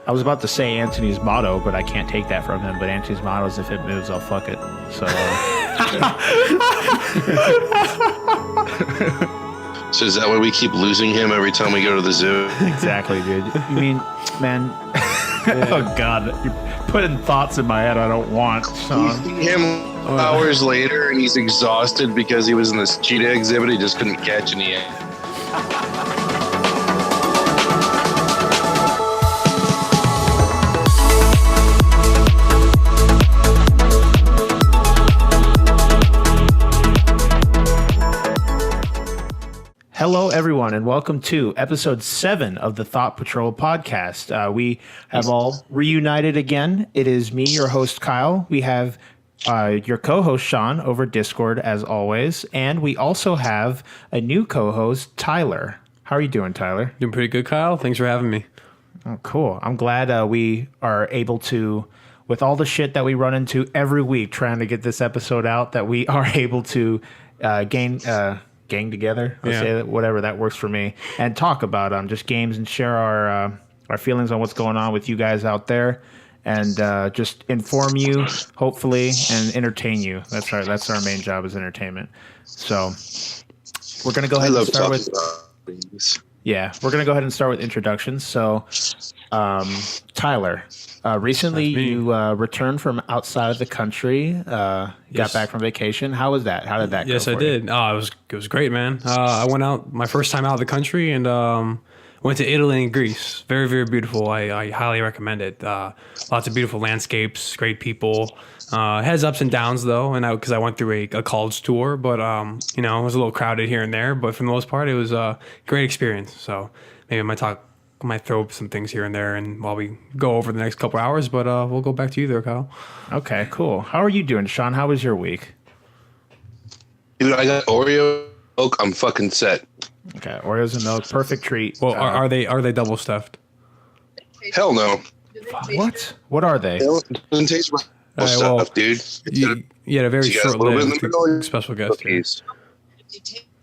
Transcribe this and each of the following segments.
I was about to say Antony's motto, but I can't take that from him. But Antony's motto is if it moves, I'll fuck it. So. So is that why we keep losing him every time we go to the zoo? Exactly, dude. I mean, man. Oh God, you're putting thoughts in my head I don't want, Shawn. You see him hours later, and he's exhausted because he was in this cheetah exhibit. He just couldn't catch any. Hello, everyone, and welcome to episode 7 of the Thought Patrol podcast. We have all reunited again. It is me, your host, Kyle. We have your co-host, Shawn, over Discord, as always. And we also have a new co-host, Tyler. How are you doing, Tyler? Doing pretty good, Kyle. Thanks for having me. Oh, cool. I'm glad we are able to, with all the shit that we run into every week trying to get this episode out, that we are able to gang together, say that, whatever that works for me, and talk about just games and share our feelings on what's going on with you guys out there, and just inform you, hopefully, and entertain you. That's our main job, is entertainment. So we're gonna go ahead and start with we're gonna go ahead and start with introductions. So Tyler, recently you returned from outside of the country, got back from vacation. How was that? How did that go? Yes, I did. It was great, man. I went out my first time out of the country and went to Italy and Greece. Very, very beautiful. I highly recommend it. Lots of beautiful landscapes, great people. Has ups and downs though, and because I went through a college tour, but it was a little crowded here and there. But for the most part, it was a great experience. So maybe I might throw up some things here and there, and while we go over the next couple hours, but we'll go back to you there, Kyle. Okay, cool. How are you doing, Shawn? How was your week? Dude, I got Oreo milk. I'm fucking set. Okay, Oreos and milk, perfect treat. Well, are they double stuffed? Hell no. What? What are they? It doesn't taste right. Stuff, dude. You had a very short-lived special guest here.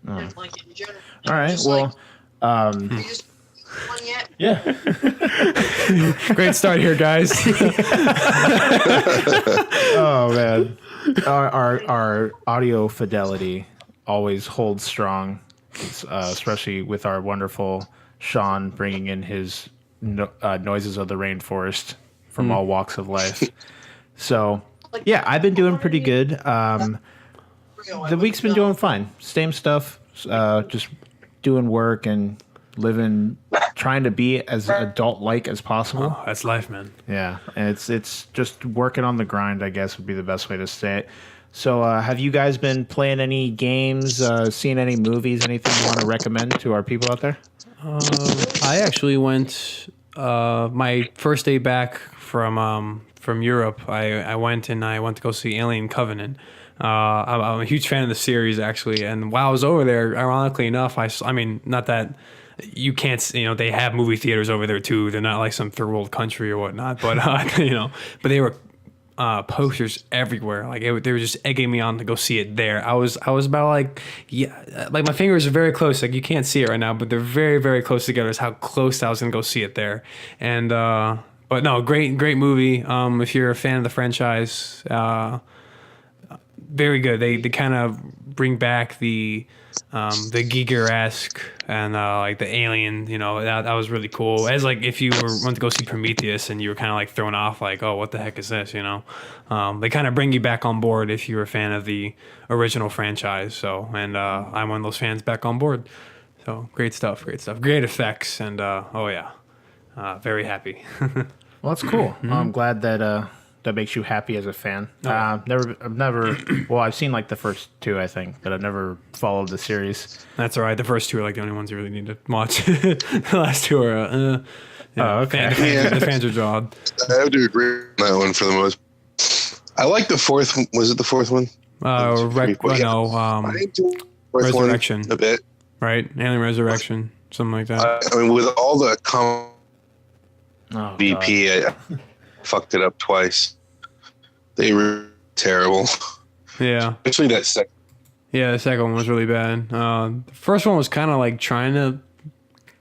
Oh. All right, well, yeah. Great start here, guys. Oh man, our audio fidelity always holds strong, especially with our wonderful Shawn bringing in his noises of the rainforest from all walks of life. So yeah, I've been doing pretty good. The week's been doing fine. Same stuff. Just doing work and living, trying to be as adult-like as possible. Oh, that's life, man. Yeah, and it's just working on the grind, I guess, would be the best way to say it. So have you guys been playing any games, seen any movies, anything you want to recommend to our people out there? I actually went my first day back from Europe. I went to go see Alien Covenant. I'm a huge fan of the series, actually, and while I was over there, ironically enough, I mean, not that you can't, they have movie theaters over there too. They're not like some third world country or whatnot, but but they were posters everywhere. Like they were just egging me on to go see it there. I was about like my fingers are very close. Like you can't see it right now, but they're very, very close together. Is how close I was gonna go see it there. And but no, great movie. If you're a fan of the franchise, very good. They kind of bring back the Giger-esque and like the alien, that was really cool. As like if you went to go see Prometheus and you were kind of like thrown off, like, oh, what the heck is this? They kind of bring you back on board if you're a fan of the original franchise. So, and I'm one of those fans back on board. So great stuff, great effects, and very happy. Well, that's cool. I'm glad that that makes you happy as a fan. I've never. Well, I've seen like the first 2, I think, but I've never followed the series. That's all right. The first 2 are like the only ones you really need to watch. The last 2 are. Okay. The fans are jawed. I have to agree on that one for the most. I like the 4th one. Was it the 4th one? Resurrection. A bit. Right, Alien Resurrection, something like that. I mean, with all the VP, I fucked it up twice. They were terrible. Yeah. Especially that second. Yeah, the second one was really bad. The first one was kind of like trying to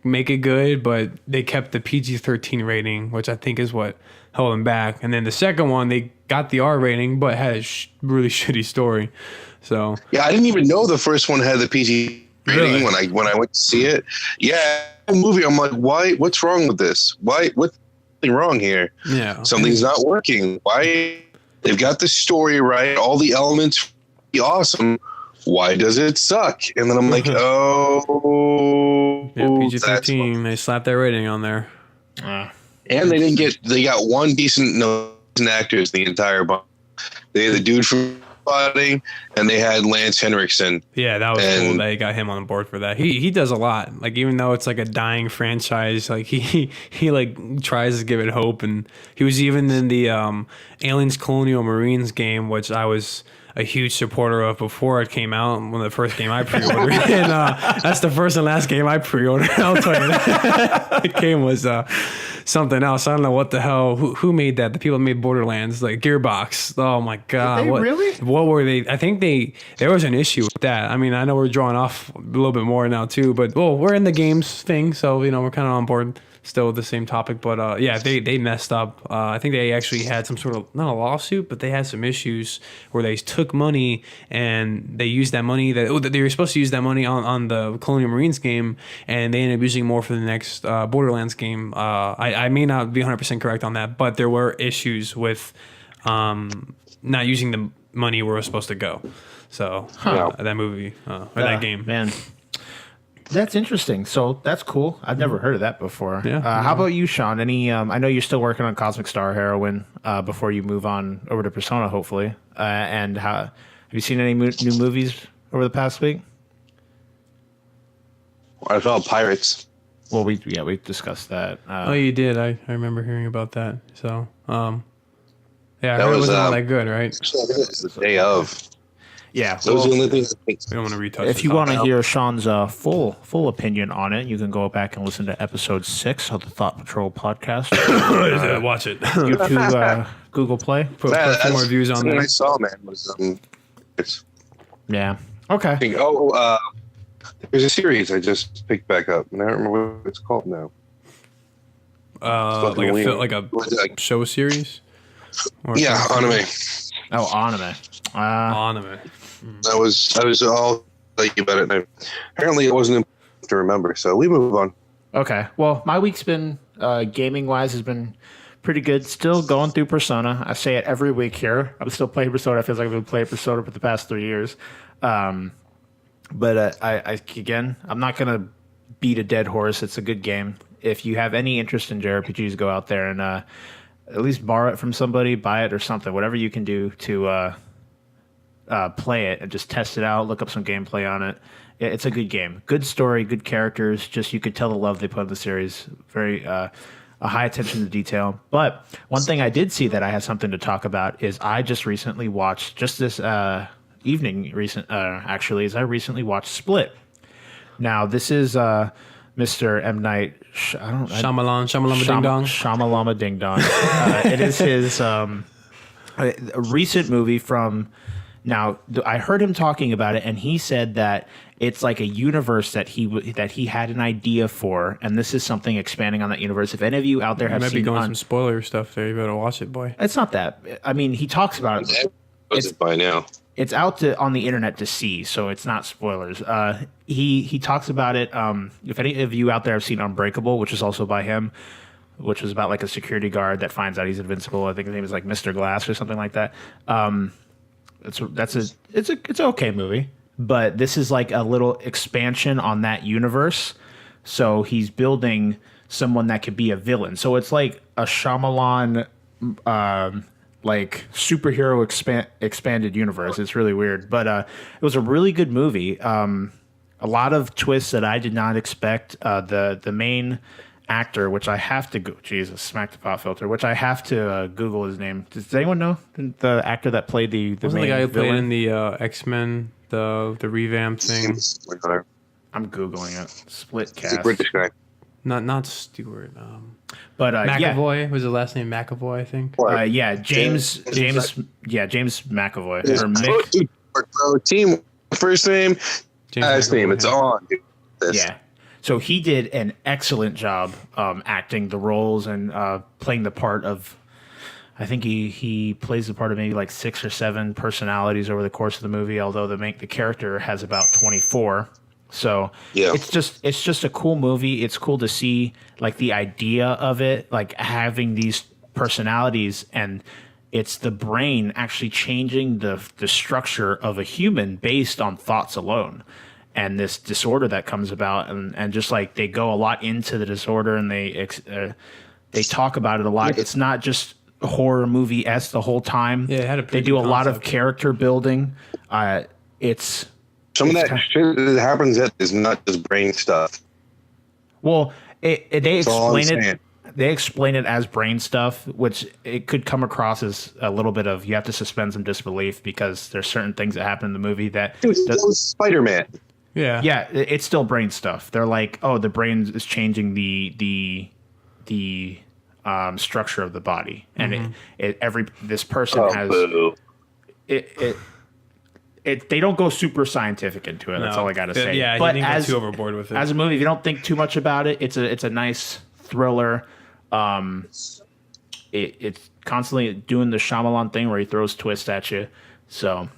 make it good, but they kept the PG-13 rating, which I think is what held them back. And then the second one, they got the R rating, but had a really shitty story. So yeah, I didn't even know the first one had the PG rating when I went to see it. Yeah, the movie. I'm like, why? What's wrong with this? What's wrong here? Yeah, something's not working. Why? They've got the story right, all the elements awesome. Why does it suck? And then I'm like, oh, yeah, PG-13. They slapped that rating on there. And they got one decent actors the entire bunch. They had the dude from Spotting, and they had Lance Henriksen. Yeah, that was cool. They got him on board for that. He does a lot. Like, even though it's like a dying franchise, like he like tries to give it hope. And he was even in the Aliens Colonial Marines game, which I was a huge supporter of before it came out. One of the first game I pre-ordered, and that's the first and last game I pre-ordered. I'll tell you that. The game was something else. I don't know what the hell. Who made that? The people that made Borderlands, like Gearbox. Oh my god! Really? What were they? I think there was an issue with that. I mean, I know we're drawing off a little bit more now too, but we're in the games thing, so we're kind of on board. Still with the same topic, but yeah, they messed up. I think they actually had some sort of, not a lawsuit, but they had some issues where they took money and they used that money that they were supposed to use that money on the Colonial Marines game, and they ended up using more for the next Borderlands game. I may not be 100% correct on that, but there were issues with not using the money where it was supposed to go. So that movie or that game, man. That's interesting. So that's cool. I've never heard of that before. Yeah. How about you, Shawn? Any? I know you're still working on Cosmic Star Heroine before you move on over to Persona, hopefully. And have you seen any new movies over the past week? I saw Pirates. Well, we discussed that. Oh, you did. I remember hearing about that. So, yeah, I That heard it was, wasn't all that good, right? It's the day of. Yeah. That was the only thing. We don't want to retouch. If you want to hear Shawn's full opinion on it, you can go back and listen to episode 6 of the Thought Patrol podcast. Watch it. YouTube, Google Play. Put a few more views on what there. I saw, man, was Yeah. Okay. There's a series I just picked back up, and I don't remember what it's called now. Like a show series. Or anime. Oh, anime. Anime. I was all thinking about it, and apparently it wasn't important to remember. So we move on. Okay. Well, my week's been gaming wise has been pretty good. Still going through Persona. I say it every week here. I'm still playing Persona. It feels like I've been playing Persona for the past 3 years. But again, I'm not gonna beat a dead horse. It's a good game. If you have any interest in JRPGs, go out there and at least borrow it from somebody, buy it or something. Whatever you can do to play it and just test it out. Look up some gameplay on it. It's a good game. Good story, good characters. Just you could tell the love they put in the series. Very a high attention to detail. But one thing I did see that I have something to talk about is I just recently watched this evening. I recently watched Split. Now this is Mr. M. Night. Shyamalama Ding Dong. Shyamalama Ding Dong. It is his a recent movie from. Now, I heard him talking about it, and he said that it's like a universe that he had an idea for, and this is something expanding on that universe. If any of you out there have might seen, be going some spoiler stuff there. You better watch it, boy. It's not that. I mean, he talks about it. It's by now. It's out on the internet to see, so it's not spoilers. He talks about it. If any of you out there have seen Unbreakable, which is also by him, which was about like a security guard that finds out he's invincible. I think his name is like Mr. Glass or something like that. It's an okay movie, but this is like a little expansion on that universe. So he's building someone that could be a villain. So it's like a Shyamalan, like superhero expanded universe. It's really weird, but it was a really good movie. A lot of twists that I did not expect. The main actor, which I have to go. Jesus, smack the pop filter. Which I have to Google his name. Does anyone know the actor that played the Wasn't main the guy who villain? played in the X-Men, the revamp thing? I'm googling it. Split He's a cast. British guy. Not Stewart. But McAvoy was the last name. McAvoy, I think. James McAvoy or Mick. Team first name, James last McAvoy, name. It's yeah. on. Yeah. So he did an excellent job acting the roles and playing the part of. I think he plays the part of maybe like 6 or 7 personalities over the course of the movie. Although the character has about 24. So it's just a cool movie. It's cool to see like the idea of it, like having these personalities, and it's the brain actually changing the structure of a human based on thoughts alone, and this disorder that comes about, and just like they go a lot into the disorder, and they talk about it a lot. It's not just horror movie-esque the whole time. Yeah, it had a they do a lot of character building. It's some of that shit that happens that is not just brain stuff. Well, they explain it. They explain it as brain stuff, which it could come across as a little bit of you have to suspend some disbelief because there's certain things that happen in the movie that Spider-Man. Yeah, it's still brain stuff. They're like, oh, the brain is changing the structure of the body, and this person has they don't go super scientific into it. That's all I gotta say. Yeah, but you didn't get too overboard with it. As a movie, if you don't think too much about it, it's a nice thriller. It's constantly doing the Shyamalan thing where he throws twists at you. So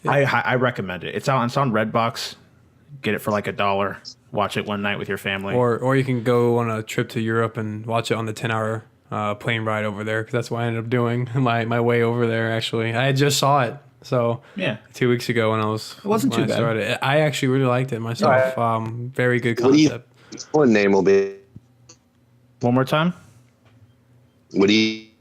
I recommend it. It's on Redbox. Get it for like $1. Watch it one night with your family. Or you can go on a trip to Europe and watch it on the 10-hour plane ride over there, because that's what I ended up doing my way over there. Actually, I just saw it. So 2 weeks ago when it wasn't too bad. Started. I actually really liked it myself. Very good concept. What name will be? One more time. What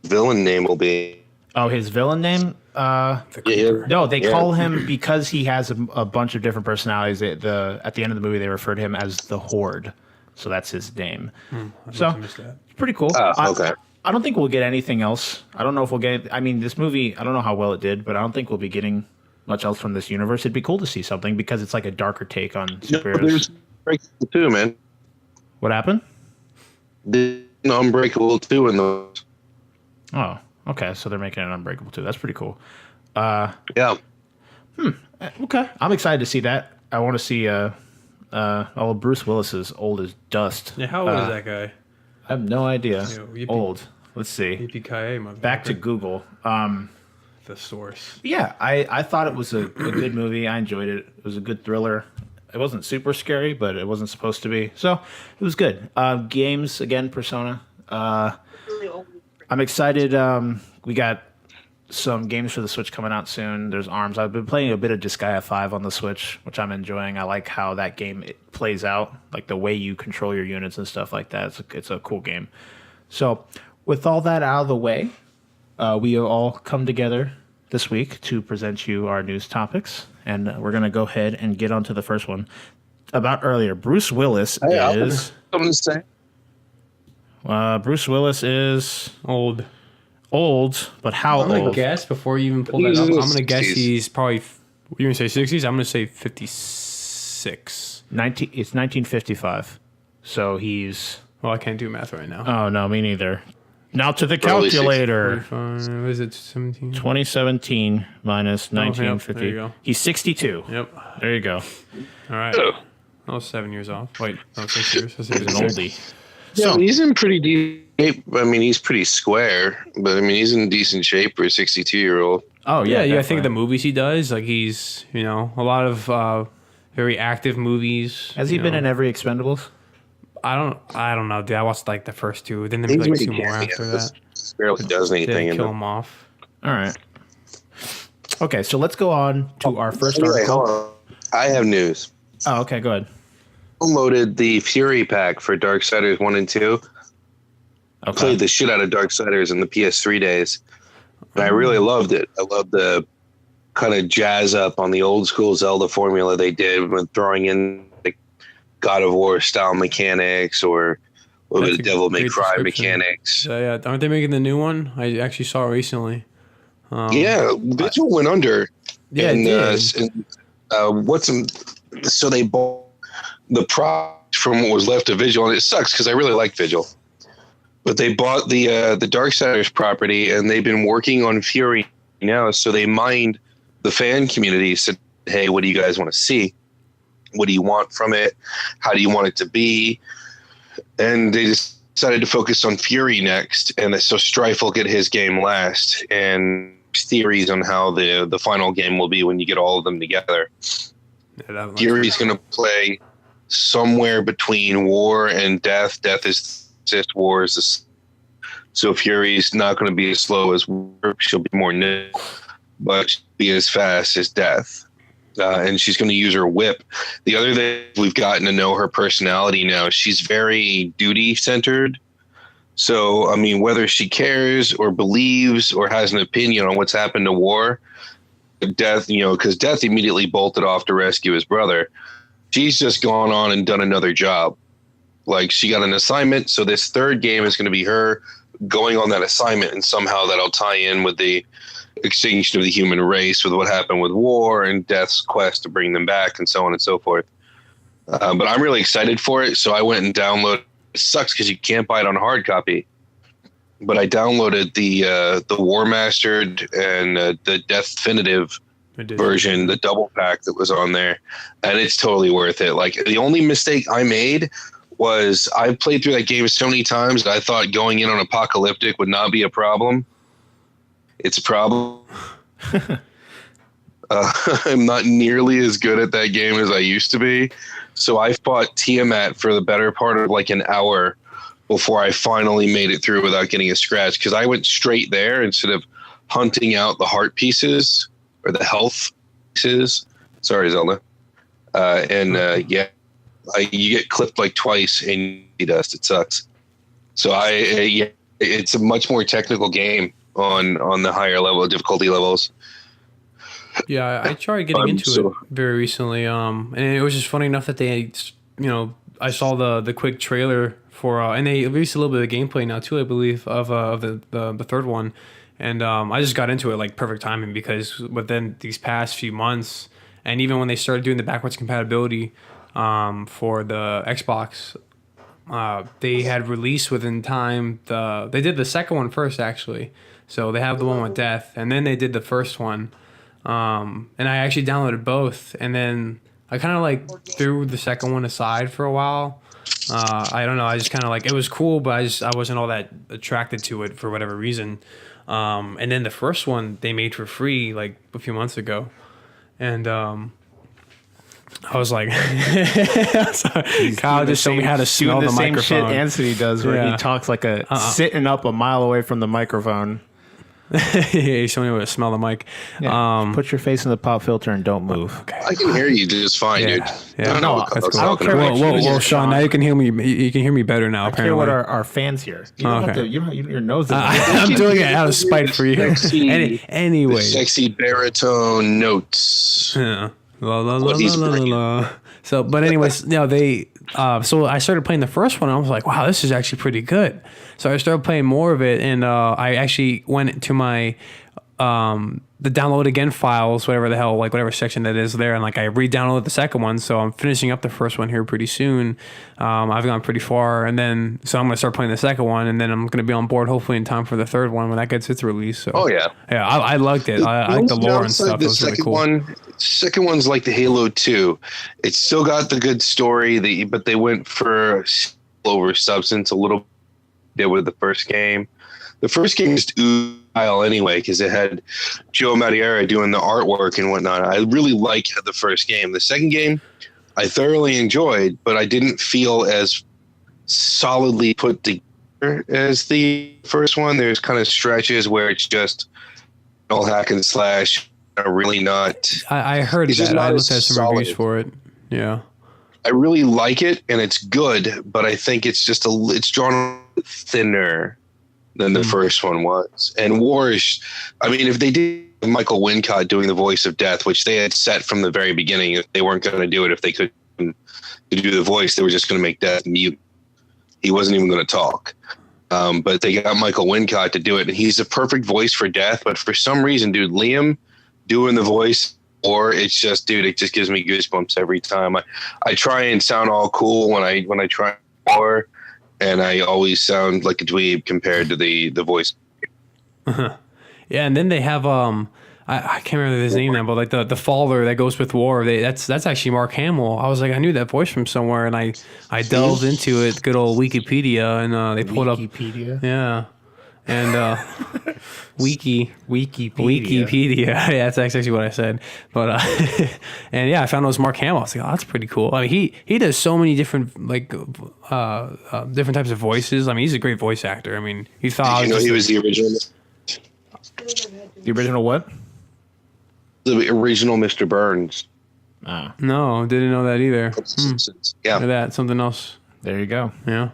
villain name will be? Oh, his villain name? No, they call him because he has a bunch of different personalities. At the end of the movie, they refer to him as the Horde, so that's his name. So it's pretty cool. Okay. I don't think we'll get anything else. I don't know if we'll get. I mean, this movie. I don't know how well it did, but I don't think we'll be getting much else from this universe. It'd be cool to see something because it's like a darker take on superheroes. There's Unbreakable 2, man. What happened? The Unbreakable 2 in those. Oh, okay. So they're making an Unbreakable 2. That's pretty cool. Yeah. Okay. I'm excited to see that. I want to see Bruce Willis is old as dust. Yeah, how old is that guy? I have no idea. Old. Let's see. Yippee-ki-yay, Back to Google. The source. Yeah, I thought it was a good movie. I enjoyed it. It was a good thriller. It wasn't super scary, but it wasn't supposed to be. So it was good. Games, again, Persona. I'm excited. We got some games for the Switch coming out soon. There's ARMS. I've been playing a bit of Disgaea 5 on the Switch, which I'm enjoying. I like how that game plays out, like the way you control your units and stuff like that. It's a cool game. So with all that out of the way, we all come together this week to present you our news topics, and we're going to go ahead and get onto the first one. About earlier, Bruce Willis is... Something to say? Bruce Willis is... Old, but how old? I'm going to guess before you even pull that up. I'm going to guess he's probably... You're going to say 60s? I'm going to say 56. It's 1955. So he's... Well, I can't do math right now. Oh, no, me neither. Now to the calculator. 45, what is it, 17? 2017 minus 1950. There you go. He's 62. Yep. There you go. All right. I was 7 years off. Wait, no, 6 years. He's an oldie. Yeah, he's in pretty decent shape. I mean, he's pretty square, but I mean, he's in decent shape for a 62-year-old. Oh, yeah. I think the movies he does, like he's, a lot of very active movies. Has he been in every Expendables? I don't know, dude. I watched like the first two. Then there was like 2 more after that. Barely does anything. They kill him off. All right. Okay, so let's go on to our first Anyway, article. hold on. I have news. Oh, okay, go ahead. Downloaded the Fury pack for Darksiders 1 and 2. Okay. Played the shit out of Darksiders in the PS3 days. And I really loved it. I loved the kind of jazz up on the old school Zelda formula they did with throwing in the God of War style mechanics or a little bit of Devil May Cry mechanics. Yeah, aren't they making the new one? I actually saw it recently. Yeah, Vigil went under. Yeah, So they bought the product from what was left of Vigil, and it sucks because I really like Vigil. But they bought the Darksiders property, and they've been working on Fury now. So they mined the fan community, said, "Hey, what do you guys want to see?" What do you want from it? How do you want it to be? And they decided to focus on Fury next, and so Strife will get his game last, and theories on how the final game will be when you get all of them together. Yeah, Fury's going to play somewhere between War and Death. Death is assist, War is assist. So Fury's not going to be as slow as War. She'll be more nimble, but she'll be as fast as Death. And she's going to use her whip. The other thing, we've gotten to know her personality now. She's very duty-centered. So, I mean, whether she cares or believes or has an opinion on what's happened to War, Death, because Death immediately bolted off to rescue his brother. She's just gone on and done another job. Like, she got an assignment, so this third game is going to be her going on that assignment, and somehow that'll tie in with the extinction of the human race, with what happened with War and Death's quest to bring them back, and so on and so forth. But I'm really excited for it, so I went and downloaded. It sucks because you can't buy it on hard copy, but I downloaded the War Mastered and the Death Definitive version, the double pack that was on there, and it's totally worth it. Like, the only mistake I made was I played through that game so many times that I thought going in on Apocalyptic would not be a problem. It's a problem. I'm not nearly as good at that game as I used to be. So I fought Tiamat for the better part of like an hour before I finally made it through without getting a scratch, because I went straight there instead of hunting out the heart pieces or the health pieces. Sorry, Zelda. You get clipped like twice in dust. It sucks. So it's a much more technical game on the higher level difficulty levels. Yeah, I tried getting into it very recently, and it was just funny enough that they, I saw the quick trailer for, and they released a little bit of gameplay now too, I believe, of the third one, and I just got into it like perfect timing, because within these past few months, and even when they started doing the backwards compatibility for the Xbox, they had released within time they did the second one first, actually. So they have the one with Death, and then they did the first one. And I actually downloaded both, and then I kind of like threw the second one aside for a while. I don't know. I just kind of like, it was cool, but I wasn't all that attracted to it for whatever reason. And then the first one they made for free like a few months ago, and I was like, Kyle just showed me how to smell the microphone. Same shit Antony does, where he talks like sitting up a mile away from the microphone. He showed me how to smell the mic. Yeah, put your face in the pop filter and don't move. Okay. I can hear you just fine, dude. Yeah. No, that's cool. I don't care. Well, Shawn, now you can hear me. You can hear me better now. Apparently, what our fans hear. You don't have to, your nose. I'm doing it out of spite for you. Anyway, sexy baritone notes. Yeah. La la la la la la. So, but anyways, they. So I started playing the first one, and I was like, wow, this is actually pretty good. So I started playing more of it, and I actually went to my the download again files, whatever the hell, like whatever section that is there, and like I re-downloaded the second one. So I'm finishing up the first one here pretty soon. I've gone pretty far, and then so I'm gonna start playing the second one, and then I'm gonna be on board hopefully in time for the third one when that gets its release. So I liked it. I like the lore and stuff. It was really cool. Second one's like the Halo 2. It's still got the good story, but they went for over substance a little bit with the first game. The first game is style anyway, because it had Joe Madureira doing the artwork and whatnot. I really liked the first game. The second game I thoroughly enjoyed, but I didn't feel as solidly put together as the first one. There's kind of stretches where it's just all hack and slash. Really not. I heard that. I looked at some reviews for it. Yeah, I really like it, and it's good, but I think it's just it's drawn thinner than the first one was. And War is, I mean, if they did Michael Wincott doing the voice of Death, which they had set from the very beginning, they weren't going to do it if they could do the voice. They were just going to make Death mute. He wasn't even going to talk. But they got Michael Wincott to do it, and he's the perfect voice for Death. But for some reason, dude, Liam doing the voice, or it's just, dude, it just gives me goosebumps every time. I try and sound all cool when I try more, and I always sound like a dweeb compared to the voice. Yeah, and then they have I I can't remember his name now, but like the father that goes with War, that's actually Mark Hamill. I was like, I knew that voice from somewhere, and I delved into it, good old Wikipedia, and they pulled up Wikipedia? Yeah. And Wikipedia. Yeah, that's actually what I said. But and yeah, I found it was Mark Hamill. I was like, oh, that's pretty cool. I mean, he does so many different different types of voices. I mean, he's a great voice actor. I mean, he thought he was the original. The original what? The original Mr. Burns. No, didn't know that either. Yeah, Look at that, something else. There you go. Yeah.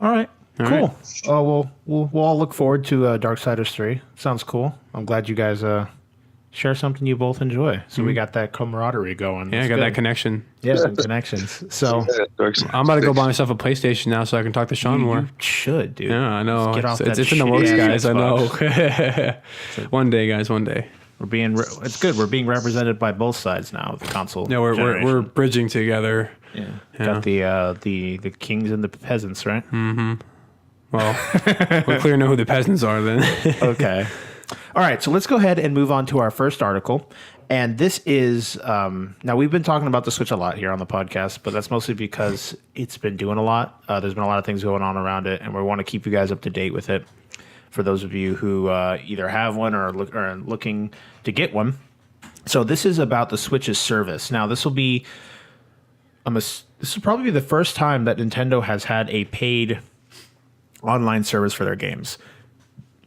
All right. All Cool. right. Well, we'll all look forward to Darksiders 3. Sounds cool. I'm glad you guys share something you both enjoy. So we got that camaraderie going. Yeah, I That's got good. that connection. Yeah, some connections. So I'm about to go buy myself a PlayStation now so I can talk to Shawn more. you should, dude. Yeah, I know. Get off It's that in the works, shitty guys. I Xbox. know. One day, guys. One day. It's good. We're being represented by both sides now of the console. Yeah, we're generation. bridging together. Yeah. Yeah. Got the kings and the peasants, right? Well, we clearly know who the peasants are then. Okay. All right, so let's go ahead and move on to our first article. And this is, now we've been talking about the Switch a lot here on the podcast, but that's mostly because it's been doing a lot. There's been a lot of things going on around it, and we want to keep you guys up to date with it. For those of you who either have one or are looking to get one. So this is about the Switch's service. Now, this will probably be the first time that Nintendo has had a paid online service for their games.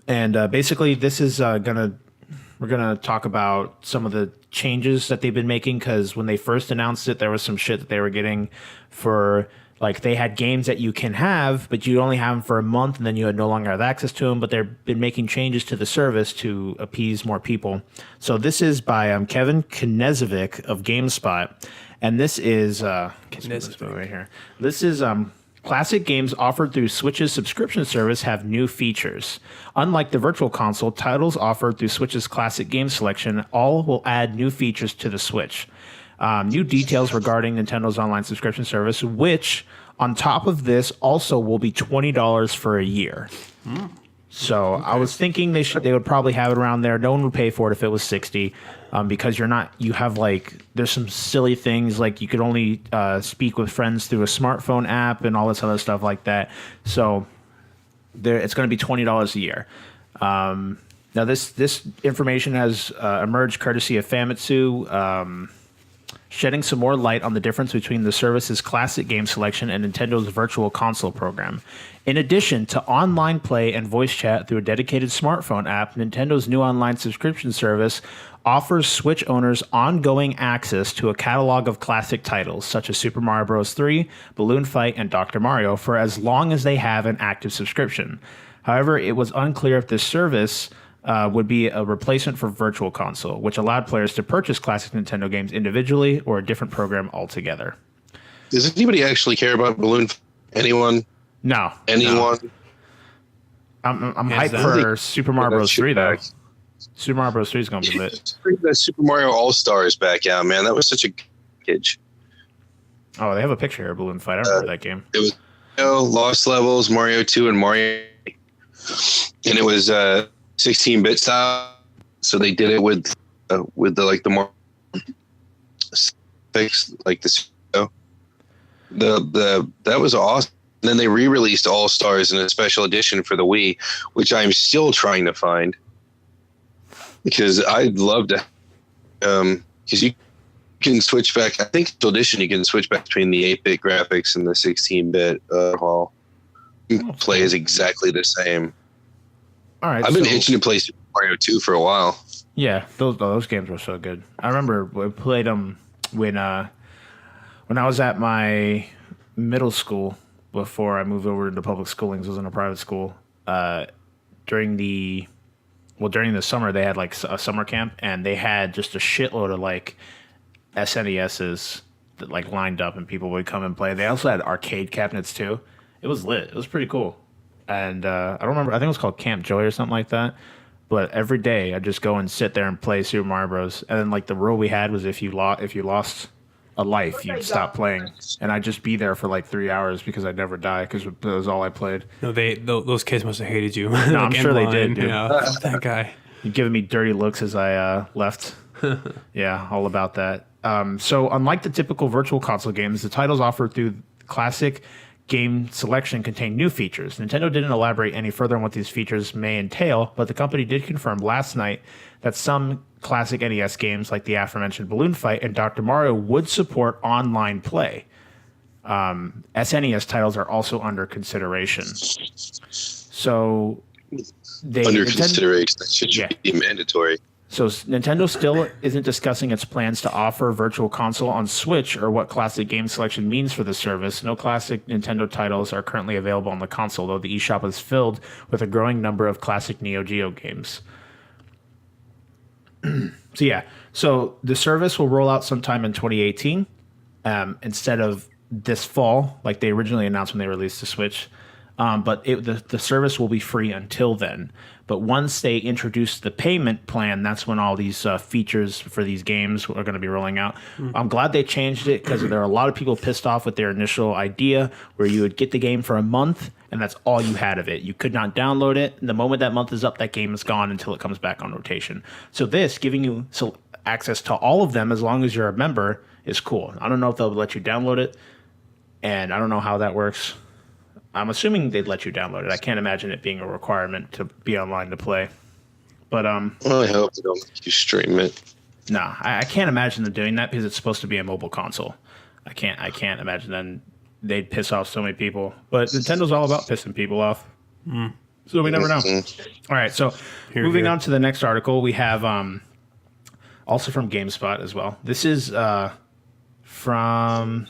And basically, this is we're gonna talk about some of the changes that they've been making, because when they first announced it, there was some shit that they were getting for, like, they had games that you can have, but you only have them for a month, and then you had no longer have access to them. But they've been making changes to the service to appease more people. So this is by Kevin Knezovic of GameSpot, and this is right here. This is classic games offered through Switch's subscription service have new features. Unlike the Virtual Console, titles offered through Switch's classic game selection all will add new features to the Switch. New details regarding Nintendo's online subscription service, which, on top of this, also will be $20 for a year. So I was thinking they would probably have it around there. No one would pay for it if it was $60, because there's some silly things like you could only speak with friends through a smartphone app and all this other stuff like that. So it's going to be $20 a year. Now this information has emerged courtesy of Famitsu, shedding some more light on the difference between the service's classic game selection and Nintendo's Virtual Console program. In addition to online play and voice chat through a dedicated smartphone app, Nintendo's new online subscription service offers Switch owners ongoing access to a catalog of classic titles such as Super Mario Bros. 3, Balloon Fight, and Dr. Mario for as long as they have an active subscription. However, it was unclear if this service would be a replacement for Virtual Console, which allowed players to purchase classic Nintendo games individually or a different program altogether. Does anybody actually care about Balloon? Anyone? No. Anyone? No. I'm hyped for Super Mario Bros. 3, though. Super Mario Bros. 3 is going to be lit. Bring the Super Mario All-Stars back out, man. That was such a package. Oh, they have a picture here of Balloon Fight. I remember that game. It was Lost Levels, Mario 2, and Mario. And it was 16-bit style. So they did it with the more fix, like that was awesome. And then they re-released All Stars in a special edition for the Wii, which I'm still trying to find, because I'd love to. Because you can switch back. I think special edition you can switch back between the 8-bit graphics and the 16-bit hall. Play is exactly the same. All right, I've been itching to play Super Mario 2 for a while. Yeah, those games were so good. I remember we played them when I was at my middle school before I moved over into public schooling. I was in a private school. During the summer, they had like a summer camp, and they had just a shitload of like SNESs that like lined up, and people would come and play. They also had arcade cabinets too. It was lit. It was pretty cool. And I don't remember. I think it was called Camp Joy or something like that. But every day I'd just go and sit there and play Super Mario Bros. And then like the rule we had was if you lost a life, you'd stop playing. And I'd just be there for like 3 hours because I'd never die because that was all I played. No, those kids must have hated you. No, I'm sure they did, dude. Yeah, that guy. You're giving me dirty looks as I left. Yeah, all about that. So unlike the typical virtual console games, the titles offered through classic game selection contain new features. Nintendo didn't elaborate any further on what these features may entail, but the company did confirm last night that some classic NES games like the aforementioned Balloon Fight and Dr. Mario would support online play. SNES titles are also under consideration. So consideration. That should be mandatory. So Nintendo still isn't discussing its plans to offer Virtual Console on Switch or what classic game selection means for the service. No classic Nintendo titles are currently available on the console, though the eShop is filled with a growing number of classic Neo Geo games. So the service will roll out sometime in 2018 instead of this fall, like they originally announced when they released the Switch. But the service will be free until then. But once they introduce the payment plan, that's when all these features for these games are going to be rolling out. I'm glad they changed it because there are a lot of people pissed off with their initial idea where you would get the game for a month and that's all you had of it. You could not download it. And the moment that month is up, that game is gone until it comes back on rotation. So this, giving you access to all of them as long as you're a member, is cool. I don't know if they'll let you download it, and I don't know how that works. I'm assuming they'd let you download it. I can't imagine it being a requirement to be online to play. But well, I hope they don't let you stream it. Nah, I can't imagine them doing that because it's supposed to be a mobile console. I can't imagine then they'd piss off so many people. But Nintendo's all about pissing people off. So we never know. All right, so moving on to the next article, we have also from GameSpot as well. This is from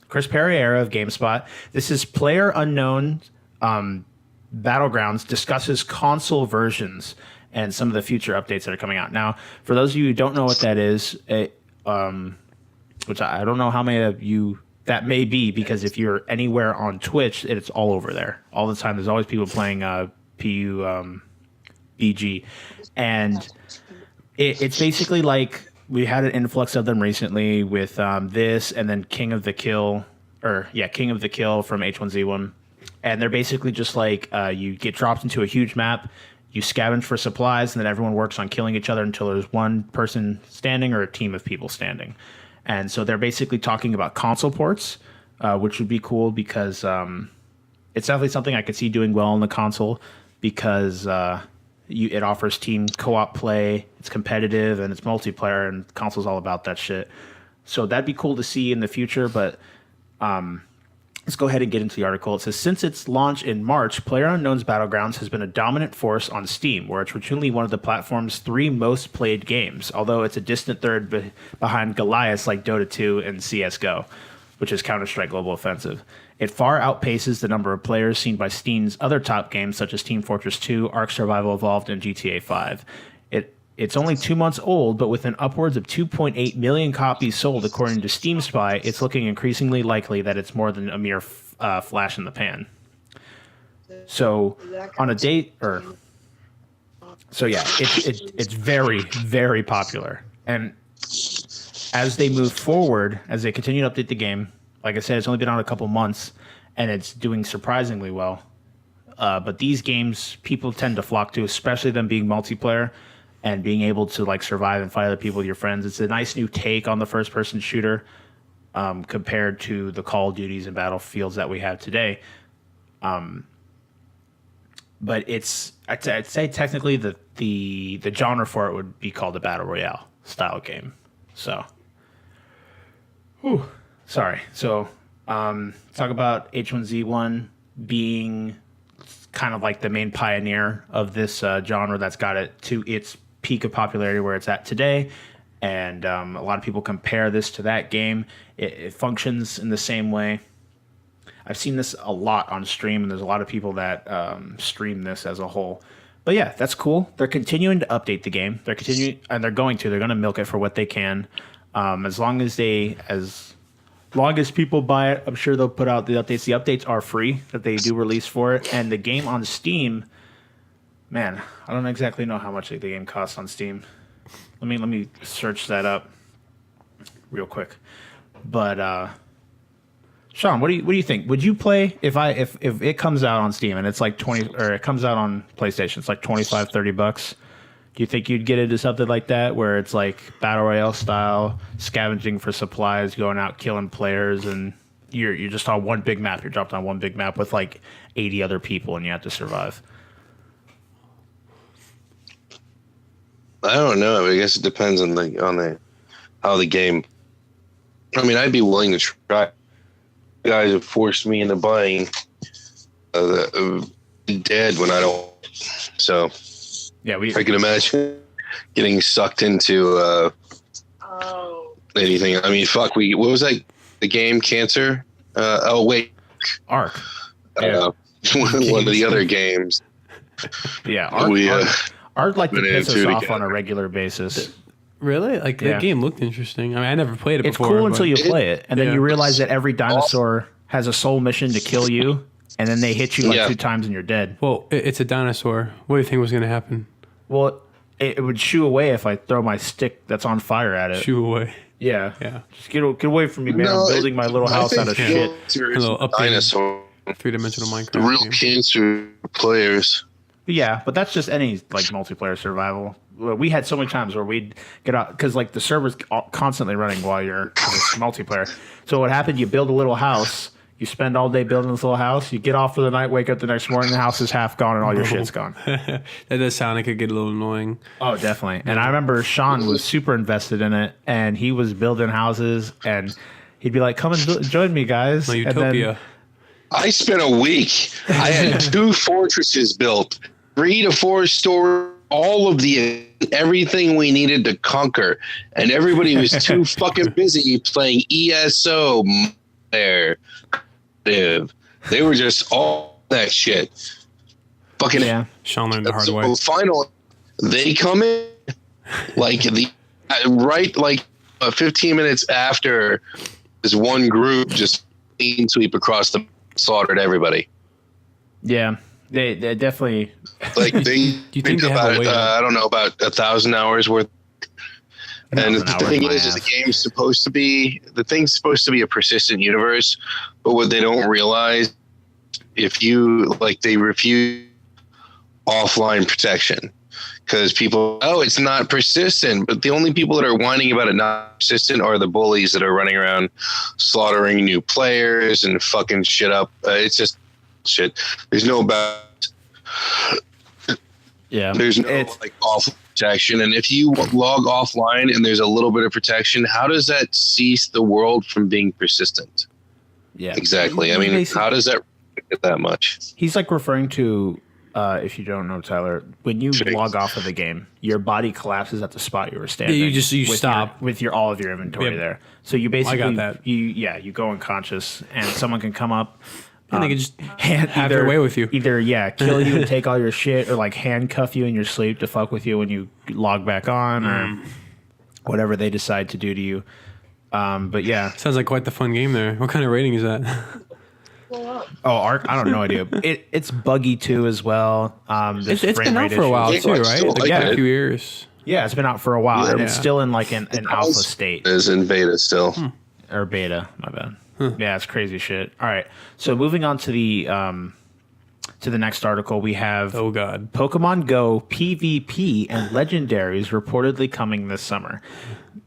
Chris Pereira of GameSpot. This is Player Unknown Battlegrounds discusses console versions and some of the future updates that are coming out. Now, for those of you who don't know what that is, which I don't know how many of you that may be, because if you're anywhere on Twitch, it's all over there all the time. There's always people playing PUBG, and it's basically like we had an influx of them recently with this, and then King of the Kill from H1Z1, and they're basically just like you get dropped into a huge map. You scavenge for supplies, and then everyone works on killing each other until there's one person standing or a team of people standing. And so they're basically talking about console ports, which would be cool because it's definitely something I could see doing well on the console because it offers team co-op play, it's competitive, and it's multiplayer, and console's all about that shit. So that'd be cool to see in the future, but let's go ahead and get into the article. It says, since its launch in March, PlayerUnknown's Battlegrounds has been a dominant force on Steam, where it's routinely one of the platform's 3 most played games, although it's a distant third behind Goliaths like Dota 2 and CSGO, which is Counter-Strike Global Offensive. It far outpaces the number of players seen by Steam's other top games, such as Team Fortress 2, Ark Survival Evolved, and GTA 5. It's only 2 months old, but with an upwards of 2.8 million copies sold, according to Steam Spy, it's looking increasingly likely that it's more than a mere flash in the pan. So, on a date, it's very, very popular. And as they move forward, as they continue to update the game, like I said, it's only been out a couple months, and it's doing surprisingly well. But these games, people tend to flock to, especially them being multiplayer and being able to like survive and fight other people with your friends. It's a nice new take on the first-person shooter compared to the Call of Duties and Battlefields that we have today. But I'd say technically the genre for it would be called a Battle Royale style game. So, sorry. So, talk about H1Z1 being kind of like the main pioneer of this genre that's got it to its peak of popularity where it's at today. And a lot of people compare this to that game. It functions in the same way. I've seen this a lot on stream, and there's a lot of people that stream this as a whole. But yeah, that's cool. They're continuing to update the game. They're going to milk it for what they can. As long as people buy it, I'm sure they'll put out the updates. The updates are free that they do release for it. And the game on Steam, man, I don't exactly know how much the game costs on Steam. Let me search that up real quick. But Shawn, what do you think? Would you play if it comes out on Steam and it's like 20, or it comes out on PlayStation, it's like $25-$30? Do you think you'd get into something like that where it's like battle royale style, scavenging for supplies, going out killing players, and you're just on one big map. You're dropped on one big map with like 80 other people, and you have to survive. I don't know. I guess it depends on how the game. I mean, I'd be willing to try. Guys have forced me into buying Dead when I don't. So yeah, I can imagine getting sucked into anything. I mean, fuck. What was that? The game Cancer? Oh wait, Ark. Yeah. One of the other games. Yeah, Ark like to piss us off on a regular basis. Really? Like, that game looked interesting. I mean, I never played it before. It's cool until you play it, and then you realize that every dinosaur has a sole mission to kill you, and then they hit you like 2 times and you're dead. Well, it's a dinosaur. What do you think was going to happen? Well, it would shoo away if I throw my stick that's on fire at it. Shoo away. Yeah. Just get away from me, man. I'm building my little house out of shit. Dinosaur. 3-dimensional Minecraft. The real cancer players. Yeah, but that's just any like multiplayer survival. We had so many times where we'd get out because like the server's constantly running while you're multiplayer. So what happened? You build a little house. You spend all day building this little house. You get off for the night, wake up the next morning, the house is half gone and all your shit's gone. That does sound like it could get a little annoying. Oh, definitely. And I remember Shawn was super invested in it, and he was building houses, and he'd be like, "Come and join me, guys." No, Utopia. And then, I spent a week. I had 2 fortresses built, 3 to 4 stories, all of everything we needed to conquer, and everybody was too fucking busy playing ESO. There, they were just all that shit. Fucking Shawn learned the hard way. Finally, they come in like 15 minutes after this one group just clean sweep across the slaughtered everybody. Yeah, they definitely like they. Do you think they have a way I don't know, about 1,000 hours worth. And the thing is the thing's supposed to be a persistent universe, but what they don't realize, if you they refuse offline protection, because people, it's not persistent, but the only people that are whining about it not persistent are the bullies that are running around slaughtering new players and fucking shit up. It's just shit. There's no there's no offline protection, and if you log offline and there's a little bit of protection, how does that cease the world from being persistent? Yeah, exactly. I mean, how does that get that much? He's referring to, if you don't know, Tyler, when you log off of the game, your body collapses at the spot you were standing. Yeah, you stop with all of your inventory there. So you basically, I got that. You go unconscious, and someone can come up. And they can just have their way with you. Either, kill you and take all your shit, or handcuff you in your sleep to fuck with you when you log back on, or whatever they decide to do to you. But yeah. Sounds like quite the fun game there. What kind of rating is that? Oh, Ark? I don't know idea. It's buggy too as well. It's been out for a while too, right? A few years. Yeah, it's been out for a while, and it's still in an alpha state. It is in beta still. Or beta, my bad. Yeah, it's crazy shit. All right, so moving on to the next article, we have Pokemon Go PvP and Legendaries reportedly coming this summer.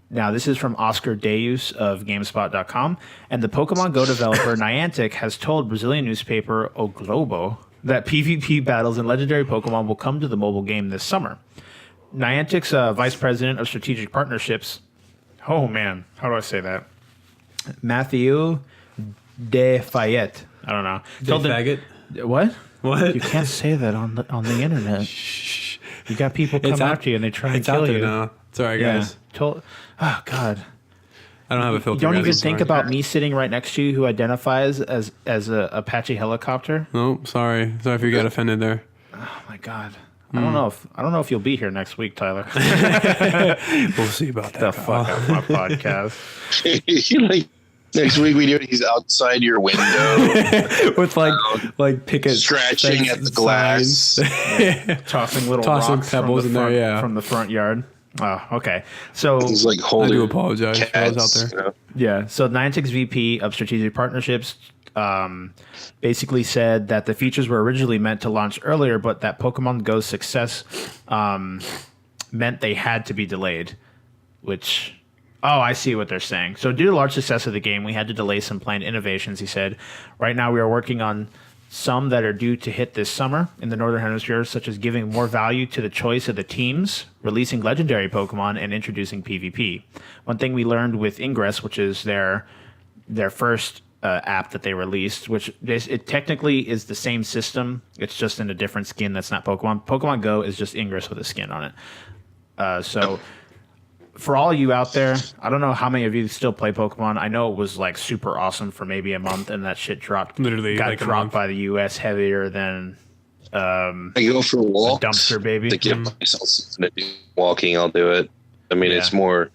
Now, this is from Oscar Deus of GameSpot.com, and the Pokemon Go developer Niantic has told Brazilian newspaper O Globo that PvP battles and legendary Pokemon will come to the mobile game this summer. Niantic's vice president of strategic partnerships, how do I say that? Matthew De Fayette. I don't know. What? You can't say that on the internet. Shh. You got people come after you and they try and kill you. Now. Sorry, guys. Oh God. I don't have a filter. You don't even think about me sitting right next to you who identifies as a Apache helicopter. No, sorry if you got offended there. Oh my God. I don't know if you'll be here next week, Tyler. We'll see about that. The fuck out my podcast. Next week he's outside your window with picket scratching at the glass, tossing rocks pebbles in there, from the front yard. Oh, okay. So he's holding. I do apologize for those out there. Yeah. So Niantic's VP of Strategic Partnerships basically said that the features were originally meant to launch earlier, but that Pokemon Go's success meant they had to be delayed, which... Oh, I see what they're saying. So due to the large success of the game, we had to delay some planned innovations, he said. Right now we are working on some that are due to hit this summer in the Northern Hemisphere, such as giving more value to the choice of the teams, releasing legendary Pokemon, and introducing PvP. One thing we learned with Ingress, which is their first app that they released, which it technically is the same system. It's just in a different skin that's not Pokemon. Pokemon Go is just Ingress with a skin on it. So for all you out there, I don't know how many of you still play Pokemon. I know it was like super awesome for maybe a month, and that shit got like dropped by the U.S. heavier than I go for walks. a dumpster baby. To give myself something to do walking, I'll do it. I mean, it's more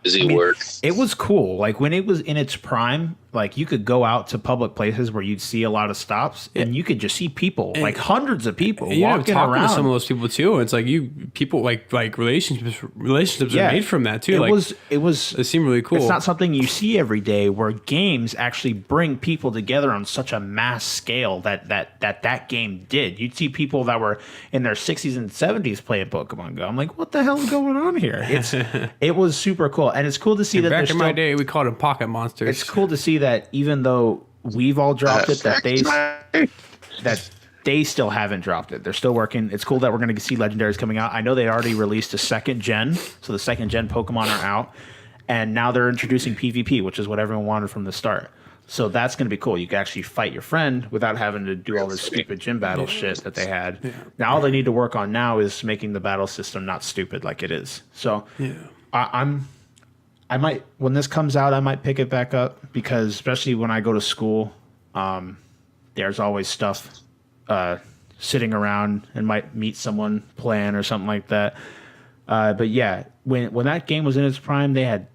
busy work. It was cool. Like when it was in its prime, like you could go out to public places where you'd see a lot of stops, and you could just see people, like hundreds of people walking talking around. to some of those people too. It's like people like relationships are made from that too. It seemed really cool. It's not something you see every day, where games actually bring people together on such a mass scale that game did. You'd see people that were in their 60s and 70s playing Pokemon Go. I'm like, what the hell is going on here? It was super cool, and it's cool to see that back in my day we called them pocket monsters. It's cool to see that even though we've all dropped it, that they still haven't dropped it. They're still working. It's cool that we're going to see legendaries coming out. I know they already released a second gen, so the second gen Pokemon are out, and now they're introducing PvP, which is what everyone wanted from the start. So that's going to be cool. You can actually fight your friend without having to do all this stupid gym battle shit that they had. Yeah. Now all they need to work on now is making the battle system not stupid like it is. So I might, when this comes out, I might pick it back up, because especially when I go to school, there's always stuff sitting around, and might meet someone playing or something like that. But yeah, when that game was in its prime, they had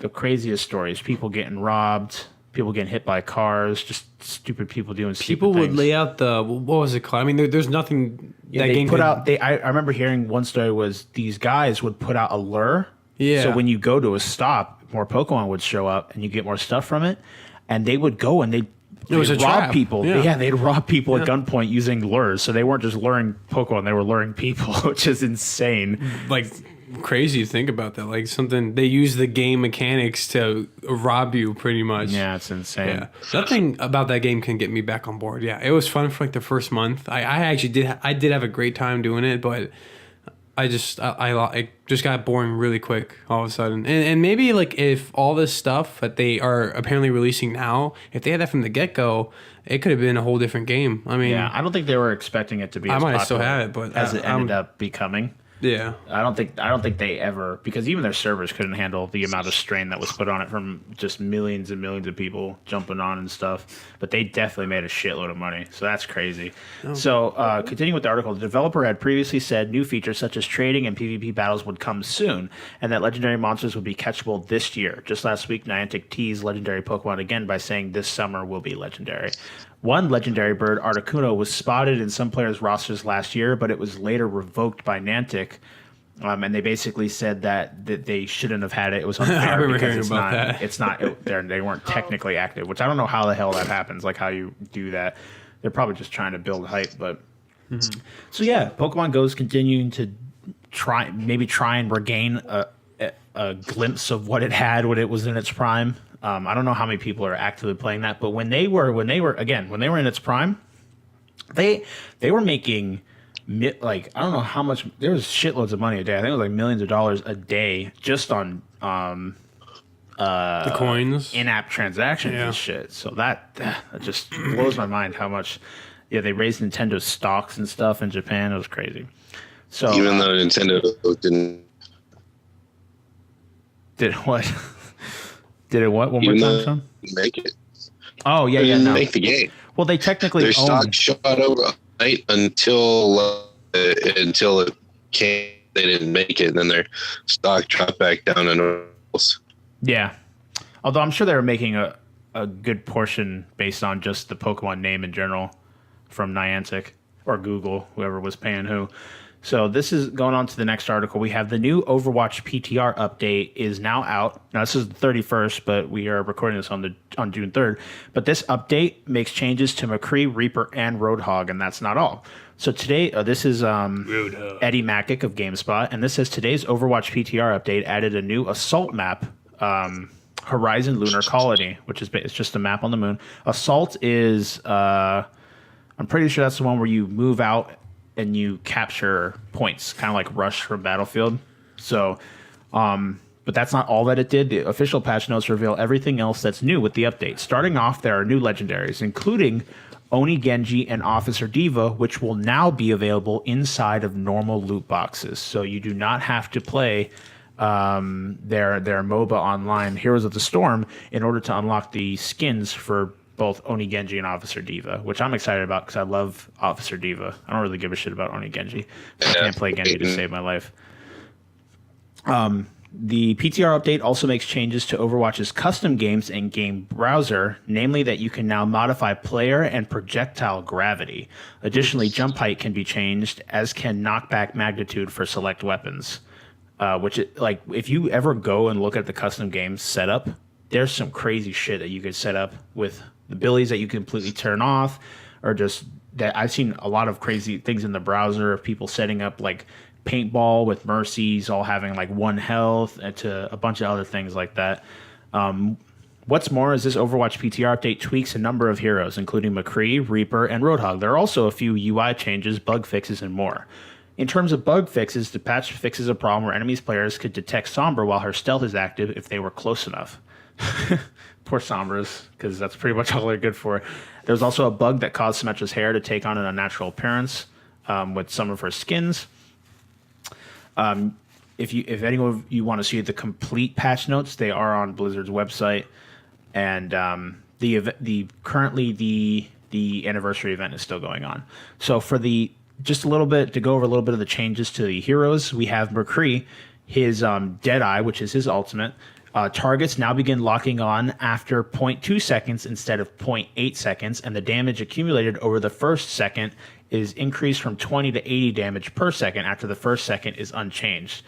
the craziest stories. People getting robbed, people getting hit by cars, just stupid people doing stupid people would things. lay out what was it called? I mean, there's nothing that they game put out. I remember hearing one story was these guys would put out a lure. Yeah. So when you go to a stop, more Pokemon would show up, and you get more stuff from it, and they would go and they'd rob people. Yeah, they'd rob people at gunpoint using lures. So they weren't just luring Pokemon; they were luring people, which is insane. Like crazy to think about that. Like something they use the game mechanics to rob you, pretty much. Yeah, it's insane. Yeah. Nothing about that game can get me back on board. Yeah, it was fun for like the first month. I actually did have a great time doing it, but it just got boring really quick all of a sudden. And maybe like if all this stuff that they are apparently releasing now, if they had that from the get-go, it could have been a whole different game. I mean, yeah, I don't think they were expecting it to be as might popular still have it, but as it ended up becoming. Yeah. I don't think they ever, because even their servers couldn't handle the amount of strain that was put on it from just millions and millions of people jumping on and stuff. But they definitely made a shitload of money. So that's crazy. Oh. So continuing with the article, the developer had previously said new features such as trading and PvP battles would come soon, and that legendary monsters would be catchable this year. Just last week, Niantic teased legendary Pokemon again by saying this summer will be legendary. One legendary bird, Articuno, was spotted in some players' rosters last year, but it was later revoked by Niantic. And they basically said that they shouldn't have had it. It was unfair because they weren't technically active, which I don't know how the hell that happens, like how you do that. They're probably just trying to build hype. But So yeah, Pokemon Go is continuing to try and regain a glimpse of what it had when it was in its prime. I don't know how many people are actively playing that, but when they were in its prime, they were making like, I don't know how much, there was shitloads of money a day. I think it was like millions of dollars a day just on the coins, in-app transactions and shit. So that just blows my mind how much. Yeah, they raised Nintendo's stocks and stuff in Japan. It was crazy. So even though Nintendo did what? Did it what? One more time, Shawn? Make it. Oh yeah, no. Make the game. Well, they technically their stock shot over night until it came. They didn't make it, and then their stock dropped back down and yeah. Although I'm sure they were making a good portion based on just the Pokemon name in general from Niantic or Google, whoever was paying who. So this is going on to the next article. We have the new Overwatch PTR update is now out. Now this is the 31st, but we are recording this on June 3rd. But this update makes changes to McCree, Reaper, and Roadhog, and that's not all. So today, this is Eddie Macic of GameSpot, and this says today's Overwatch PTR update added a new assault map, Horizon Lunar Colony, which is it's just a map on the moon. Assault is, I'm pretty sure that's the one where you move out and you capture points, kind of like Rush from Battlefield. So, but that's not all that it did. The official patch notes reveal everything else that's new with the update. Starting off, there are new legendaries, including Oni Genji and Officer Diva, which will now be available inside of normal loot boxes. So you do not have to play their MOBA online, Heroes of the Storm, in order to unlock the skins for both Oni Genji and Officer Diva, which I'm excited about because I love Officer Diva. I don't really give a shit about Oni Genji. I can't play Genji to save my life. The PTR update also makes changes to Overwatch's custom games and game browser, namely that you can now modify player and projectile gravity. Additionally, jump height can be changed, as can knockback magnitude for select weapons. Like, if you ever go and look at the custom game setup, there's some crazy shit that you could set up with the abilities that you completely turn off, or just that I've seen a lot of crazy things in the browser of people setting up like paintball with mercies, all having like 1 health, and to a bunch of other things like that. What's more is this Overwatch PTR update tweaks a number of heroes, including McCree, Reaper, and Roadhog. There are also a few UI changes, bug fixes, and more. In terms of bug fixes, the patch fixes a problem where enemies players could detect Sombra while her stealth is active if they were close enough. Poor Sombras, because that's pretty much all they're good for. There's also a bug that caused Symmetra's hair to take on an unnatural appearance with some of her skins. If anyone of you want to see the complete patch notes, they are on Blizzard's website, and currently the anniversary event is still going on. So for just a little bit to go over a little bit of the changes to the heroes, we have McCree, his Deadeye, which is his ultimate. Targets now begin locking on after 0.2 seconds instead of 0.8 seconds, and the damage accumulated over the first second is increased from 20 to 80 damage per second after the first second is unchanged.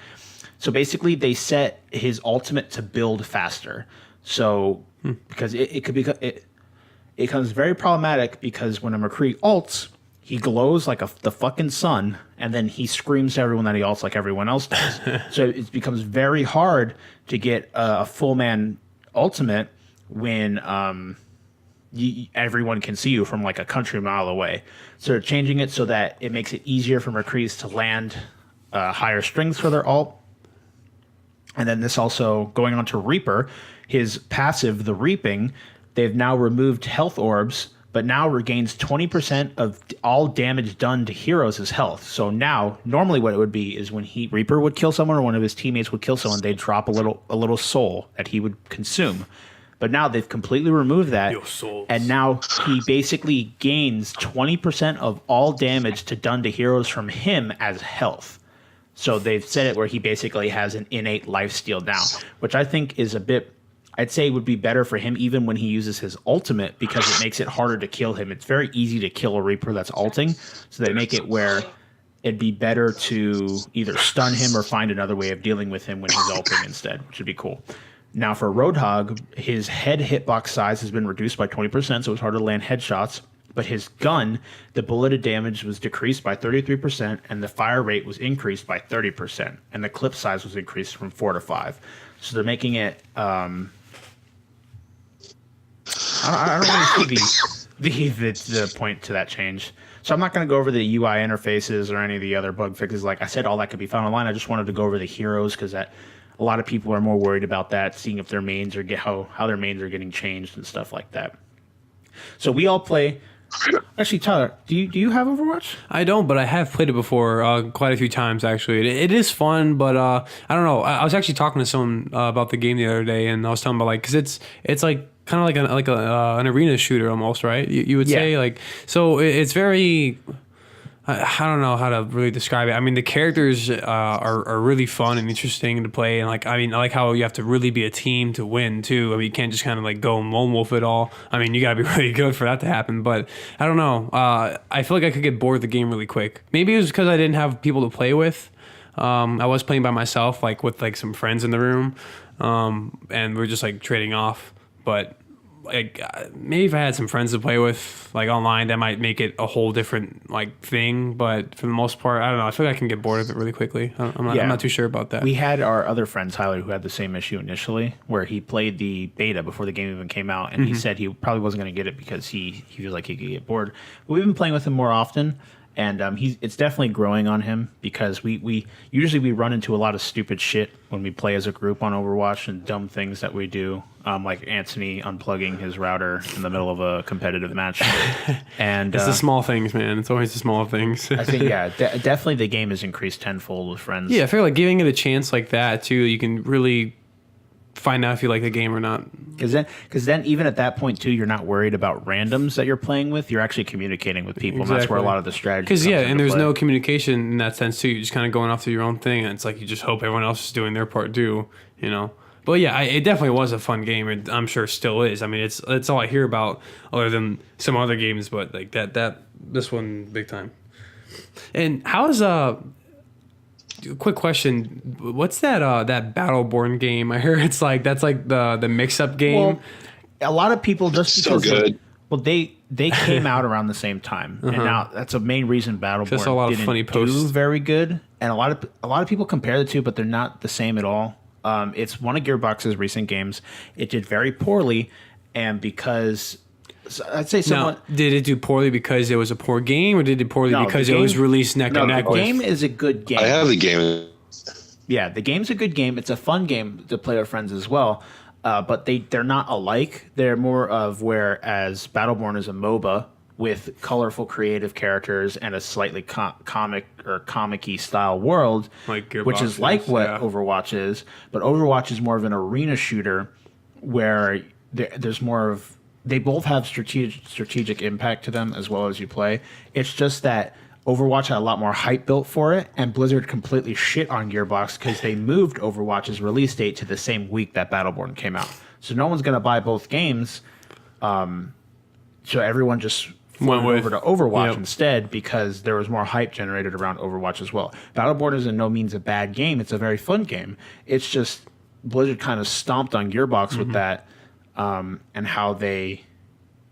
So basically, they set his ultimate to build faster. So because it becomes very problematic, because when a McCree ults, he glows like the fucking sun, and then he screams to everyone that he ults like everyone else does. So it becomes very hard to get a full man ultimate when everyone can see you from like a country mile away. So they're changing it so that it makes it easier for McCrees to land higher strings for their ult. And then this also, going on to Reaper, his passive, the Reaping, they've now removed health orbs, but now regains 20% of all damage done to heroes as health. So now, normally what it would be is when Reaper would kill someone or one of his teammates would kill someone, they'd drop a little soul that he would consume. But now they've completely removed that, and now he basically gains 20% of all damage done to heroes from him as health. So they've said it where he basically has an innate lifesteal now, which I think is a bit, I'd say would be better for him even when he uses his ultimate, because it makes it harder to kill him. It's very easy to kill a Reaper that's ulting, so they make it where it'd be better to either stun him or find another way of dealing with him when he's ulting instead, which would be cool. Now for Roadhog, his head hitbox size has been reduced by 20%, so it's harder to land headshots. But his gun, the bulleted damage was decreased by 33%, and the fire rate was increased by 30%, and the clip size was increased from 4 to 5. So they're making it. I don't really see the point to that change. So I'm not going to go over the UI interfaces or any of the other bug fixes. Like I said, all that could be found online. I just wanted to go over the heroes because a lot of people are more worried about that, seeing if their mains or how their mains are getting changed and stuff like that. So we all play. Actually, Tyler, do you have Overwatch? I don't, but I have played it before quite a few times, actually. It is fun, but I don't know. I was actually talking to someone about the game the other day, and I was telling about, like, because it's like kind of like an arena shooter almost, right? You would say, like, so it's very... I don't know how to really describe it. I mean, the characters are really fun and interesting to play, and I like how you have to really be a team to win too. I mean, you can't just kind of like go and lone wolf it all. I mean, you got to be really good for that to happen. But I don't know. I feel like I could get bored of the game really quick. Maybe it was because I didn't have people to play with. I was playing by myself, like with like some friends in the room, and we're just like trading off. But like maybe if I had some friends to play with like online, that might make it a whole different like thing. But for the most part, I don't know. I feel like I can get bored of it really quickly. I'm not too sure about that. We had our other friend Tyler who had the same issue initially, where he played the beta before the game even came out, and he said he probably wasn't going to get it because he feels like he could get bored. But we've been playing with him more often. And it's definitely growing on him because we usually run into a lot of stupid shit when we play as a group on Overwatch and dumb things that we do, like Antony unplugging his router in the middle of a competitive match. And it's the small things, man. It's always the small things. I think definitely the game has increased tenfold with friends. Yeah, I feel like giving it a chance like that too, you can really find out if you like the game or not. Because then even at that point too, you're not worried about randoms that you're playing with. You're actually communicating with people, and that's where a lot of the strategy. Because and there's no communication in that sense too. You're just kind of going off to your own thing, and it's like you just hope everyone else is doing their part too. You know. But yeah, it definitely was a fun game, and I'm sure it still is. I mean, it's all I hear about, other than some other games, but like this one big time. And how's quick question. What's that Battleborn game? I heard it's like that's like the mix-up game. Well, a lot of people just because so good. They came out around the same time, and now that's a main reason Battleborn a lot of didn't funny do posts. very good. And a lot of people compare the two, but they're not the same at all. It's one of Gearbox's recent games. It did very poorly, and because I'd say someone did it do poorly because it was a poor game, or did it poorly because it was released neck and neck? The game is a good game. I have the game. Yeah, the game's a good game. It's a fun game to play with friends as well. But they're not alike. They're more of whereas Battleborn is a MOBA with colorful, creative characters and a slightly comic or comic-y style world, which is like what Overwatch is. But Overwatch is more of an arena shooter where there's more of... They both have strategic impact to them as well as you play. It's just that Overwatch had a lot more hype built for it, and Blizzard completely shit on Gearbox because they moved Overwatch's release date to the same week that Battleborn came out. So no one's going to buy both games. So everyone just went over to Overwatch instead because there was more hype generated around Overwatch as well. Battleborn is in no means a bad game. It's a very fun game. It's just Blizzard kind of stomped on Gearbox with that. And how they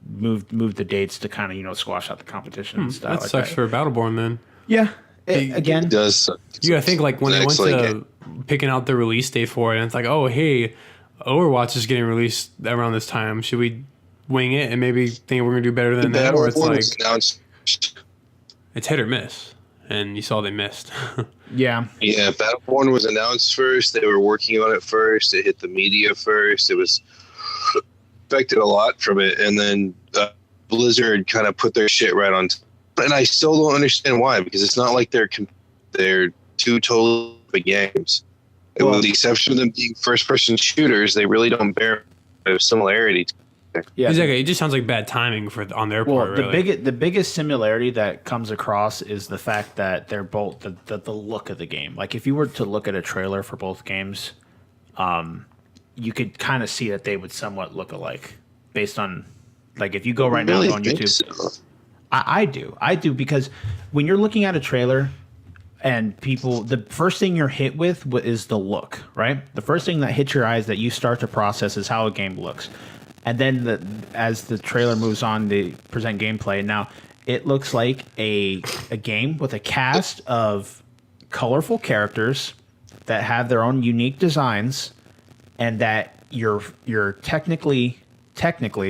moved the dates to kind of squash out the competition and stuff. That sucks for Battleborn then. Yeah, It does suck. You gotta think like when they went to picking out the release date for it, and it's like, oh hey, Overwatch is getting released around this time. Should we wing it and maybe think we're gonna do better than that? Or it's like it's hit or miss, and you saw they missed. Yeah, Battleborn was announced first. They were working on it first. It hit the media first. It was affected a lot from it, and then Blizzard kind of put their shit right on and I still don't understand why, because it's not like they're two totally different games. Well, with the exception of them being first-person shooters, they really don't bear a similarity. Yeah, exactly. It just sounds like bad timing on their part. Really. The biggest similarity that comes across is the fact that they're both the look of the game. Like if you were to look at a trailer for both games, you could kind of see that they would somewhat look alike, based on like if you go right now on YouTube. So. I do because when you're looking at a trailer and people, the first thing you're hit with is the look, right? The first thing that hits your eyes that you start to process is how a game looks. And then as the trailer moves on, they present gameplay. Now, it looks like a game with a cast of colorful characters that have their own unique designs, and that you're technically,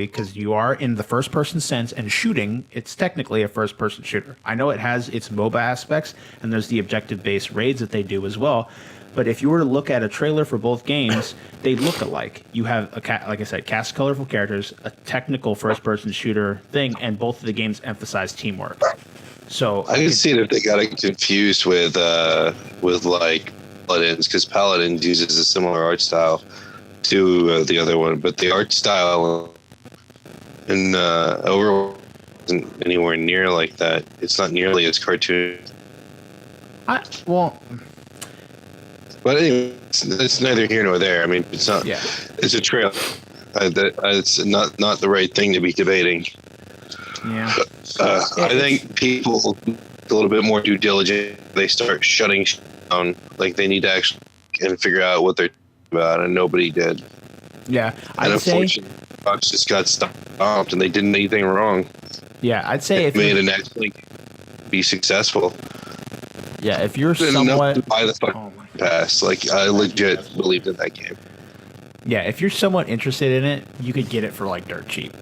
because you are in the first-person sense and shooting, it's technically a first-person shooter. I know it has its MOBA aspects, and there's the objective-based raids that they do as well. But if you were to look at a trailer for both games, they look alike. You have, like I said, cast colorful characters, a technical first-person shooter thing, and both of the games emphasize teamwork. So I can see it if they got it confused with like Paladins, because Paladins uses a similar art style to the other one, but the art style in Overwatch isn't anywhere near like that. It's not nearly as cartoon. But anyway, it's neither here nor there. I mean, it's not. Yeah. It's a trail. It's not the right thing to be debating. Yeah. I think people a little bit more due diligence. They start shutting down. Like they need to actually and figure out what they're about, and nobody did. Yeah, I'd say Xbox just got stomped, and they didn't do anything wrong. Yeah, I'd say if Made an excellent be successful. Yeah, if you're Enough somewhat to buy the fucking pass. Like, I legit believed in that game. Yeah, if you're somewhat interested in it, you could get it for like dirt cheap.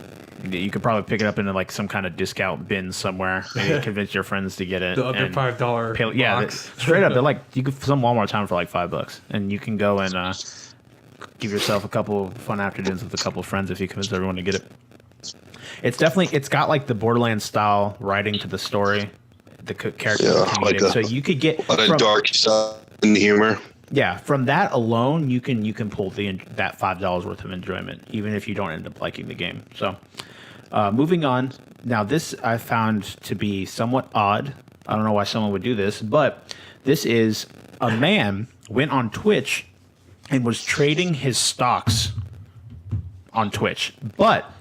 You could probably pick it up in like some kind of discount bin somewhere. Maybe convince your friends to get it. The other $5 Yeah, box. straight up. They're like you could some Walmart time for like $5, and you can go and give yourself a couple fun afternoons with a couple of friends if you convince everyone to get it. It's got like the Borderlands style writing to the story, the characters, like so you could get a lot of dark stuff and humor. Yeah, from that alone, you can pull that $5 worth of enjoyment, even if you don't end up liking the game. So, moving on. Now, this I found to be somewhat odd. I don't know why someone would do this, but this is a man went on Twitch and was trading his stocks on Twitch, but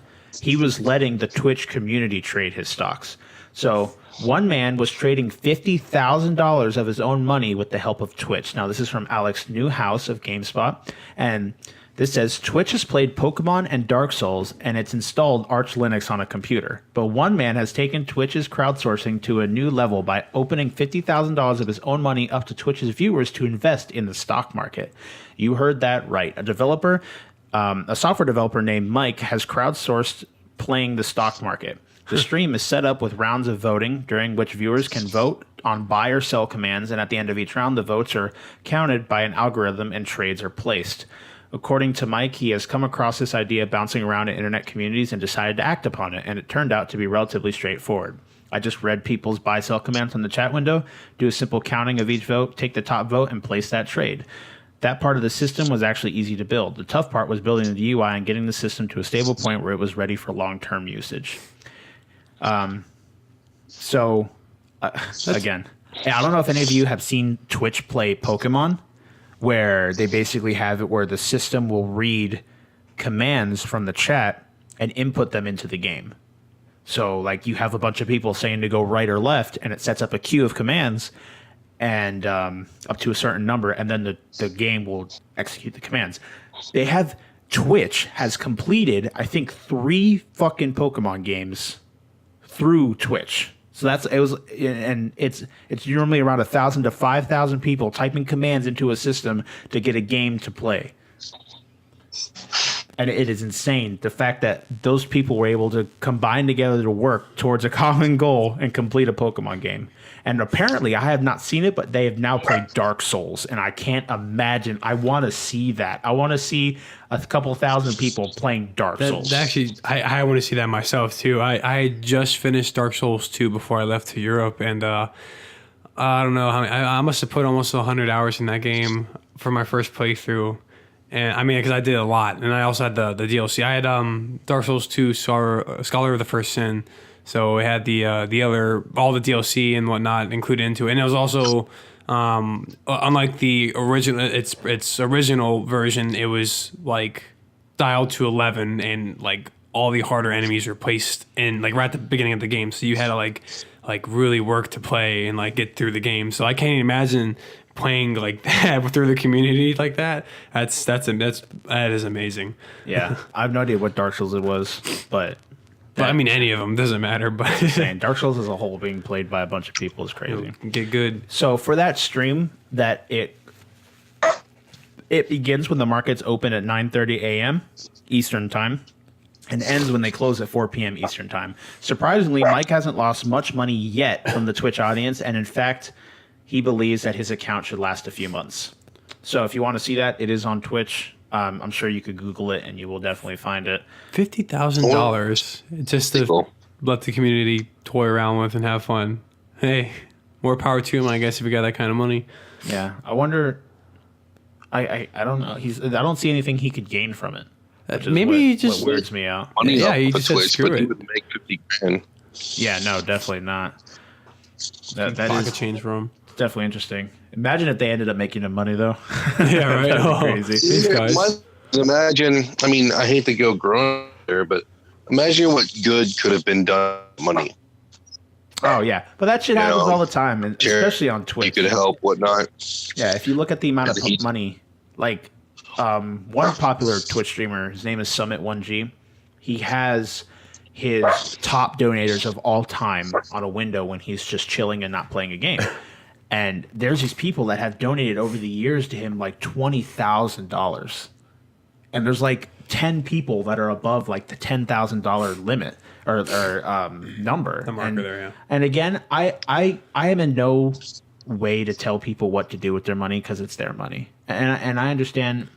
he was letting the Twitch community trade his stocks. So one man was trading $50,000 of his own money with the help of Twitch. Now, this is from Alex Newhouse of GameSpot. And this says, Twitch has played Pokemon and Dark Souls, and it's installed Arch Linux on a computer. But one man has taken Twitch's crowdsourcing to a new level by opening $50,000 of his own money up to Twitch's viewers to invest in the stock market. You heard that right. A software developer named Mike has crowdsourced playing the stock market. The stream is set up with rounds of voting during which viewers can vote on buy or sell commands, and at the end of each round, the votes are counted by an algorithm and trades are placed. According to Mike, he has come across this idea bouncing around in internet communities and decided to act upon it, and it turned out to be relatively straightforward. I just read people's buy-sell commands on the chat window, do a simple counting of each vote, take the top vote, and place that trade. That part of the system was actually easy to build. The tough part was building the UI and getting the system to a stable point where it was ready for long-term usage. Again, I don't know if any of you have seen Twitch play Pokemon, where they basically have it where the system will read commands from the chat and input them into the game. So, like, you have a bunch of people saying to go right or left, and it sets up a queue of commands and up to a certain number, and then the game will execute the commands. Twitch has completed, I think, 3 fucking Pokemon games through Twitch. So it's normally around 1,000 to 5,000 people typing commands into a system to get a game to play. And it is insane, the fact that those people were able to combine together to work towards a common goal and complete a Pokemon game. And apparently, I have not seen it, but they have now played Dark Souls, and I can't imagine. I want to see that. I want to see a couple thousand people playing Dark Souls. Actually, I want to see that myself, too. I just finished Dark Souls 2 before I left to Europe, and I don't know how many. I must have put almost 100 hours in that game for my first playthrough. And I mean, because I did a lot, and I also had the DLC. I had Dark Souls 2 Scholar of the First Sin, so it had the other all the DLC and whatnot included into it, and it was also unlike the original its original version, it was like dialed to 11, and like all the harder enemies were placed in like right at the beginning of the game, so you had to like really work to play and like get through the game. So I can't even imagine playing like that through the community like that. That is amazing. Yeah, I have no idea what Dark Souls it was, but I mean, any of them doesn't matter. But saying Dark Souls as a whole being played by a bunch of people is crazy. Get good. So for that stream, that it begins when the markets open at 9:30 a.m. Eastern time and ends when they close at 4 p.m. Eastern time. Surprisingly, Mike hasn't lost much money yet from the Twitch audience, and in fact, he believes that his account should last a few months. So if you want to see that, it is on Twitch. I'm sure you could Google it, and you will definitely find it. $50,000 just to let the community toy around with and have fun. Hey, more power to him, I guess, if you got that kind of money. Yeah, I wonder. I don't know. I don't see anything he could gain from it. Maybe what weirds me out. Yeah, he just said screw it. He would make 50 grand. Yeah, no, definitely not. That pocket is change for him. Definitely interesting. Imagine if they ended up making him money, though. Yeah, right. That'd be crazy. These guys. Imagine, I mean, I hate to go grown there, but imagine what good could have been done with money. Oh, yeah. But that shit happens all the time, and especially on Twitch. You could help, whatnot. Yeah, if you look at the amount of money, like one popular Twitch streamer, his name is Summit1G. he has his top donators of all time on a window when he's just chilling and not playing a game. And there's these people that have donated over the years to him like $20,000. And there's like 10 people that are above like the $10,000 limit or number. The marker there, yeah. And again, I am in no way to tell people what to do with their money because it's their money. And I understand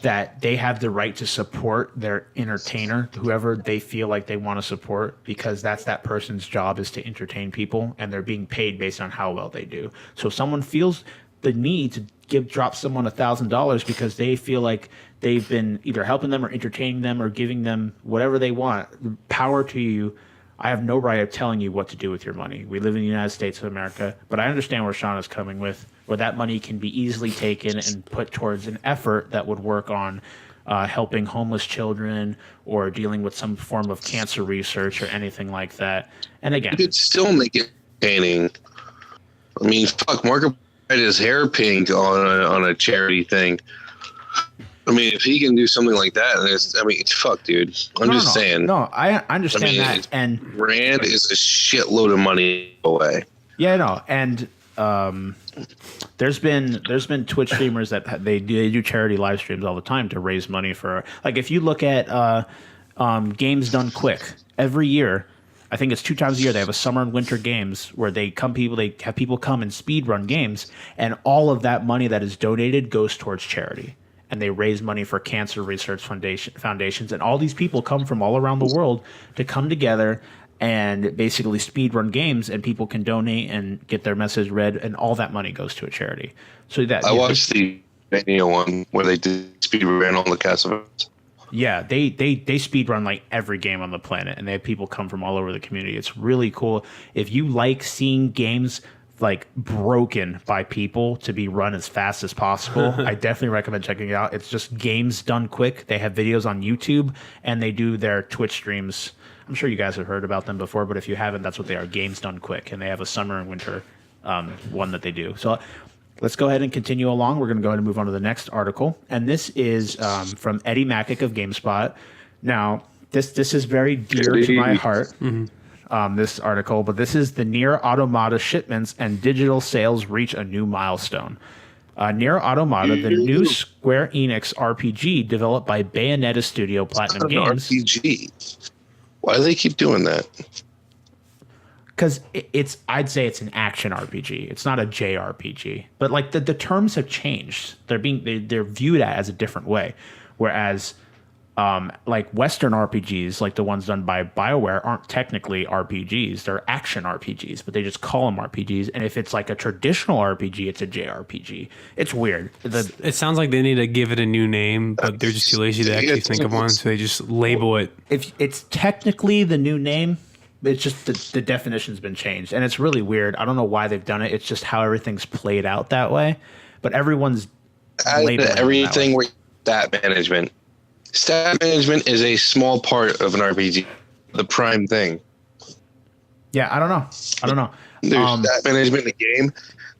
that they have the right to support their entertainer, whoever they feel like they want to support, because that's that person's job is to entertain people, and they're being paid based on how well they do. So if someone feels the need to drop someone $1,000 because they feel like they've been either helping them or entertaining them or giving them whatever they want, power to you. I have no right of telling you what to do with your money. We live in the United States of America, but I understand where Shawn is coming with, where that money can be easily taken and put towards an effort that would work on helping homeless children or dealing with some form of cancer research or anything like that. And again, you could still make it entertaining. I mean, fuck, Marco had his hair pink on a charity thing. I mean, if he can do something like that, it's fuck, dude. I'm just saying. No, I understand that. And Rand is a shitload of money away. Yeah, no, and there's been Twitch streamers that they do charity live streams all the time to raise money for, like, if you look at Games Done Quick, every year, I think it's 2 times a year, they have a summer and winter games where they have people come and speed run games, and all of that money that is donated goes towards charity. And they raise money for cancer research foundations. And all these people come from all around the world to come together and basically speed run games, and people can donate and get their message read, and all that money goes to a charity. So that I watched the one where they did speed run all the Castlevania. Yeah, they speed run like every game on the planet, and they have people come from all over the community. It's really cool. If you like seeing games like broken by people to be run as fast as possible, I definitely recommend checking it out. It's just Games Done Quick. They have videos on YouTube, and they do their Twitch streams. I'm sure you guys have heard about them before, but if you haven't, that's what they are, Games Done Quick. And they have a summer and winter one that they do. So let's go ahead and continue along. We're going to go ahead and move on to the next article. And this is from Eddie Macic of GameSpot. Now, this is very dear to my heart. Mm-hmm. This article, but this is the Nier Automata shipments and digital sales reach a new milestone. Nier Automata, the new Square Enix RPG developed by Bayonetta Studio Platinum Games. RPG. Why do they keep doing that? Because I'd say it's an action RPG. It's not a JRPG. But like the terms have changed. They're viewed as a different way. Whereas like Western RPGs, like the ones done by BioWare, aren't technically RPGs. They're action RPGs, but they just call them RPGs. And if it's like a traditional RPG, it's a JRPG. It's weird. It sounds like they need to give it a new name, but they're just too lazy to actually think of one, so they just label it. If it's technically the new name, it's just the definition's been changed. And it's really weird. I don't know why they've done it. It's just how everything's played out that way. But everyone's labeling everything with stat management. Stat management is a small part of an RPG, the prime thing. Yeah, I don't know. There's stat management in the game.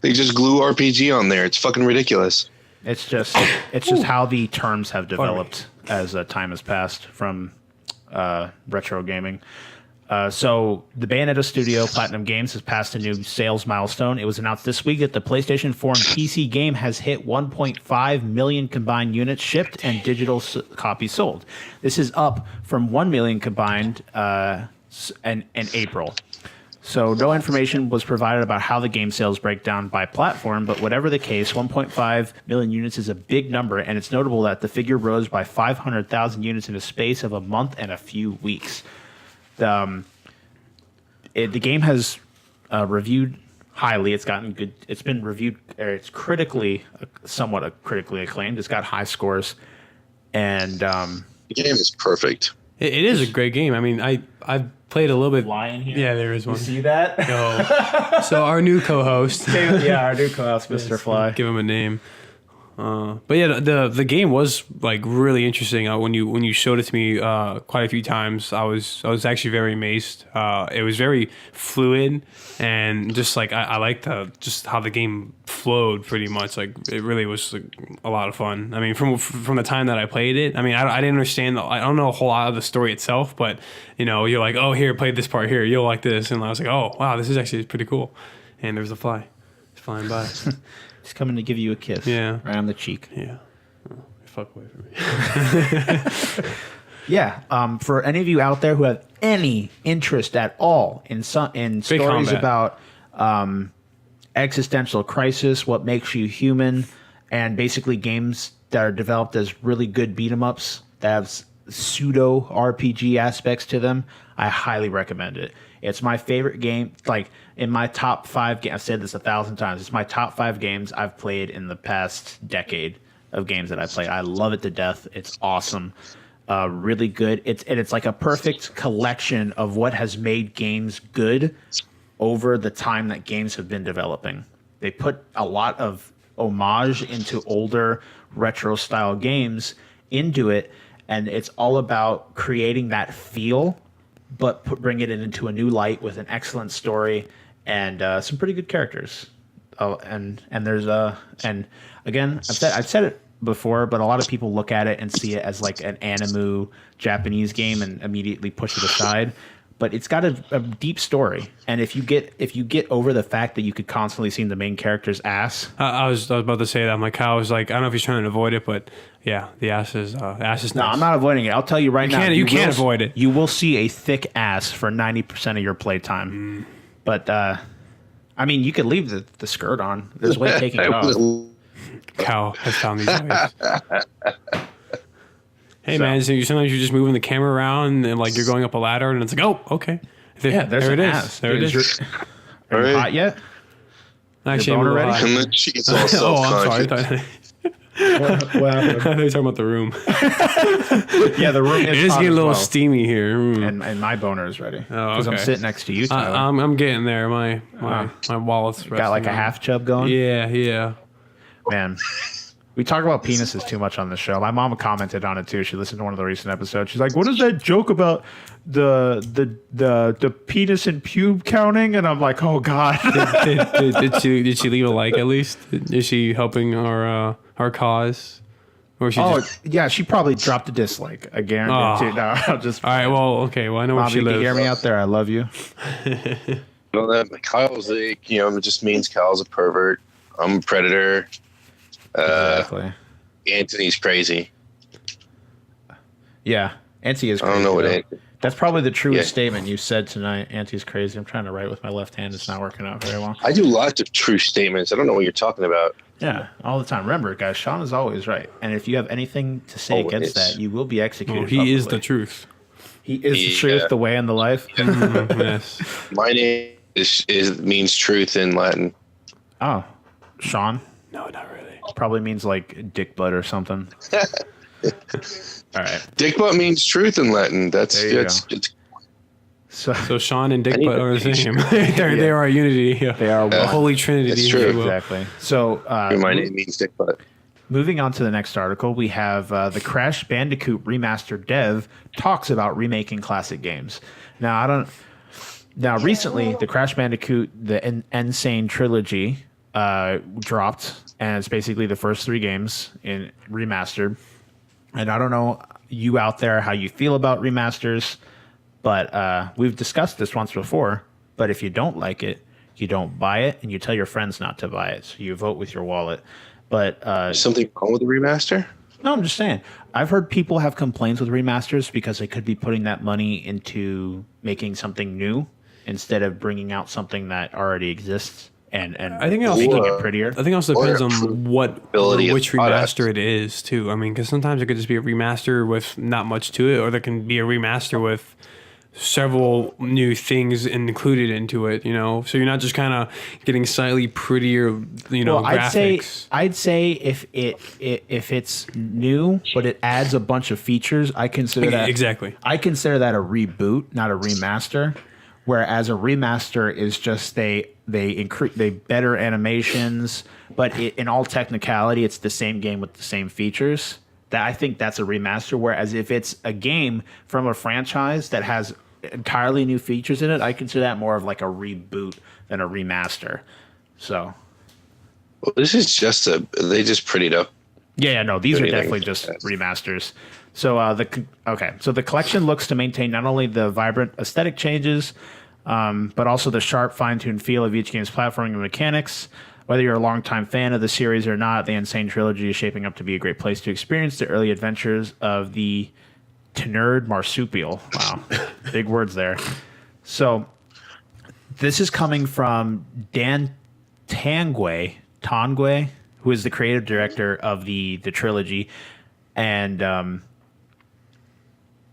They just glue RPG on there. It's fucking ridiculous. It's just how the terms have developed as time has passed from retro gaming. So the Bayonetta Studio Platinum Games has passed a new sales milestone. It was announced this week that the PlayStation 4 and PC game has hit 1.5 million combined units shipped and digital copies sold. This is up from 1 million combined in April. So no information was provided about how the game sales break down by platform, but whatever the case, 1.5 million units is a big number, and it's notable that the figure rose by 500,000 units in a space of a month and a few weeks. The game has reviewed highly. It's gotten good. It's been reviewed. It's somewhat critically acclaimed. It's got high scores, and the game is perfect. It is a great game. I mean, I've played a little bit. Lion here. Yeah, there is one. You see that? No. So our new co-host. Yeah, our new co-host, Mr. Fly. Give him a name. But yeah, the game was like really interesting. When you showed it to me quite a few times, I was actually very amazed. It was very fluid, and just like I liked just how the game flowed. Pretty much, like it really was like, a lot of fun. I mean, from the time that I played it, I mean, I didn't understand. I don't know a whole lot of the story itself, but you're like, oh, here, play this part here. You'll like this, and I was like, oh, wow, this is actually pretty cool. And there's a fly, it's flying by. He's coming to give you a kiss. Yeah. Right on the cheek. Yeah. Oh, fuck away from me. Yeah. For any of you out there who have any interest at all in stories combat. about existential crisis, what makes you human, and basically games that are developed as really good beat 'em ups that have pseudo RPG aspects to them, I highly recommend it. It's my favorite game. Like in my top 5 games, I've said this 1,000 times. It's my top 5 games I've played in the past decade of games that I played. I love it to death. It's awesome. Really good. It's like a perfect collection of what has made games good over the time that games have been developing. They put a lot of homage into older retro style games into it, and it's all about creating that feel, but bring it into a new light with an excellent story and some pretty good characters. And there's and again, I've said it before, but a lot of people look at it and see it as like an anime Japanese game and immediately push it aside. But it's got a deep story, and if you get over the fact that you could constantly see the main character's ass, I was about to say that. I'm like, Kyle was like, I don't know if he's trying to avoid it, but yeah, the ass is nice. No, I'm not avoiding it. I'll tell you right now. You can't avoid it. You will see a thick ass for 90% of your playtime. But I mean, you could leave the skirt on. There's a way of taking it off. Kyle has found these ways. Hey man, so sometimes you're just moving the camera around and like you're going up a ladder and it's like, oh, okay. There's there an it is. ass. There it is. Are you hot yet? Actually, Your I'm boner ready? hot. And then she's all Oh, I'm self-conscious. sorry. What I thought you were talking about the room. Yeah, the room is It is hot getting a as little well. steamy here. And my boner is ready because I'm okay. sitting next to you, Tyler. I'm getting there. My wallet's Got like a resting on- half chub going. Yeah. Man, we talk about penises too much on the show. My mom commented on it too. She listened to one of the recent episodes. She's like, "What is that joke about the penis and pube counting?" And I'm like, "Oh God." Did she leave a like at least? Is she helping our cause? Or she just, Yeah, she probably dropped a dislike. I guarantee. Oh. No, I'll just. all right, well, okay. Well, I know where Mom, she you can lives. hear me out there. I love you. Well, that Kyle's it just means Kyle's a pervert. I'm a predator. Exactly. Antony's crazy. Yeah, Auntie is I crazy. don't know what though. Antony. That's probably the truest Yeah. statement you said tonight. Auntie's crazy. I'm trying to write with my left hand. It's not working out very well. I do lots of true statements. I don't know what you're talking about. Yeah, all the time. Remember, guys, Shawn is always right. And if you have anything to say against Always. that, you will be executed. Well, he is the publicly. truth. He is the Yeah. truth, the way, and the life. Yes. My name is means truth in Latin. Oh, Shawn No, not really. probably means like dick butt or something. All right. Dick butt means truth in Latin. That's There you it's So So Shawn and Dick I need Butt to are the finish. same. They are a unity. they are A one. holy trinity. That's if true. you will. Exactly. So my name means dick butt. moving on to the next article, we have the Crash Bandicoot remastered dev talks about remaking classic games. Now recently the Crash Bandicoot the Insane trilogy dropped, and it's basically the first 3 games in remastered. And I don't know you out there how you feel about remasters, but we've discussed this once before. But if you don't like it, you don't buy it, and you tell your friends not to buy it. So you vote with your wallet. But Something wrong with the remaster? no, I'm just saying. I've heard people have complaints with remasters because they could be putting that money into making something new instead of bringing out something that already exists and I think it also- making it prettier. I think it also depends Or on what ability of which the product. remaster it is too. I mean, because sometimes it could just be a remaster with not much to it, or there can be a remaster with several new things included into it. So you're not just kind of getting slightly prettier, graphics. I'd say if it's new but it adds a bunch of features, I consider that Exactly. I consider that a reboot, not a remaster. Whereas a remaster is just they better animations, but in all technicality, it's the same game with the same features. That I think that's a remaster. Whereas if it's a game from a franchise that has entirely new features in it, I consider that more of like a reboot than a remaster. So, well, this is just they just prettied up. Yeah, no, these are Anything. definitely just remasters. So so the collection looks to maintain not only the vibrant aesthetic changes, but also the sharp, fine-tuned feel of each game's platforming and mechanics. Whether you're a longtime fan of the series or not, the Insane Trilogy is shaping up to be a great place to experience the early adventures of the Tenerd Marsupial. Wow, big words there. So this is coming from Dan Tanguay, who is the creative director of the trilogy, and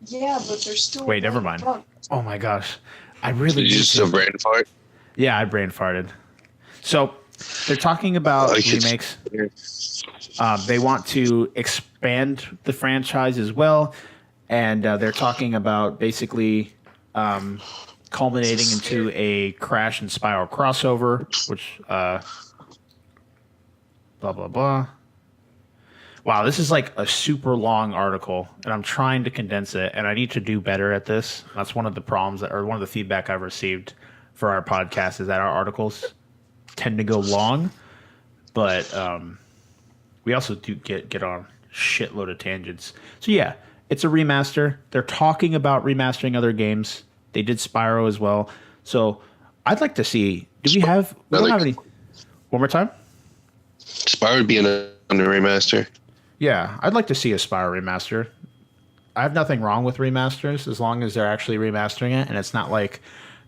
yeah, but they're still. wait, never mind. Oh my gosh, I really Did you just a brain fart? Yeah, I brain farted. So they're talking about remakes. They want to expand the franchise as well, and they're talking about basically culminating into a Crash and Spyro crossover, which blah blah blah. Wow, this is like a super long article, and I'm trying to condense it, and I need to do better at this. That's one of the problems, or one of the feedback I've received for our podcast is that our articles tend to go long, but we also do get on a shitload of tangents. So yeah, it's a remaster. They're talking about remastering other games. They did Spyro as well. So I'd like to see. We don't have any. One more time. Spyro would be under remaster. Yeah, I'd like to see a Spyro remaster. I have nothing wrong with remasters as long as they're actually remastering it, and it's not like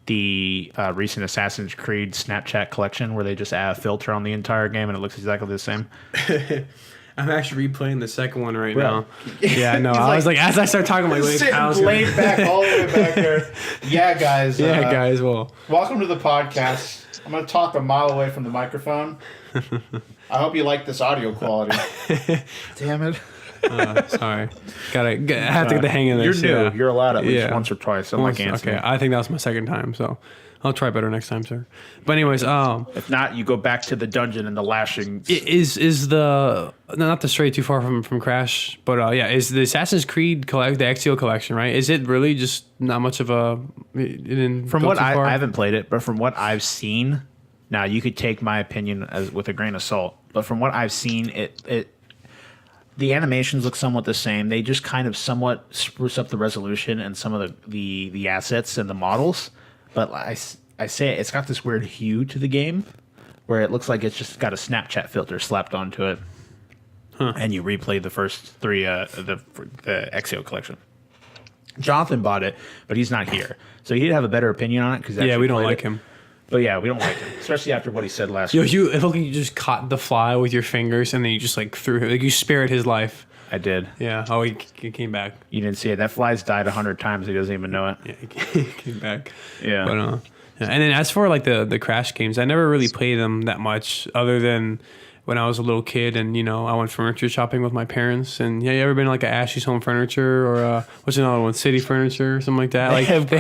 the recent Assassin's Creed Snapchat collection where they just add a filter on the entire game and it looks exactly the same. I'm actually replaying the second one right now. Yeah, I know. I was like, as I start talking, I'm like, laid back all the way back there. Yeah, guys. Yeah, guys. Well, welcome to the podcast. I'm going to talk a mile away from the microphone. I hope you like this audio quality. Damn it. Sorry. I have to get the hang of this. You're new. You're allowed at least once or twice. Unlike Antony. Okay, I think that was my second time, so I'll try better next time, sir. But anyways, if not, you go back to the dungeon and the lashing. Is the not to stray too far from Crash, but is the Assassin's Creed the XTO collection, right? Is it really just not much of a? From what I haven't played it, but from what I've seen, now you could take my opinion with a grain of salt. But from what I've seen, it the animations look somewhat the same. They just kind of somewhat spruce up the resolution and some of the assets and the models. But I say it's got this weird hue to the game where it looks like it's just got a Snapchat filter slapped onto it. Huh. And you replay the first three, the XO collection. Jonathan bought it, but he's not here. So he'd have a better opinion on it. We don't like him. But yeah, we don't like him, especially after what he said last week. week. It looked like you just caught the fly with your fingers and then you just like threw it. Like you spared his life. I did. Yeah. Oh, he came back. You didn't see it. That fly's died 100 times. He doesn't even know it. Yeah, he came back. Yeah. But, and then as for like the Crash games, I never really played them that much other than when I was a little kid and, I went furniture shopping with my parents. And you ever been like at Ashley's Home Furniture or what's another one? City Furniture or something like that? Like they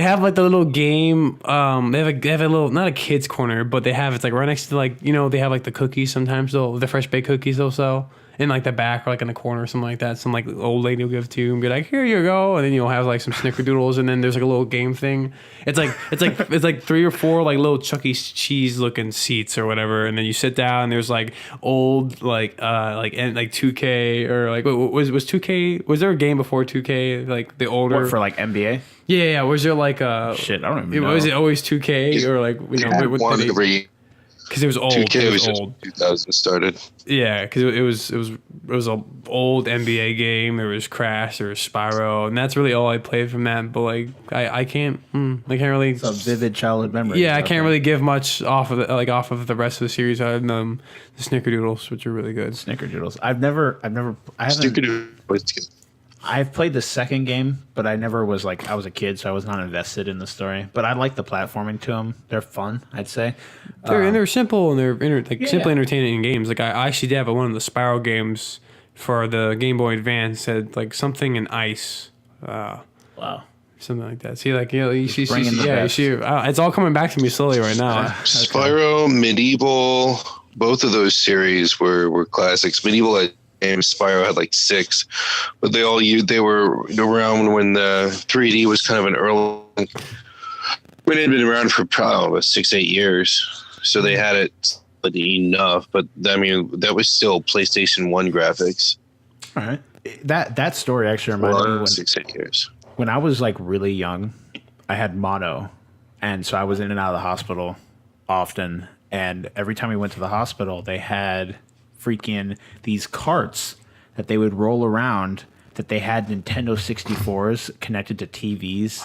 have like the little game. They have a little, not a kid's corner, but they have, it's like right next to like, they have like the cookies sometimes, the fresh baked cookies they'll sell. In like the back or like in the corner or something like that. Some like old lady will give it to you and be like, here you go. And then you'll have like some snickerdoodles and then there's like a little game thing. It's like 3 or 4 like little Chuck E. Cheese looking seats or whatever. And then you sit down and there's like old like 2K or like was 2K, was there a game before 2K? Like the older for like NBA? Yeah. Was there like shit, I don't even know. Was it always 2K or like because it was old. 2K was just 2000 started. Yeah, because it was an old NBA game. There was Crash, there was Spyro, and that's really all I played from that. But like, I can't really. It's a vivid childhood memory. Yeah, I can't really give much off of the rest of the series other than the Snickerdoodles, which are really good. Snickerdoodles. I haven't. Snickerdoodles. I've played the second game, but I never was I was a kid, so I was not invested in the story. But I like the platforming to them. They're fun, I'd say. They're simple and they're simply entertaining games. Like I actually did have one of the Spyro games for the Game Boy Advance said like something in ice. Wow. Something like that. See, like you see, it's all coming back to me slowly right now. Spyro Medieval both of those series were classics. Medieval had games, Spyro had like 6, but they were around when the 3D was kind of an early. When it had been around for probably 6-8 years, so they had it enough. But I mean, that was still PlayStation 1 graphics. All right, that story actually reminded me 6-8 years. When I was like really young, I had mono, and so I was in and out of the hospital often. And every time we went to the hospital, they had freaking these carts that they would roll around. That they had Nintendo 64s connected to TVs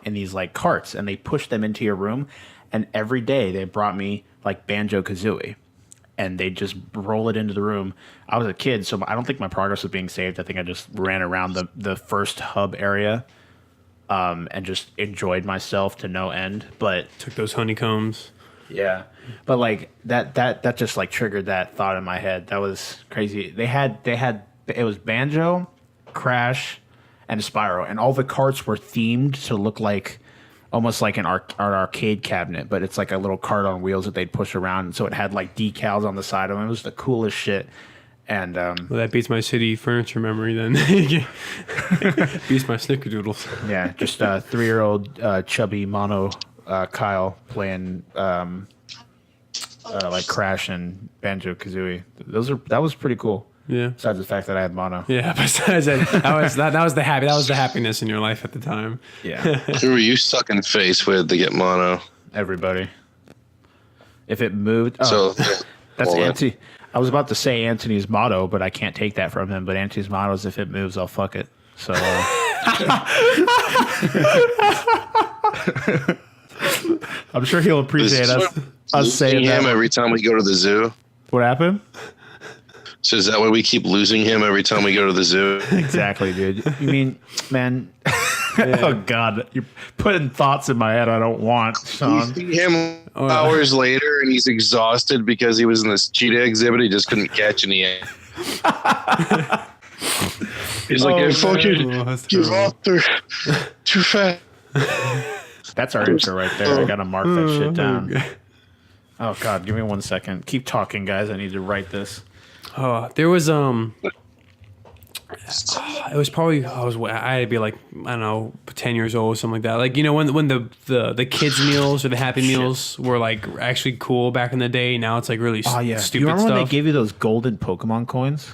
in these like carts, and they pushed them into your room. And every day they brought me like Banjo-Kazooie, and they just roll it into the room. I was a kid, so I don't think my progress was being saved. I think I just ran around the first hub area, and just enjoyed myself to no end. But Took those honeycombs. yeah, but like that just like triggered that thought in my head. That was crazy. They had it was Banjo, Crash, and Spyro, and all the carts were themed to look like almost like an arcade cabinet, but it's like a little cart on wheels that they'd push around, and so it had like decals on the side of them. It was the coolest shit. And Well, that beats my city furniture memory then. Beats my snickerdoodles. yeah, just 3-year-old chubby mono Kyle playing like Crash and Banjo-Kazooie. That was pretty cool. Yeah. Besides the fact that I had mono. Yeah. Besides that was the happiness in your life at the time. Yeah. Who were you sucking face with to get mono? Everybody. If it moved. So That's Antony. I was about to say Antony's motto, but I can't take that from him. But Antony's motto is, if it moves, I'll fuck it. So. I'm sure he'll appreciate us saying him that. every time we go to the zoo. What happened? So is that why we keep losing him every time we go to the zoo? Exactly, dude. You mean, man? Oh God, you're putting thoughts in my head I don't want, Shawn. We see him hours later, and he's exhausted because he was in this cheetah exhibit. He just couldn't catch any. He's like, "I fucking give up. They're too fast." That's our intro right there. I gotta mark that shit down. Oh God, give me 1 second. Keep talking, guys. I need to write this. There was it was probably I had to be like, I don't know, 10 years old or something like that. Like, you know, when the kids meals or the Happy Meals were like actually cool back in the day. Now it's like really stupid you stuff. remember when they gave you those golden Pokemon coins?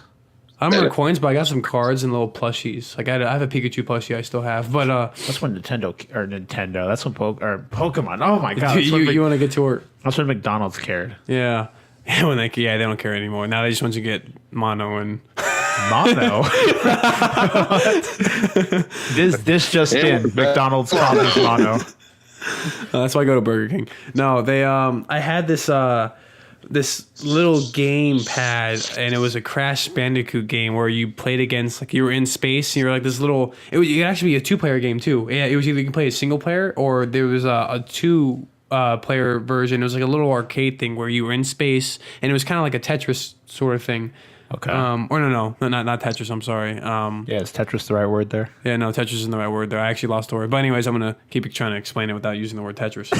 I don't remember coins, but I got some cards and little plushies. Like I have a Pikachu plushie I still have, but That's when Nintendo. That's when Pokemon. Oh my God! you want to get to work? That's when McDonald's cared. Yeah. When they don't care anymore. Now they just want you to get mono and mono. this just in. McDonald's copies mono. That's why I go to Burger King. No, they I had this little game pad, and it was a Crash Bandicoot game where you played against, like, you were in space and you were like this little. It could actually be a 2-player game too. Yeah, it was either you can play a single player or there was a 2 player version. It was like a little arcade thing where you were in space, and it was kind of like a Tetris sort of thing. Okay. Or no, not Tetris. I'm sorry. Yeah, is Tetris the right word there? Yeah, no, Tetris isn't the right word there. I actually lost the word. But anyways, I'm gonna keep trying to explain it without using the word Tetris,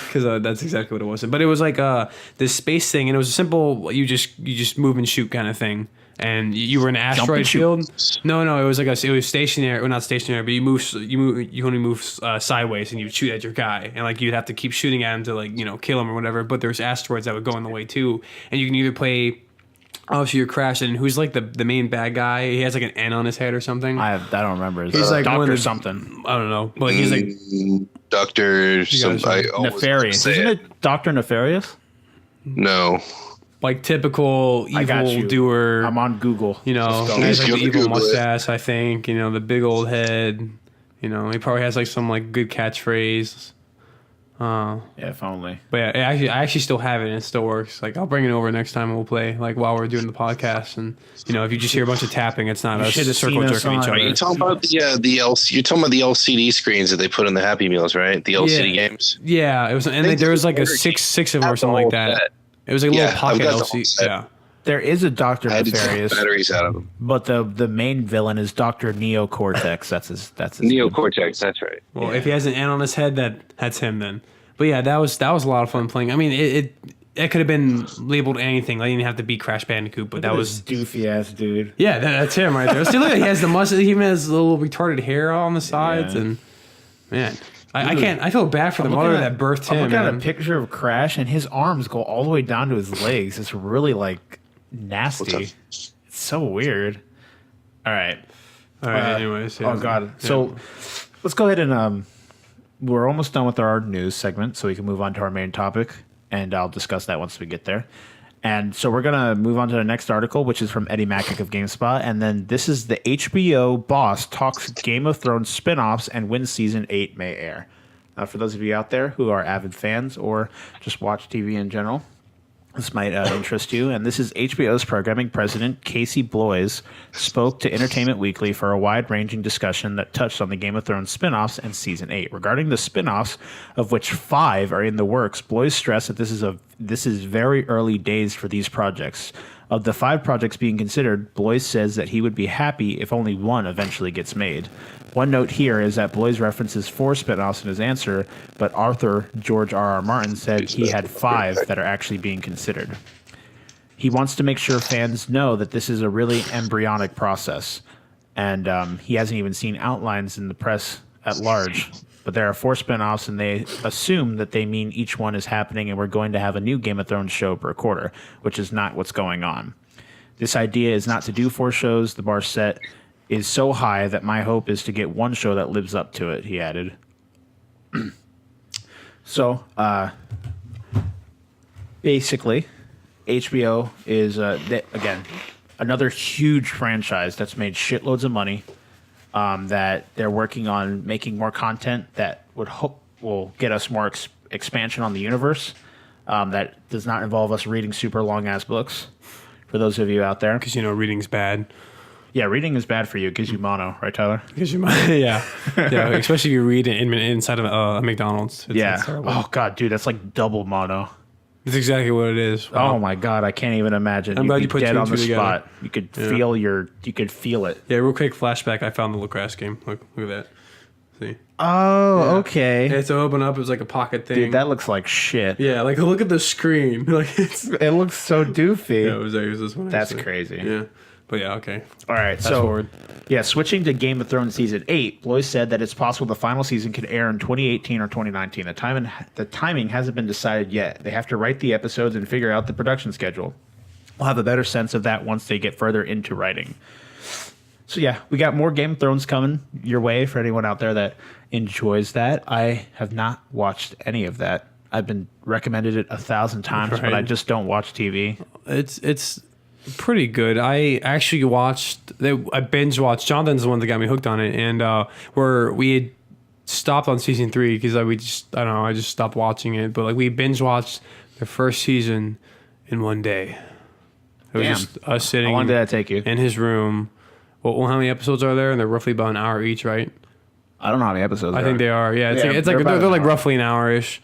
because that's exactly what it was. But it was like this space thing, and it was a simple. You just move and shoot kind of thing. And you were in an asteroid field. No, it was like it was stationary. Well, not stationary, but you only move sideways, and you shoot at your guy, and like you'd have to keep shooting at him to, like, you know, kill him or whatever. But there's asteroids that would go in the way too, and you can either play. Obviously, you're crashing. Who's like the main bad guy? He has like an N on his head or something. I don't remember. He's like Doctor something. I don't know, but he's like Doctor. Nefarious. Isn't it Doctor Nefarious? No. Like typical evil doer. I'm on Google. You know, he has like the evil mustache. I think, you know, the big old head. You know, he probably has like some like good catchphrase. Yeah, if only. But yeah, I actually still have it and it still works. Like, I'll bring it over next time and we'll play, like, while we're doing the podcast. And, you know, if you just hear a bunch of tapping, it's not us circle jerking each other. You're talking about you're talking about the LCD screens that they put in the Happy Meals, right? The LCD games. Yeah, it was, and there was like a six of them or something like that. It was like a little pocket LCD. Yeah. There is a Dr. Nefarious. Batteries out of them. But the main villain is Dr. Neocortex. That's his Neocortex, that's right. Well, if he has an N on his head, that's him then. But yeah, that was a lot of fun playing. I mean, it could have been labeled anything. Like, it didn't have to be Crash Bandicoot, but that was doofy ass dude. Yeah, that's him right there. See, look, he has the mustache. He even has a little retarded hair on the sides, and man, I can't. I feel bad for the mother that birthed him. I'm looking at a picture of Crash, and his arms go all the way down to his legs. It's really like nasty. It's so weird. All right. Anyways. Yeah. Oh God. So let's go ahead and we're almost done with our news segment, so we can move on to our main topic, and I'll discuss that once we get there. And so we're going to move on to the next article, which is from Eddie Macick of GameSpot. And then this is the HBO boss talks Game of Thrones spinoffs and when Season 8 may air. For those of you out there who are avid fans or just watch TV in general, this might interest you. And this is HBO's programming president, Casey Bloys, spoke to Entertainment Weekly for a wide-ranging discussion that touched on the Game of Thrones spinoffs and Season 8. Regarding the spinoffs, of which 5 are in the works, Bloys stressed that this is very early days for these projects. Of the 5 projects being considered, Bloys says that he would be happy if only one eventually gets made. One note here is that Bloys references 4 spinoffs in his answer, but author George R.R. Martin said he had 5 that are actually being considered. He wants to make sure fans know that this is a really embryonic process, and he hasn't even seen outlines in the press at large. But there are 4 spinoffs, and they assume that they mean each one is happening and we're going to have a new Game of Thrones show per quarter, which is not what's going on. This idea is not to do 4 shows. The bar set is so high that my hope is to get one show that lives up to it, he added. So, basically, HBO is, again, another huge franchise that's made shitloads of money. That they're working on making more content that will get us more expansion on the universe. That does not involve us reading super long ass books. For those of you out there, because reading's bad. Yeah, reading is bad for you. It gives you mono, right, Tyler? Gives you mono. Yeah. Especially if you read inside of a McDonald's. It's terrible. Oh God, dude, that's like double mono. That's exactly what it is. Wow. Oh my God, I can't even imagine. I'm glad you put dead 2 on and the 2 together. spot. You could feel you could feel it. Yeah, real quick flashback. I found the lacrosse game. Look at that. See? Oh, okay. It's open up. It was like a pocket thing. Dude, that looks like shit. Yeah, like look at the screen. Like it looks so doofy. Yeah, it was this one. That's actually. crazy. Yeah. But yeah, okay. All right, Fast forward. Yeah, switching to Game of Thrones Season 8, Bloys said that it's possible the final season could air in 2018 or 2019. The timing hasn't been decided yet. They have to write the episodes and figure out the production schedule. We'll have a better sense of that once they get further into writing. So yeah, we got more Game of Thrones coming your way for anyone out there that enjoys that. I have not watched any of that. I've been recommended it 1,000 times, right. but I just don't watch TV. It's pretty good. I actually I binge watched. Jonathan's the one that got me hooked on it, and where we had stopped on season 3 because I just stopped watching it. But like we binge watched the first season in one day. It was just us sitting. How long did that take you? In his room. Well, how many episodes are there? And they're roughly about an hour each, right? I don't know how many episodes. I think they are. Yeah, they're like roughly an hour-ish.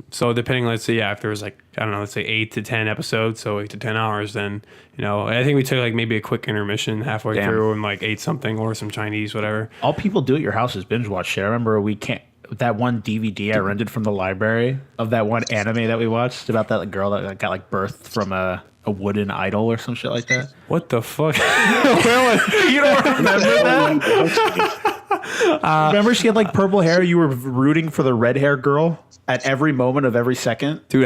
So depending, let's say, if there was like, I don't know, let's say 8 to 10 episodes, so 8 to 10 hours, then, I think we took like maybe a quick intermission halfway through and like ate something or some Chinese, whatever. All people do at your house is binge watch shit. I remember that one DVD I rented from the library of that one anime that we watched about that girl that got like birthed from a wooden idol or some shit like that. What the fuck? You don't remember that? Remember she had like purple hair? You were rooting for the red hair girl at every moment of every second? Dude, we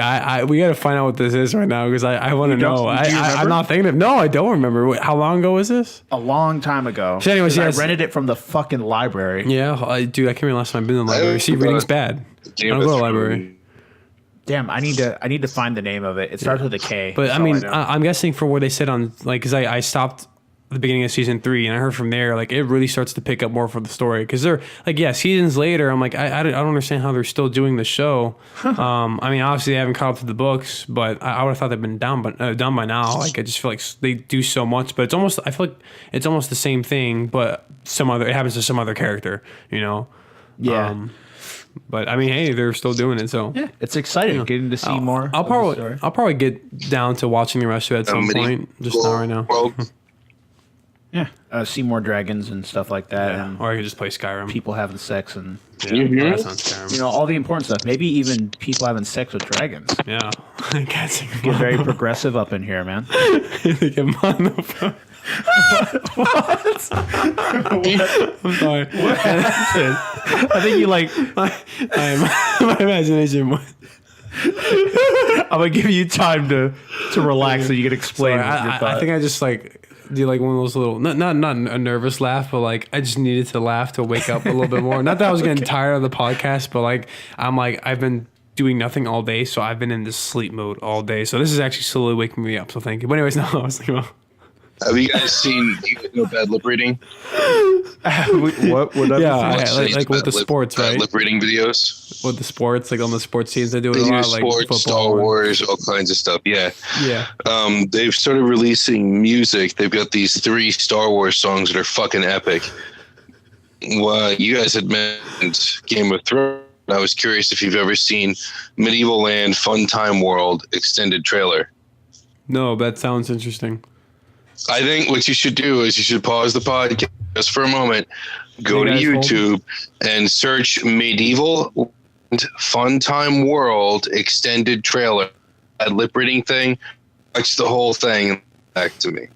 got to find out what this is right now because I want to know. I'm not thinking of. No, I don't remember. Wait, how long ago was this? A long time ago. So anyways, I rented it from the fucking library. Yeah, dude, I can't remember last time I've been in the library. See, reading's bad. I don't go to the library. Damn, I need to find the name of it. It starts with a K. But I mean, I'm guessing for what they said on because I stopped at the beginning of season 3 and I heard from there like it really starts to pick up more for the story because they're like seasons later. I'm like I don't understand how they're still doing the show. I mean, obviously they haven't caught up to the books, but I would have thought they've been done by now. Like I just feel like they do so much, but I feel like it's almost the same thing, but it happens to some other character. Yeah. But I mean, hey, they're still doing it, so yeah, it's exciting getting to see more. I'll probably get down to watching the rest of it at some point. Just not right now. Yeah, see more dragons and stuff like that, Yeah. and Or I could just play Skyrim. people having sex and Yeah, that sounds Skyrim. all the important stuff. Maybe even people having sex with dragons. Yeah. Get very progressive up in here, man. Get mono. What? I'm sorry. I think you like. My imagination went. I'm gonna give you time to relax so you can explain. Sorry, your thought. I think I just do like one of those little not a nervous laugh, but like I just needed to laugh to wake up a little bit more. Not that I was getting tired of the podcast, but I've been doing nothing all day, so I've been in this sleep mode all day. So this is actually slowly waking me up. So thank you. But anyways, no, I was thinking about. Have you guys seen bad lip reading? what? Yeah, like with the sports, right? Lip reading videos. With the sports, like on the sports teams, they do it They a do lot, like sports, football. Star Wars, all kinds of stuff. Yeah. Yeah. They've started releasing music. They've got these 3 Star Wars songs that are fucking epic. Well, you guys had mentioned Game of Thrones. I was curious if you've ever seen Medieval Land Fun Time World extended trailer. No, that sounds interesting. I think what you should do is you should pause the podcast just for a moment, go to YouTube and search Medieval Fun Time World extended trailer. That lip reading thing, watch the whole thing back to me.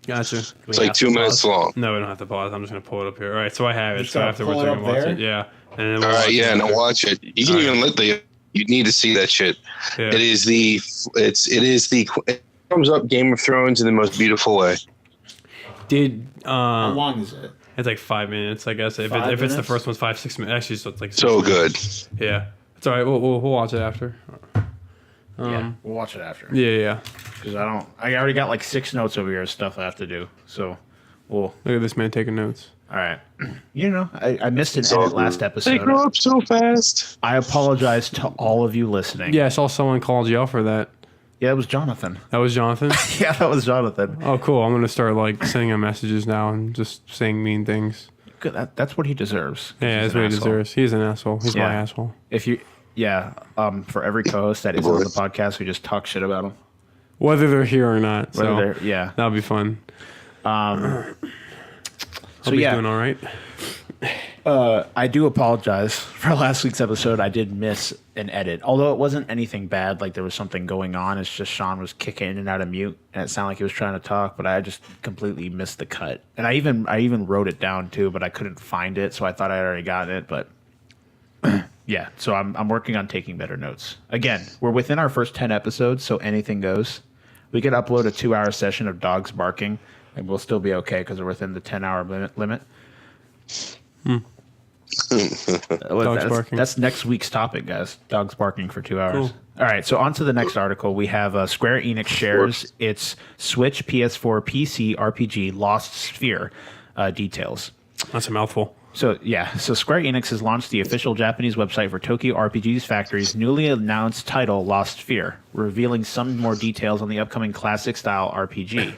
Gotcha. It's like 2 minutes long. No, we don't have to pause. I'm just gonna pull it up here. All right, so I have it. Just So gotta afterwards, pull it I can up watch there? it. Yeah. And then All we'll right, watch yeah, it no, after. watch it. You can even let you need to see that shit. Yeah. It is the it comes up Game of Thrones in the most beautiful way. How long is it? It's like 5 minutes, I guess. If 5 it's the minutes? first one's 5-6 minutes, actually, so it's like 6 So minutes. good. Yeah, it's all right. We'll watch it after. Yeah, we'll watch it after. Yeah. Because I already got like 6 notes over here of stuff I have to do. So, we'll. Look at this man taking notes. All right. I missed an edit last They episode. grow up so fast. I apologize to all of you listening. Yeah, I saw someone called you out for that. Yeah, it was Jonathan. That was Jonathan. Yeah, that was Jonathan. Oh, cool. I'm gonna start like sending him messages now and just saying mean things. Good. That's what he deserves. Yeah, He's that's an what he asshole. deserves. He's an asshole. He's Yeah. my asshole. If you, for every co-host that is on the podcast, we just talk shit about him. Whether they're here or not. Whether So yeah. that'll be fun. So Hope he's yeah, doing all right. I do apologize for last week's episode. I did miss an edit, although it wasn't anything bad. Like there was something going on. It's just Shawn was kicking in and out of mute, and it sounded like he was trying to talk, but I just completely missed the cut. And I even wrote it down too, but I couldn't find it, so I thought I'd already gotten it. But yeah, so I'm working on taking better notes. Again, we're within our first 10 episodes, so anything goes. We could upload a 2-hour session of dogs barking, and we'll still be okay because we're within the 10-hour limit. Dogs barking. That's next week's topic, guys. Dogs barking for 2 hours. Cool. All right, so on to the next article. We have Square Enix shares its Switch, PS4, PC RPG Lost Sphere details. That's a mouthful. So Square Enix has launched the official Japanese website for Tokyo RPG's Factory's newly announced title, Lost Sphere, revealing some more details on the upcoming classic-style RPG.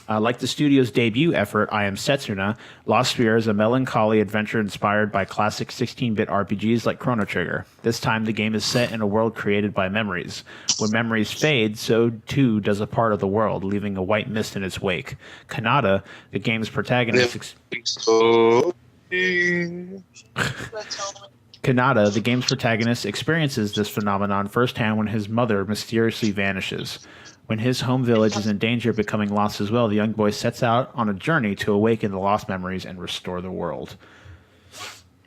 Like the studio's debut effort, I Am Setsuna, Lost Sphere is a melancholy adventure inspired by classic 16-bit RPGs like Chrono Trigger. This time, the game is set in a world created by memories. When memories fade, so too does a part of the world, leaving a white mist in its wake. Kanata, the game's protagonist... Kanata, the game's protagonist, experiences this phenomenon firsthand when his mother mysteriously vanishes. When his home village is in danger of becoming lost as well, the young boy sets out on a journey to awaken the lost memories and restore the world.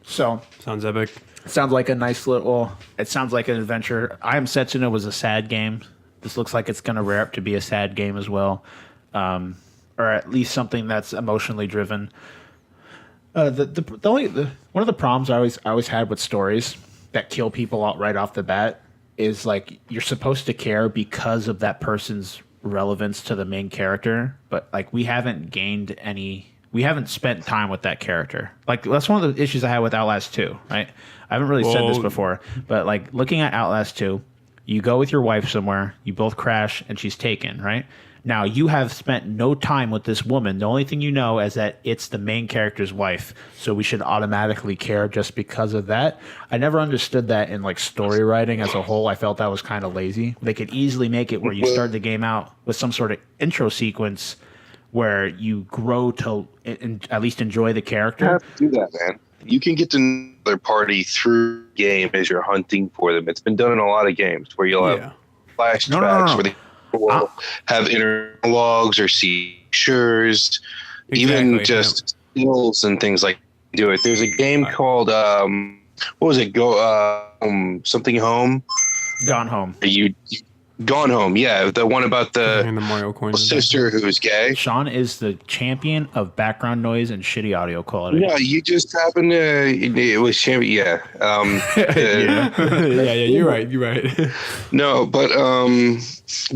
So, Sounds epic. it sounds like a nice little... It sounds like an adventure. I Am Setsuna was a sad game. This looks like it's going to rear up to be a sad game as well. Or at least something that's emotionally driven. One of the problems I always had with stories that kill people out right off the bat is like you're supposed to care because of that person's relevance to the main character, but like we haven't spent time with that character. Like that's one of the issues I had with Outlast 2, right? I haven't really said this before, but like looking at Outlast 2, you go with your wife somewhere, you both crash, and she's taken, right? Now, you have spent no time with this woman. The only thing you know is that it's the main character's wife, so we should automatically care just because of that. I never understood that in like story writing as a whole. I felt that was kind of lazy. They could easily make it where you start the game out with some sort of intro sequence where you grow to at least enjoy the You character. have to do that, man. You can get to know their party through the game as you're hunting for them. It's been done in a lot of games where you'll have flashbacks where they will have inner logs or see pictures, even just skills and things like do it. There's a game called what was it? Something Home. Gone Home. You Gone Home, yeah, the one about the Mario coins sister who's gay. Shawn is the champion of background noise and shitty audio quality. Yeah, you just happen to. It was champion. Yeah. yeah, you're right. No, but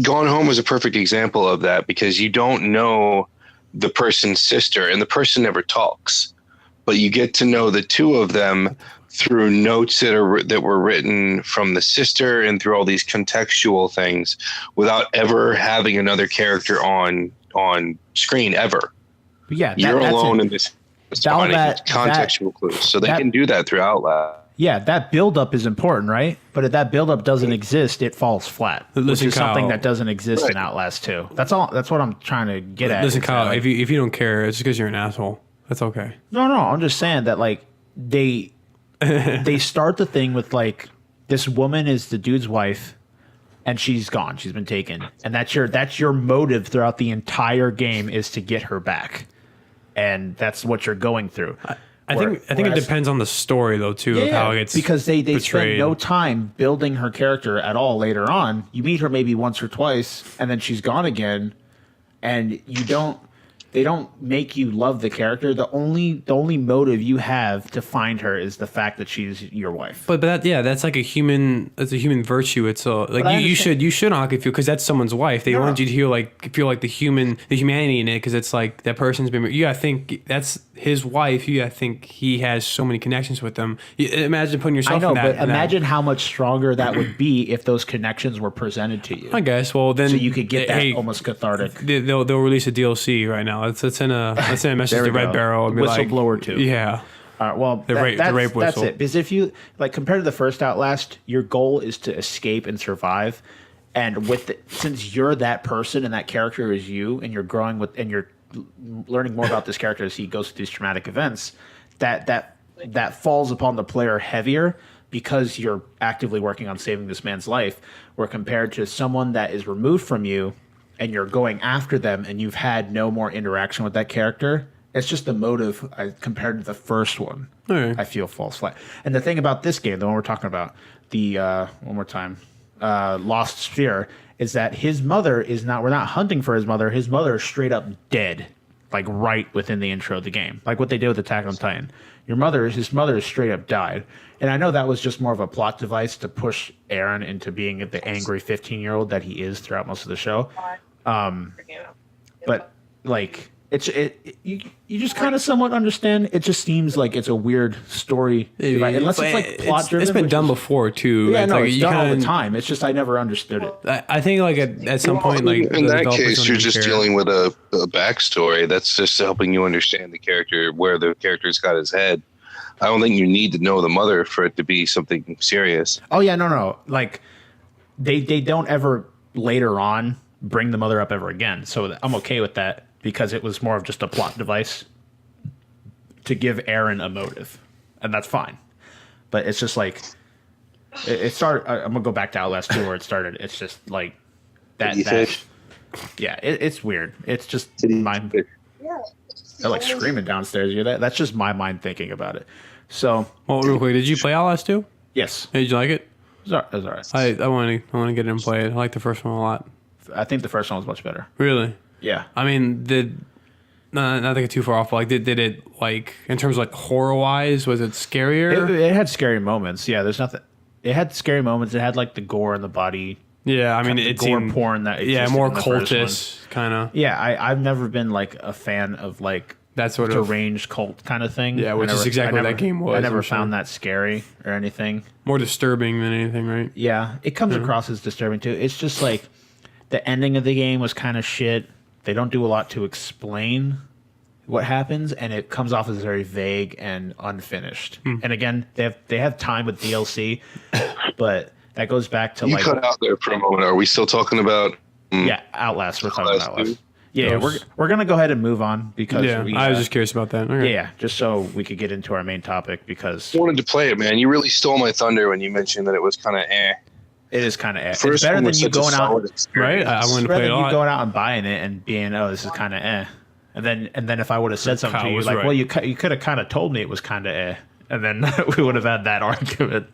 Gone Home was a perfect example of that because you don't know the person's sister, and the person never talks, but you get to know the two of them through notes that were written from the sister and through all these contextual things without ever having another character on screen ever. But yeah, you're alone in this contextual clues. So they can do that through Outlast. Yeah, that buildup is important, right? But if that buildup doesn't exist, it falls flat. Which is something that doesn't exist in Outlast 2. That's all. That's what I'm trying to get at. Listen, Kyle, if you don't care, it's because you're an asshole. That's okay. No, I'm just saying that like they start the thing with like this woman is the dude's wife and she's gone. She's been taken. And that's your motive throughout the entire game is to get her back. And that's what you're going through. I think it depends on the story though too of how it gets because they portrayed. spend no time building her character at all later on. You meet her maybe once or twice and then she's gone again and they don't make you love the character. The only motive you have to find her is the fact that she's your wife. But that's like a human virtue. It's like you should not feel because that's someone's wife. They want you to feel like the humanity in it because it's like that person's been. I think that's his wife. I think he has so many connections with them. Imagine putting yourself in that. But imagine how much stronger that would be if those connections were presented to you. I guess. Well, then so you could get that almost cathartic. They'll release a DLC right now. Let's send a message to Red Barrel and be Whistleblower 2. Yeah. Well, the rape whistle. That's it. Because if you like compared to the first Outlast, your goal is to escape and survive. And since you're that person and that character is you, and you're growing with and you're learning more about this character as he goes through these traumatic events, that falls upon the player heavier because you're actively working on saving this man's life. Where compared to someone that is removed from you and you're going after them and you've had no more interaction with that character, it's just the motive compared to the first one. Right. I feel falls flat. And the thing about this game, the one we're talking about, the one more time, Lost Sphere, is that his mother is not. We're not hunting for his mother. His mother is straight up dead, like right within the intro of the game, like what they did with Attack on Titan. His mother is straight up died. And I know that was just more of a plot device to push Aaron into being the angry 15-year-old that he is throughout most of the show. But like you just kind of somewhat understand. It just seems like it's a weird story, right? Unless it's like plot driven. It's been done before too. Yeah, it's done all the time. It's just I never understood it. I think like at some point, like in that case, you're just dealing with a backstory. That's just helping you understand the character, where the character's got his head. I don't think you need to know the mother for it to be something serious. Oh yeah, no. Like they don't ever later on bring the mother up ever again. So I'm okay with that because it was more of just a plot device to give Aaron a motive, and that's fine. But it's just like it started. I'm gonna go back to Outlast 2 where it started. It's just like that. Yeah, it's weird. It's just mind. They're like screaming downstairs. You hear that? That's just my mind thinking about it. So, well, real quick, did you play Outlast 2? Yes. Hey, did you like it? It was all right. I want to get in and play it. I like the first one a lot. I think the first one was much better. Really? Yeah. I mean, not to get too far off, but like did it like in terms of like horror wise, was it scarier? It had scary moments. Yeah, there's nothing. It had scary moments. It had like the gore and the body. Yeah, I mean it seemed porn that more cultist kind of. Yeah, I've never been like a fan of like that sort of deranged cult kind of thing. Yeah, which is exactly what that game was. I never found that scary or anything. More disturbing than anything, right? Yeah, it comes across as disturbing too. It's just like the ending of the game was kind of shit. They don't do a lot to explain what happens, and it comes off as very vague and unfinished. And again, they have time with DLC, but that goes back to you cut out there for a moment. Are we still talking about? Yeah, Outlast. We're talking about Outlast. Yeah, we're gonna go ahead and move on because I was just curious about that. Okay. Yeah, just so we could get into our main topic because I wanted to play it, man. You really stole my thunder when you mentioned that it was kind of eh. it is kind of it's First better one than was you such a going solid out. experience. Right? I wanted It's to better play it than a you lot. going out and buying it and being, oh, this is kind of eh. And then if I would have said something Kyle to you was like, right. well, you could have kind of told me it was kind of eh, and then we would have had that argument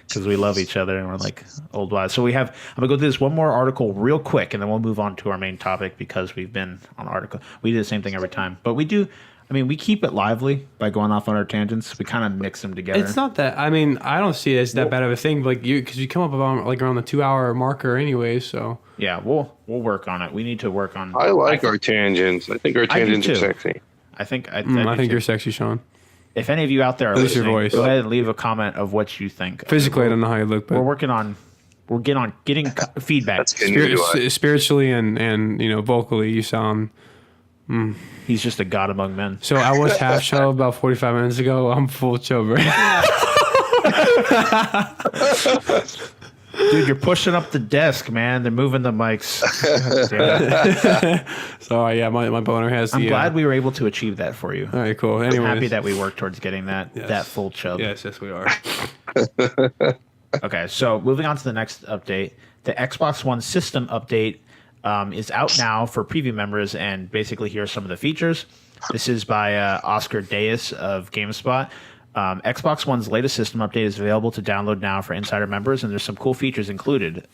because we love each other and we're like old wives. So I'm gonna go through this one more article real quick, and then we'll move on to our main topic because we've been on article. We do the same thing every time, but we do. I mean, we keep it lively by going off on our tangents. We kind of mix them together. It's not that. I mean, I don't see it as that bad of a thing. Like because you come up about like around the 2-hour marker anyway. So Yeah, we'll work on it. We need to work on. I like our tangents. I think our tangents are too. sexy. I think I think you're sexy, Sean. If any of you out there are least your listening, voice. go ahead and leave a comment of what you think. Physically, I don't know how you look, but We're getting feedback. That's good news to us. spiritually and vocally, you sound. He's just a god among men. So I was half show about 45 minutes ago. I'm full show, bro. Dude, you're pushing up the desk, man. They're moving the mics. God damn it. So yeah, my boner has the. I'm glad we were able to achieve that for you. All right, cool. I'm Anyways, happy that we worked towards getting that full chub. Yes, we are. Okay, so moving on to the next update. The Xbox One system update is out now for preview members, and basically here are some of the features. This is by Oscar Deas of GameSpot. Xbox One's latest system update is available to download now for insider members, and there's some cool features included.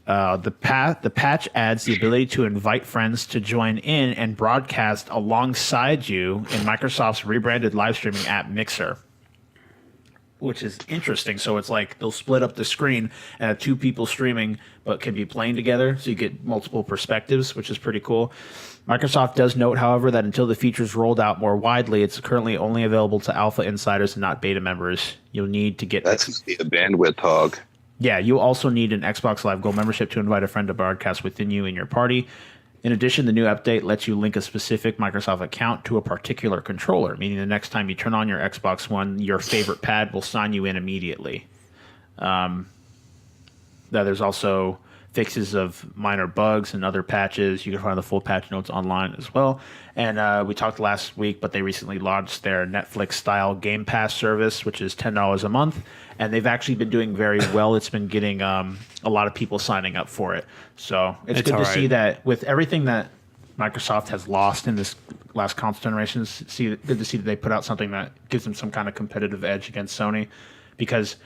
The patch adds the ability to invite friends to join in and broadcast alongside you in Microsoft's rebranded live streaming app Mixer, which is interesting. So it's like they'll split up the screen and have two people streaming, but can be playing together, so you get multiple perspectives, which is pretty cool. Microsoft does note, however, that until the feature's rolled out more widely, it's currently only available to alpha insiders and not beta members. You'll need to get... That's going to be a bandwidth hog. Yeah, you also need an Xbox Live Gold membership to invite a friend to broadcast within you in your party. In addition, the new update lets you link a specific Microsoft account to a particular controller, meaning the next time you turn on your Xbox One, your favorite pad will sign you in immediately. Now, there's also fixes of minor bugs and other patches. You can find the full patch notes online as well. And we talked last week, but they recently launched their Netflix-style Game Pass service, which is $10 a month. And they've actually been doing very well. It's been getting a lot of people signing up for it. So it's good to see that with everything that Microsoft has lost in this last console generation, good to see that they put out something that gives them some kind of competitive edge against Sony. Because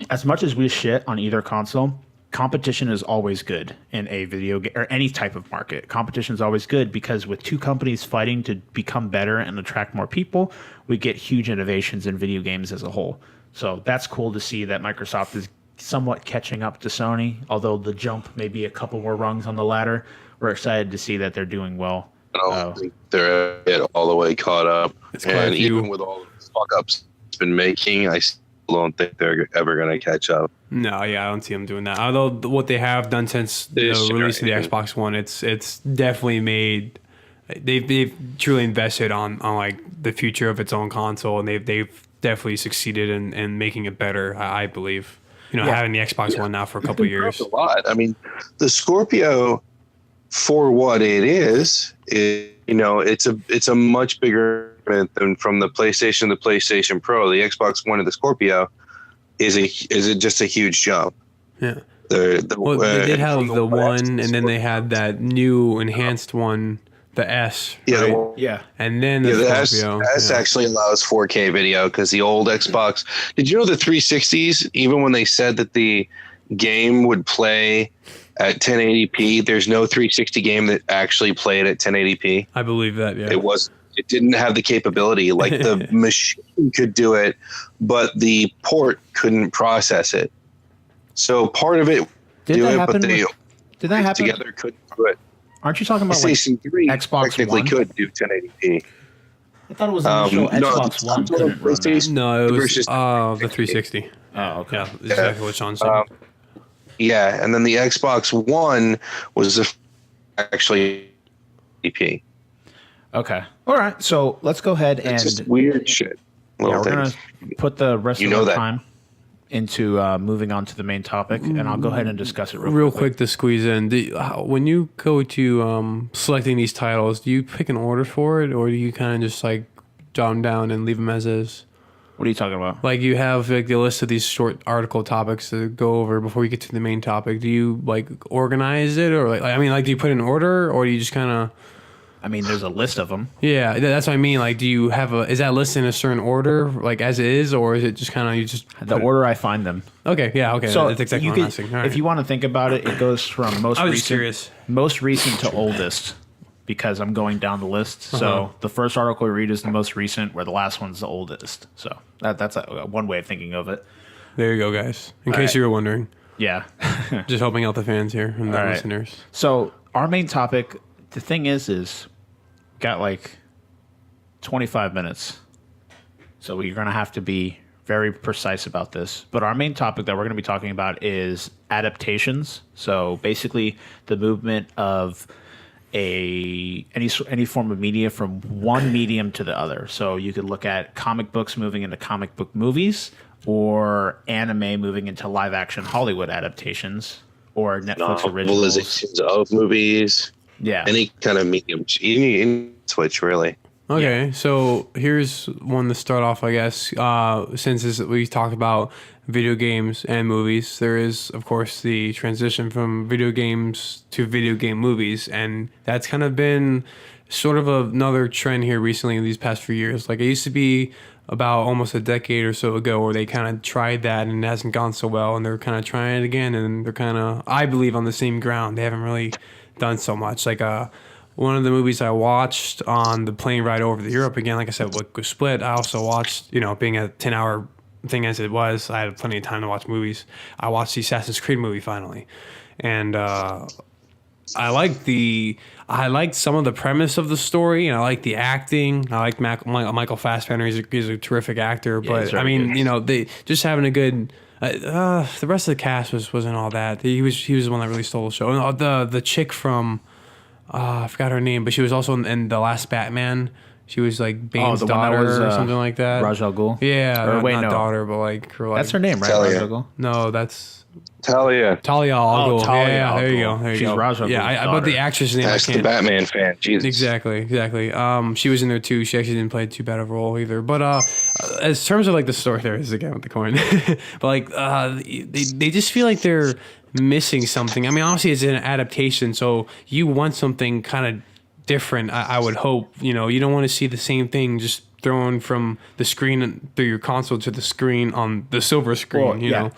as much as we shit on either console, competition is always good in a video game or any type of market. Competition is always good because with two companies fighting to become better and attract more people, we get huge innovations in video games as a whole. So that's cool to see that Microsoft is somewhat catching up to Sony, although the jump may be a couple more rungs on the ladder. We're excited to see that they're doing well. I don't think they're all the way caught up. And even with all the fuck-ups it's been making, I still don't think they're ever going to catch up. No, yeah, I don't see them doing that. Although what they have done since the release of the Xbox One, it's definitely made... They've truly invested on like the future of its own console, and they've definitely succeeded in making it better, I believe. Having the Xbox One now for a couple of years. A lot. I mean, the Scorpio, for what it is, it's a much bigger than from the PlayStation to the PlayStation Pro. The Xbox One and the Scorpio is just a huge jump. Yeah. They did have the one, and then they had that new enhanced one. The S, right? Yeah. And then the Scorpio. S actually allows 4K video because the old Xbox. Did you know the 360s, even when they said that the game would play at 1080p, there's no 360 game that actually played at 1080p? I believe that, yeah. It didn't have the capability. Like the machine could do it, but the port couldn't process it. So part of it did that happen together couldn't do it. Aren't you talking about PlayStation 3 Xbox technically One? Could do 1080p. I thought it was the initial Xbox One. No, it was the 360. Oh, okay. Yeah, exactly what Shawn's saying. Yeah, and then the Xbox One was actually EP. Okay. All right. So let's go ahead and... It's just weird shit. We're going to put the rest of the time into moving on to the main topic, and I'll go ahead and discuss it real quick to squeeze in. When you go to selecting these titles, do you pick an order for it, or do you kind of just like jot them down and leave them as is? What are you talking about? Like you have like the list of these short article topics to go over before you get to the main topic. Do you like organize it, or like do you put it in order, or do you just kind of? I mean, there's a list of them. Yeah, that's what I mean. Like, do you have is that list in a certain order, like as it is, or is it just kind of you just the order I find them? Okay, yeah, okay. So that's exactly what I'm asking. All right. If you want to think about it, it goes from most recent to oldest, because I'm going down the list. So the first article we read is the most recent, where the last one's the oldest. So that's one way of thinking of it. There you go, guys. In case you were wondering. Yeah. Just helping out the fans here and the listeners. So our main topic, the thing is got like 25 minutes. So you're going to have to be very precise about this. But our main topic that we're going to be talking about is adaptations. So basically the movement of any form of media from one medium to the other. So you could look at comic books moving into comic book movies, or anime moving into live action Hollywood adaptations, or Netflix originals. Novelizations of movies. Yeah. Any kind of medium. You switch, really. Okay, so here's one to start off, I guess. Since we talked about video games and movies, there is, of course, the transition from video games to video game movies, and that's kind of been sort of another trend here recently in these past few years. Like, it used to be about almost a decade or so ago where they kind of tried that and it hasn't gone so well, and they're kind of trying it again, and they're kind of, I believe, on the same ground. They haven't really done so much. Like, one of the movies I watched on the plane ride over to Europe, again, like I said, with Split, I also watched, being a 10-hour thing as it was, I had plenty of time to watch movies. I watched the Assassin's Creed movie finally. And I liked some of the premise of the story, and I liked the acting. I liked Michael Fassbender. He's a terrific actor. Yeah, but, I mean, they just having a good... the rest of the cast wasn't all that. He was the one that really stole the show. And the chick from... I forgot her name, but she was also in the last Batman. She was like Bane's daughter or something like that. Ra's al Ghul? Yeah, not daughter, but like her. That's her name, right? Ra's al Ghul? No, that's Talia. Talia al Ghul. Talia Yeah, al there you Ghul. go. There you She's go. Ra's al Ghul's Yeah, but the actress name. That's the Batman fan. Jesus. Exactly. She was in there too. She actually didn't play too bad of a role either. But as terms of like the story, there is again with the coin. But like they just feel like they're missing something. I mean, obviously it's an adaptation, so you want something kind of different. I would hope. You don't want to see the same thing just thrown from the screen through your console to the screen on the silver screen. Well, you know.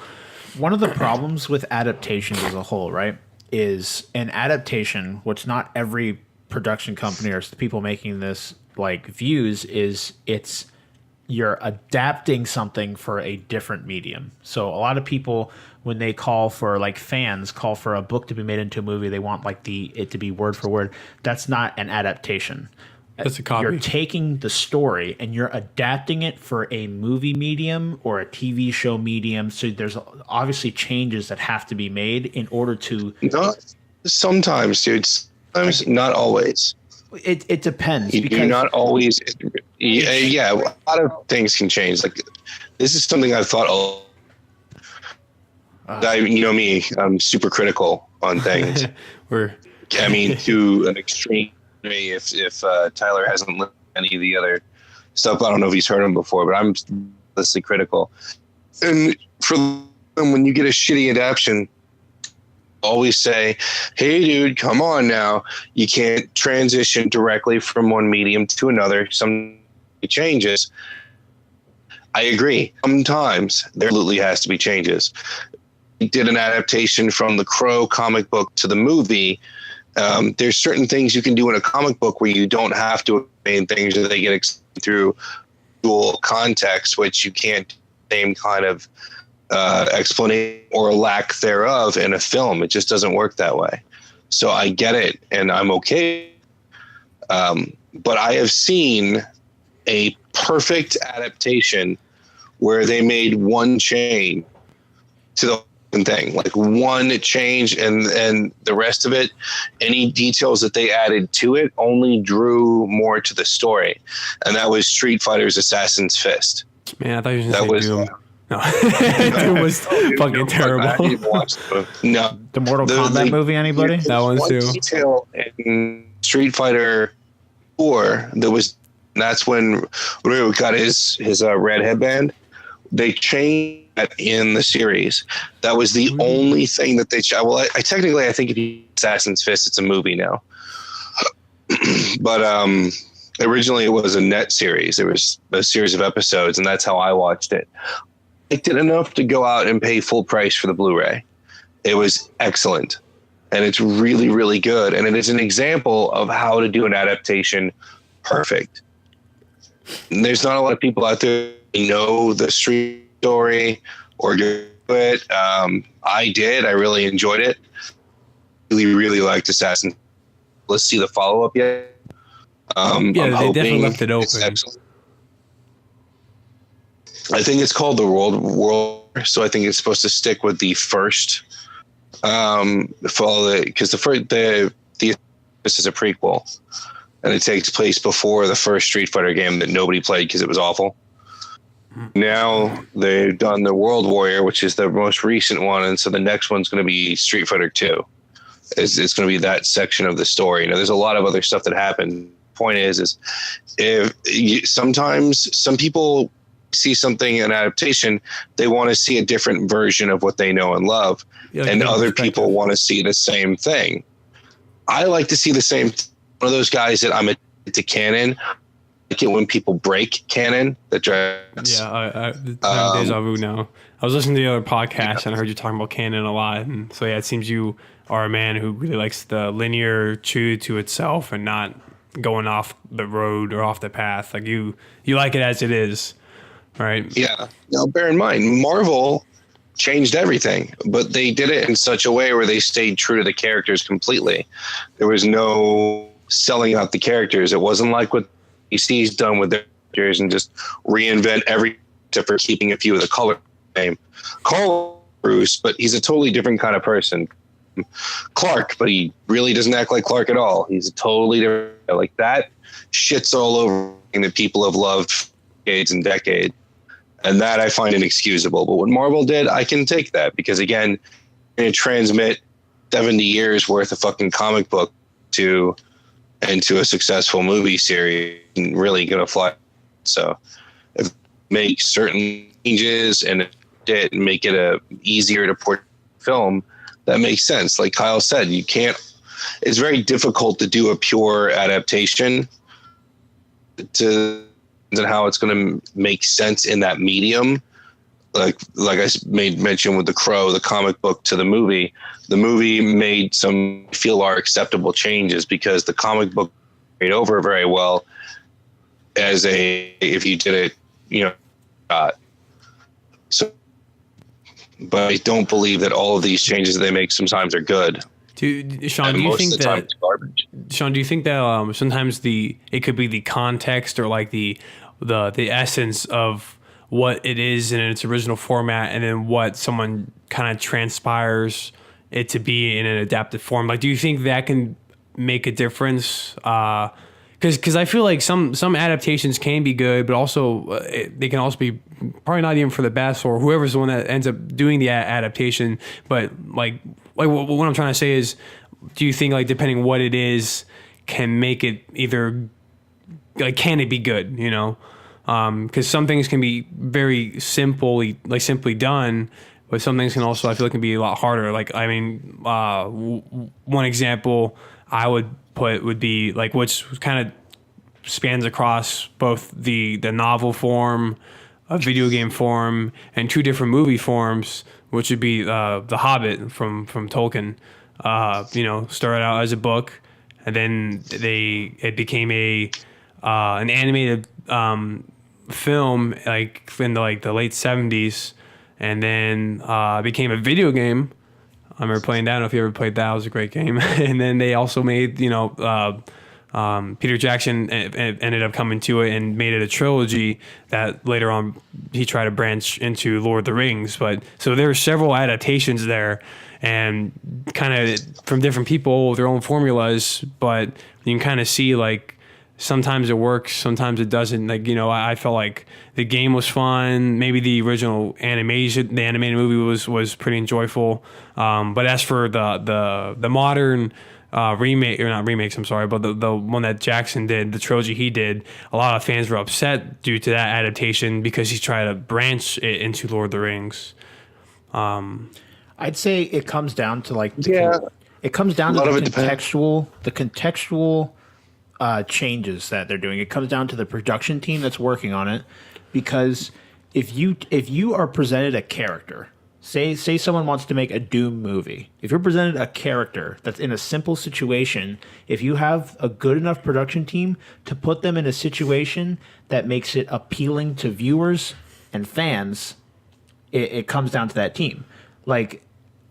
One of the problems with adaptations as a whole, right, is an adaptation, which not every production company or people making this like views, is you're adapting something for a different medium. So a lot of people, when they call for a book to be made into a movie, they want like it to be word for word. That's not an adaptation. That's a copy. You're taking the story and you're adapting it for a movie medium or a TV show medium. So there's obviously changes that have to be made in order to. Sometimes, dude. Sometimes, not always. It depends. You're not always. Yeah, a lot of things can change. Like, this is something I've thought. Me, I'm super critical on things. To an extreme. If Tyler hasn't listened to any of the other stuff, I don't know if he's heard them before, but I'm endlessly critical. And for when you get a shitty adaptation, always say, hey, dude, come on now. You can't transition directly from one medium to another. Some changes. I agree. Sometimes there absolutely has to be changes. We did an adaptation from the Crow comic book to the movie. There's certain things you can do in a comic book where you don't have to explain things, that they get through dual context, which you can't same kind of explanation or lack thereof in a film. It just doesn't work that way. So I get it, and I'm okay. But I have seen a perfect adaptation where they made one change to the thing, like one change, and the rest of it, any details that they added to it only drew more to the story. And that was Street Fighter's Assassin's Fist. Man, I thought you were going to say Doom. No, it was fucking I terrible. didn't watch no. The Mortal Kombat movie, anybody? That one too. Detail in Street Fighter 4 that's when Ryu got his red headband. They changed that in the series. That was the only thing that they well, I technically I think if you Assassin's Fist, it's a movie now. But originally it was a net series. It was a series of episodes, and that's how I watched it. I liked it enough to go out and pay full price for the Blu-ray. It was excellent, and it's really, really good. And it is an example of how to do an adaptation perfect. And there's not a lot of people out there who know the street story or do it. I did. I really enjoyed it. Really, really liked Assassin. Let's see the follow-up yet. Yeah, they definitely left it open. I think it's called the World, so I think it's supposed to stick with the first. Because this is a prequel, and it takes place before the first Street Fighter game that nobody played because it was awful. Now they've done the World Warrior, which is the most recent one, and so the next one's going to be Street Fighter 2. It's going to be that section of the story. Now, there's a lot of other stuff that happened. Point is sometimes some people see something in adaptation, they want to see a different version of what they know and love, and other people want to see the same thing. I like to see the same. One of those guys that I'm addicted to canon. I like it when people break canon. That drives. Yeah, I deja vu now. I was listening to the other podcast and I heard you talking about canon a lot, and so yeah, it seems you are a man who really likes the linear, true to itself, and not going off the road or off the path. Like you like it as it is, right? Yeah. Now, bear in mind, Marvel changed everything, but they did it in such a way where they stayed true to the characters completely. There was no selling out the characters. It wasn't like what DC's done with their characters and just reinvent everything except for keeping a few of the color name. Call Bruce, but he's a totally different kind of person. Clark, but he really doesn't act like Clark at all. He's a totally different, like that shit's all over that people have loved for decades and decades. And that I find inexcusable. But what Marvel did, I can take that because again, you transmit 70 years worth of fucking comic book into a successful movie series and really gonna fly. So if make certain changes and make it easier to port film, that makes sense. Like Kyle said, it's very difficult to do a pure adaptation to how it's going to make sense in that medium. Like I made mention with The Crow, the comic book to the movie made some are acceptable changes because the comic book made over very well if you did it, so. But I don't believe that all of these changes that they make sometimes are good. Shawn, do you think that Shawn, do you think that sometimes it could be the context or like the essence of what it is in its original format, and then what someone kind of transpires it to be in an adapted form? Like, do you think that can make a difference? Because I feel like some adaptations can be good, but also they can also be probably not even for the best, or whoever's the one that ends up doing the adaptation. But like what I'm trying to say is, do you think like depending what it is can make it either like can it be good? You know, because some things can be very simply done, but some things can also I feel like can be a lot harder. Like I mean, one example I would put would be like which kind of spans across both the novel form, a video game form, and two different movie forms, which would be The Hobbit from Tolkien. Started out as a book, and then it became an animated film like in the late 70s, and then became a video game. I remember playing that. I don't know if you ever played that. It was a great game. And then they also made, Peter Jackson ended up coming to it and made it a trilogy that later on he tried to branch into Lord of the Rings. But so there are several adaptations there and kind of from different people with their own formulas. But you can kind of see like sometimes it works, sometimes it doesn't. Like, you know, I felt like the game was fun. Maybe the original animation, the animated movie was pretty enjoyable. But as for the modern remake, or not remakes, I'm sorry, but the one that Jackson did, the trilogy he did, a lot of fans were upset due to that adaptation because he tried to branch it into Lord of the Rings. I'd say it comes down to like it comes down A to lot the of it depends. contextual changes that they're doing. It comes down to the production team that's working on it, because if you are presented a character, say someone wants to make a Doom movie, if you're presented a character that's in a simple situation, if you have a good enough production team to put them in a situation that makes it appealing to viewers and fans, it comes down to that team. Like,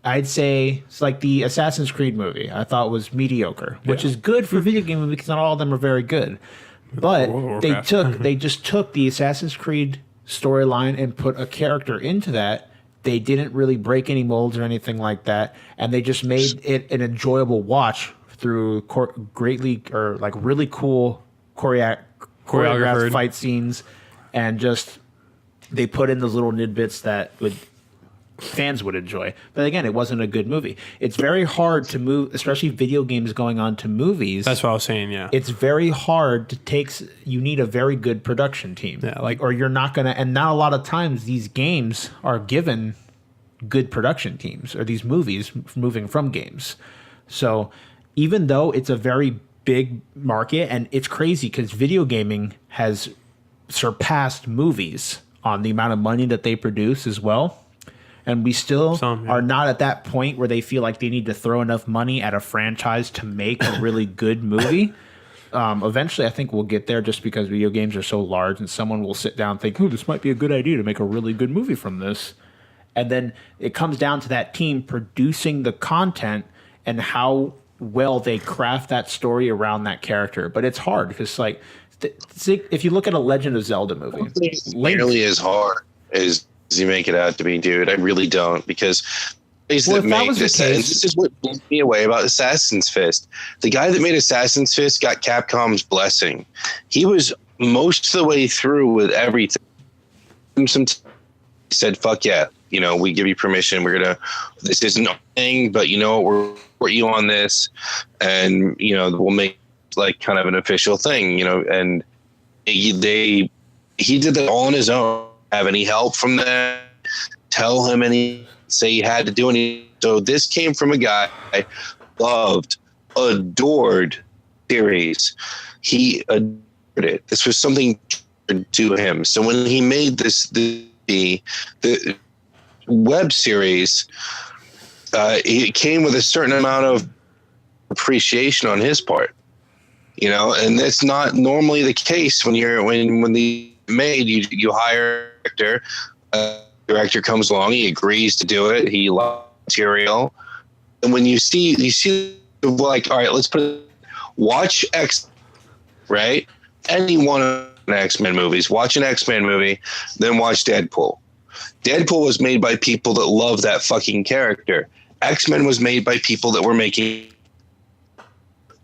I'd say it's like the Assassin's Creed movie. I thought was mediocre, which is good for video game movies because not all of them are very good. But they just took the Assassin's Creed storyline and put a character into that. They didn't really break any molds or anything like that, and they just made it an enjoyable watch through really cool choreographed fight scenes, and just they put in those little nidbits that fans would enjoy. But again, it wasn't a good movie. It's very hard to move, especially video games going on to movies. That's what I was saying, yeah. It's very hard to take. You need a very good production team. Yeah, like, or you're not gonna. And not a lot of times these games are given good production teams, or these movies moving from games. So even though it's a very big market, and it's crazy because video gaming has surpassed movies on the amount of money that they produce as well. And we still are not at that point where they feel like they need to throw enough money at a franchise to make a really good movie. Eventually, I think we'll get there, just because video games are so large, and someone will sit down and think, "Oh, this might be a good idea to make a really good movie from this." And then it comes down to that team producing the content and how well they craft that story around that character. But it's hard because, like, if you look at a Legend of Zelda movie, It's nearly as hard as you make it out to be, dude. I really don't, because this is what blew me away about Assassin's Fist. The guy that made Assassin's Fist got Capcom's blessing. He was most of the way through with everything. He said, "Fuck yeah, you know, we give you permission. This isn't a thing, but you know, we're you on this, and you know, we'll make like kind of an official thing, you know." And he did that all on his own. Have any help from them, tell him any, say he had to do any. So this came from a guy I loved, adored series. He adored it. This was something to him. So when he made the web series, it came with a certain amount of appreciation on his part, you know, and that's not normally the case when the made you hire a director comes along, he agrees to do it, he loves material, and when you see like, all right, let's watch X, right? Any one of the X-Men movies, watch an X-Men movie, then watch Deadpool. Deadpool was made by people that love that fucking character. X-Men was made by people that were making.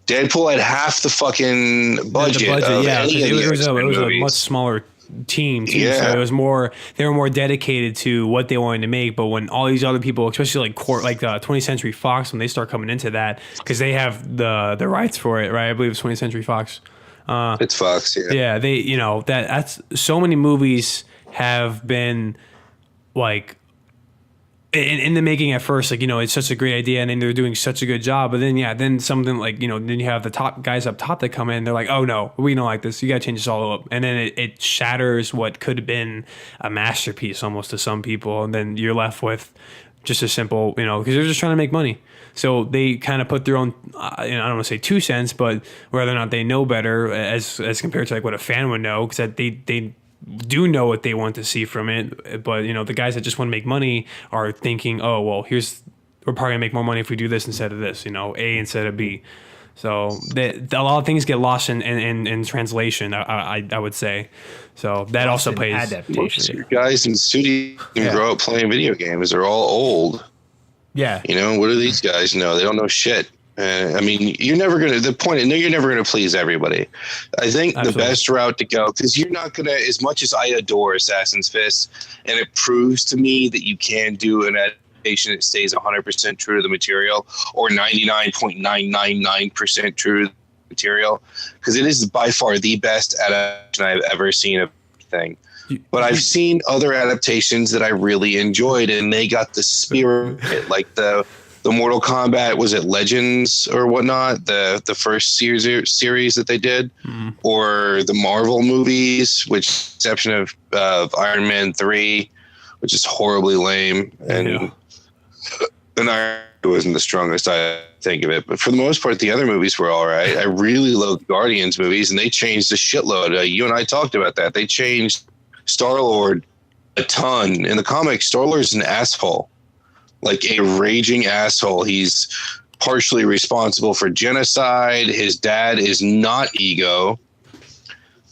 Deadpool had half the fucking budget. It was a much smaller team too, so it was more, they were more dedicated to what they wanted to make. But when all these other people, especially like 20th Century Fox, when they start coming into that, because they have the rights for it, right? I believe it's 20th Century Fox. It's Fox, yeah. They, you know, that's so many movies have been like in the making at first, like, you know, it's such a great idea and then they're doing such a good job, but then something like, you know, then you have the top guys up top that come in, they're like, "Oh no, we don't like this, you gotta change this all up," and then it shatters what could have been a masterpiece almost to some people, and then you're left with just a simple, you know, because they're just trying to make money. So they kind of put their own, you know, I don't want to say 2 cents, but whether or not they know better as compared to like what a fan would know, because that they do know what they want to see from it. But, you know, the guys that just want to make money are thinking, "Oh, well, we're probably gonna make more money if we do this instead of this, you know, A instead of B." So a lot of things get lost in translation, I would say. So that also plays. Adaptations. Most guys in studio grow up playing video games. They're all old. Yeah. You know, what do these guys know? They don't know shit. I mean, you're never going to, you're never going to please everybody. I think Absolutely. the best route to go, because you're not going to, as much as I adore Assassin's Fist, and it proves to me that you can do an adaptation that stays 100% true to the material, or 99.999% true to the material, because it is by far the best adaptation I've ever seen of anything. But I've seen other adaptations that I really enjoyed, and they got the spirit, like the Mortal Kombat, was it Legends or whatnot? The first series that they did, or the Marvel movies, which exception of Iron Man 3, which is horribly lame, and Iron Man wasn't the strongest I think of it. But for the most part, the other movies were all right. I really loved Guardians movies, and they changed a shitload. You and I talked about that. They changed Star-Lord a ton. In the comics, Star-Lord's an asshole. Like a raging asshole. He's partially responsible for genocide. His dad is not Ego.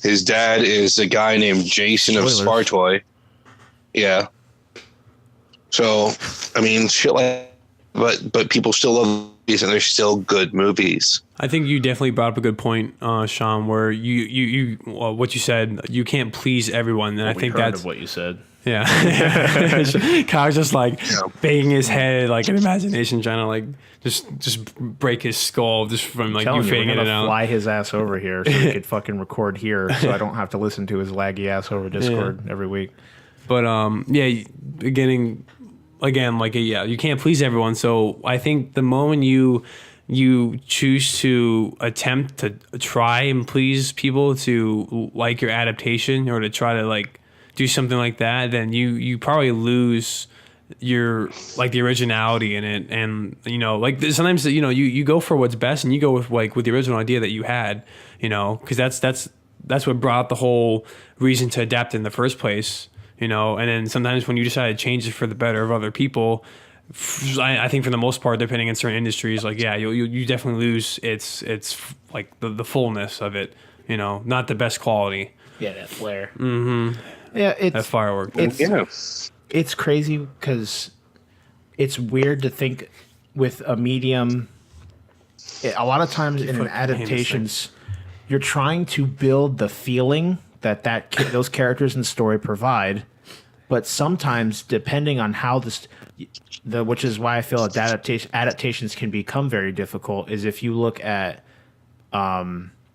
His dad is a guy named Jason of Spartoy. Yeah. So, I mean, shit like, but people still love movies, and they're still good movies. I think you definitely brought up a good point, Shawn, where you what you said, you can't please everyone, and I think that's what you said. Yeah. Kyle's just like banging his head like an imagination, trying to like just break his skull just from like you fading in and out. Fly his ass over here so he could fucking record here, so I don't have to listen to his laggy ass over Discord every week. But again, like you can't please everyone. So I think the moment you choose to attempt to try and please people to like your adaptation, or to try to like do something like that, then you probably lose your like the originality in it. And like sometimes you go for what's best, and you go with the original idea that you had, because that's what brought up the whole reason to adapt in the first place. And then sometimes when you decide to change it for the better of other people, I think for the most part, depending on certain industries, like you definitely lose its like the fullness of it, not the best quality. Yeah, that flair. Mm-hmm. Yeah, it's that firework. It's crazy because it's weird to think with a medium. A lot of times in adaptations, you're trying to build the feeling that those characters in the story provide, but sometimes depending on how which is why I feel adaptations can become very difficult, is if you look at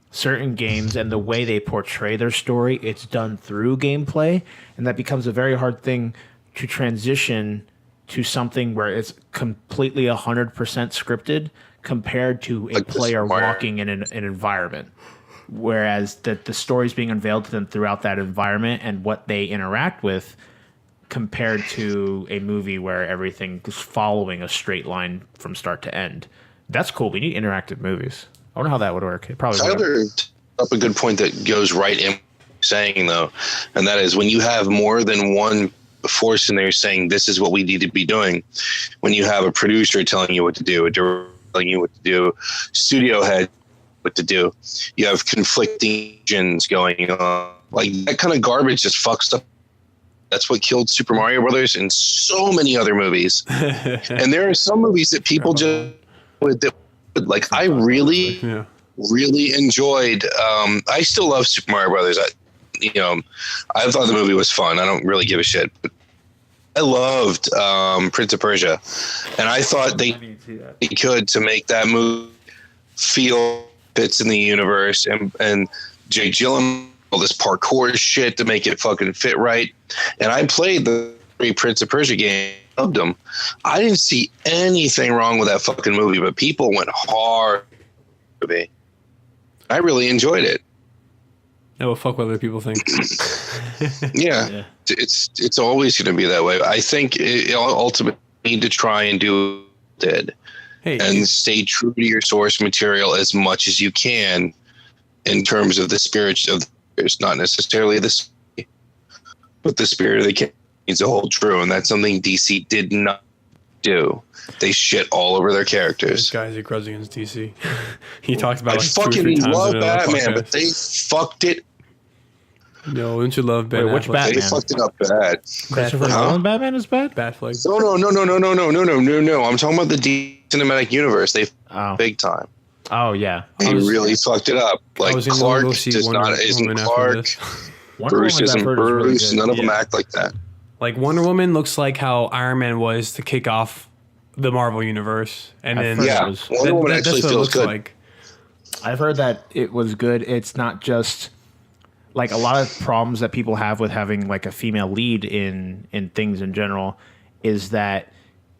certain games and the way they portray their story, it's done through gameplay, and that becomes a very hard thing to transition to something where it's completely 100% scripted compared to a player walking in an environment. Whereas the story's being unveiled to them throughout that environment and what they interact with, compared to a movie where everything is following a straight line from start to end. That's cool. We need interactive movies. I wonder how that would work. It probably would. Tyler up a good point that goes right in saying, though, and that is when you have more than one force in there saying this is what we need to be doing, when you have a producer telling you what to do, a director telling you what to do, studio head what to do, you have conflicting visions going on. Like that kind of garbage just fucks up. That's what killed Super Mario Brothers and so many other movies. And there are some movies that people just like. I really enjoyed. I still love Super Mario Brothers. I thought the movie was fun. I don't really give a shit. But I loved Prince of Persia, and I thought they could to make that movie feel fits in the universe, and Jake Gyllenhaal, all this parkour shit to make it fucking fit right. And I played the Prince of Persia game, loved them. I didn't see anything wrong with that fucking movie, but people went hard to me. I really enjoyed it. No, fuck what other people think. Yeah. It's always going to be that way. I think ultimately you need to try and do what you did. And stay true to your source material as much as you can in terms of the spirit of it's not necessarily the story, but the spirit of the game needs to hold true, and that's something DC did not do. They shit all over their characters. This guy's a grudge against DC. He talks about I fucking love Batman, but they fucked it. No, don't you love Batman? Which Batman? They fucked it up bad. Christopher Nolan Batman is bad? Batfleck. No. I'm talking about the cinematic universe. They Oh. big time. Oh yeah. They really fucked it up. Like was gonna Clark go see isn't Wonder Woman after Clark. this. Wonder Bruce Woman's I've isn't heard is really Bruce. good. None of them Yeah. act like that. Like Wonder Woman looks like how Iron Man was to kick off the Marvel universe, and I've then heard Yeah, it was- Wonder Woman actually that's what it feels looks good. like. I've heard that it was good. It's not just like a lot of problems that people have with having like a female lead in things in general is that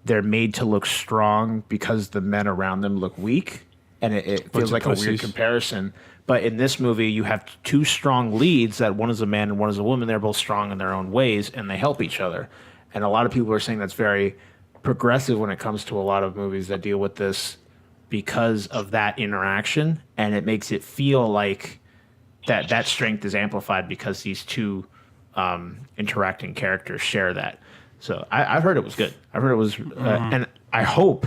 they're made to look strong because the men around them look weak, and it feels of like a weird pussies. comparison. But in this movie, you have two strong leads that one is a man and one is a woman. They're both strong in their own ways, and they help each other. And a lot of people are saying that's very progressive when it comes to a lot of movies that deal with this because of that interaction, and it makes it feel like that strength is amplified because these two interacting characters share that. So I've heard it was good. I've heard it was, and I hope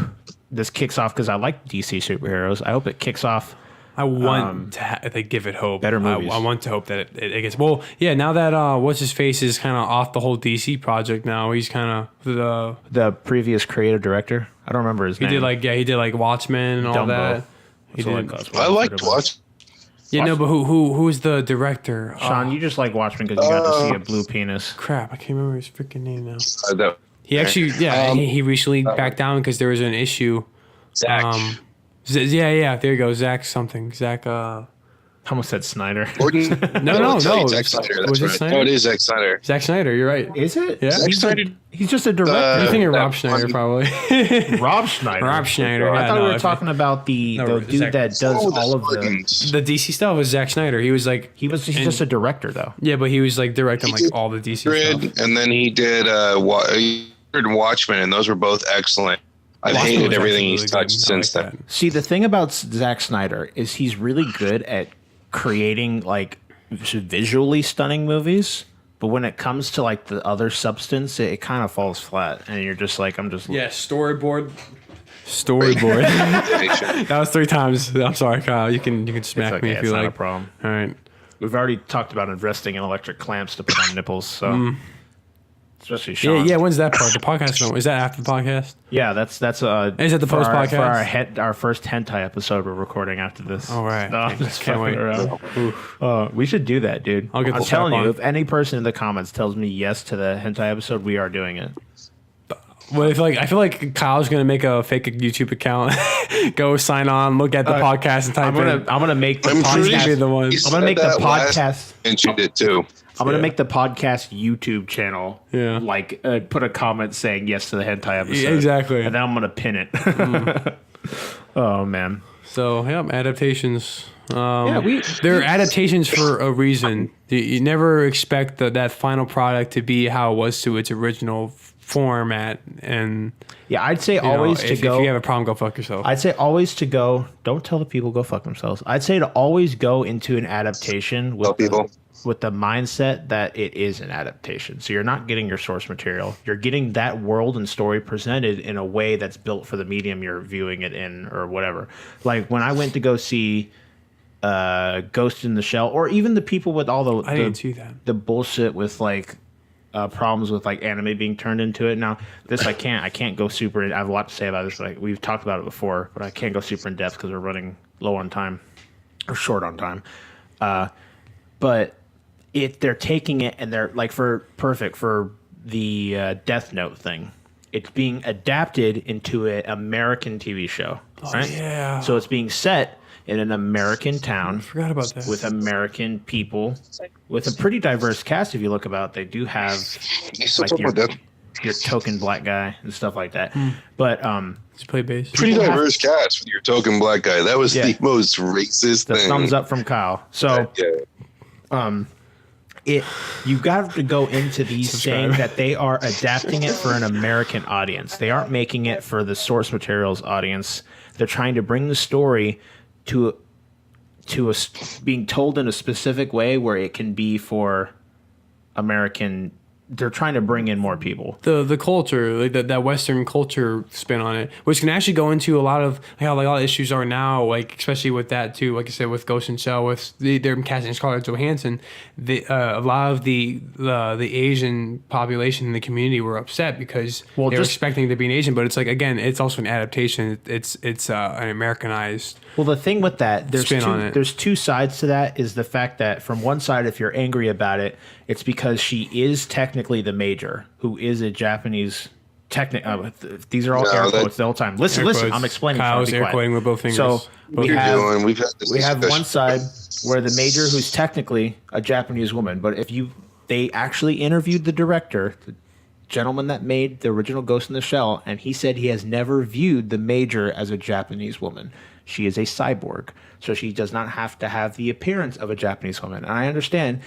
this kicks off because I like DC superheroes. I hope it kicks off. I want to they give it hope. Better movies. I want to hope that it gets well. Yeah, now that what's his face is kind of off the whole DC project. Now he's kind of The previous creative director, I don't remember his he name. did like Watchmen and all Dumbo. that. He That's all did. cost. I liked Watch. Yeah, no, but who's the director? Sean, you just like Watchmen because you got to see a blue penis. Crap, I can't remember his freaking name now. That He actually, he recently backed down because there was an issue. Zach. Yeah, there you go, Zach something, Zach. I almost said Snyder. Gordon. No, Zack Snyder. Was That's it right. Snyder? No, it is Zack Snyder. Zach Snyder. You're right. Is it? Yeah. Zack He's, Snyder. he's just a director. You're thinking that Rob Schneider, one- probably. Rob Schneider. Rob Schneider. I Yeah, thought no, we were if- talking about the No, dude Zack- that does all of the. The DC stuff was Zack Snyder. He was like, He's just a director though. yeah, but he was like directing like did all the DC Grid, stuff. and then he did he did Watchmen, and those were both excellent. I've Watchmen hated was everything actually he's really touched good. I since like then. See, the thing about Zack Snyder is he's really good at creating like visually stunning movies, but when it comes to like the other substance, it kind of falls flat, and you're just like, I'm just Yeah, storyboard. That was 3 times. I'm sorry, Kyle. You can It's smack okay, me if it's you not like. a problem. All right. We've already talked about investing in electric clamps to put on nipples, so especially Shawn. Yeah, yeah. When's that part? The podcast? No, is that after the podcast? Yeah, that's Is it the for post-podcast? our first hentai episode we're recording after this. All right. No, I'm Okay, just can't fucking wait. around. We should do that, dude. I'll get I'm the telling strap you, on. if any person in the comments tells me yes to the hentai episode, we are doing it. Well, I feel like Kyle's gonna make a fake YouTube account, go sign on, look at the podcast, and type I'm gonna make the I'm pretty podcast. be the one. He I'm gonna said make the that last- podcast. Mentioned it too. I'm gonna Yeah. make the podcast YouTube channel. Yeah. Like put a comment saying yes to the hentai episode. Yeah, exactly. And then I'm gonna pin it. Oh man. So, yeah, adaptations. Yeah, They're adaptations for a reason. You never expect that final product to be how it was to its original format. And Yeah, I'd say you know, always to if go. you have a problem, go fuck yourself. I'd say always to go. Don't tell the people go fuck themselves. I'd say to always go into an adaptation Tell with people. with the mindset that it is an adaptation. So you're not getting your source material. You're getting that world and story presented in a way that's built for the medium you're viewing it in or whatever. Like when I went to go see Ghost in the Shell, or even the people with all I didn't see that. the bullshit with like problems with like anime being turned into it. Now this I can't go super. I have a lot to say about this. Like we've talked about it before, but I can't go super in depth because we're running low on time or short on time. But they're taking it and they're like for the Death Note thing. It's being adapted into an American TV show. Right? yeah. So it's being set in an American town Forgot about that. with American people, with a pretty diverse cast. If you look about, they do have You still like talking about that? your token black guy and stuff like that. But Just play bass. Pretty People have- diverse cast with your token black guy. That was Yeah. the most racist the thing. thumbs up from Kyle. So Yeah. you've got to go into these saying that they are adapting it for an American audience. They aren't making it for the source materials audience. They're trying to bring the story to being told in a specific way where it can be for American they're trying to bring in more people. The culture, like that Western culture spin on it, which can actually go into a lot of how like all the issues are now, like especially with that too. Like I said, with Ghost in the Shell, with they're casting Scarlett Johansson, a lot of the Asian population in the community were upset because they were expecting to be an Asian, but it's like again, it's also an adaptation. It's an Americanized. Well, the thing with that, there's two sides to that. Is the fact that from one side, if you're angry about it, it's because she is technically the major, who is a Japanese. These are all air quotes the whole time. Listen, I'm explaining. Kyle's air quoting with both fingers. So we have one side where the major, who's technically a Japanese woman, but they actually interviewed the director, the gentleman that made the original Ghost in the Shell, and he said he has never viewed the major as a Japanese woman. She is a cyborg, so she does not have to have the appearance of a Japanese woman. And I understand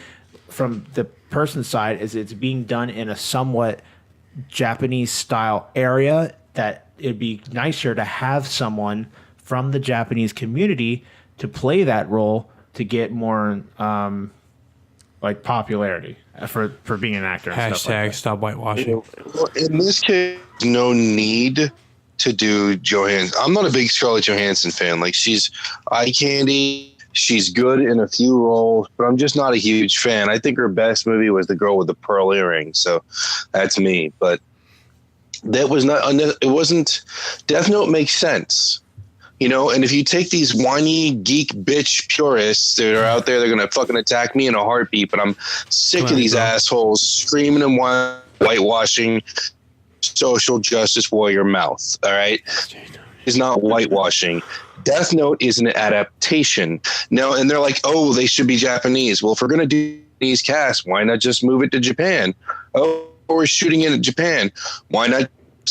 from the person's side is it's being done in a somewhat Japanese style area that it'd be nicer to have someone from the Japanese community to play that role to get more like popularity for being an actor. And stuff like that. Stop whitewashing. In this case, no need to do Johansson. I'm not a big Scarlett Johansson fan. Like, she's eye candy. She's good in a few roles, but I'm just not a huge fan. I think her best movie was The Girl with the Pearl Earring. So that's me. But that was not, it wasn't, Death Note makes sense. You know, and if you take these whiny geek bitch purists that are out there, they're going to fucking attack me in a heartbeat. But I'm sick of these assholes screaming and whitewashing social justice warrior mouth. All right. It's not whitewashing. Death Note is an adaptation. Now, and they're like, oh, they should be Japanese. Well, if we're going to do Japanese cast, why not just move it to Japan? Oh, we're shooting in Japan. Why not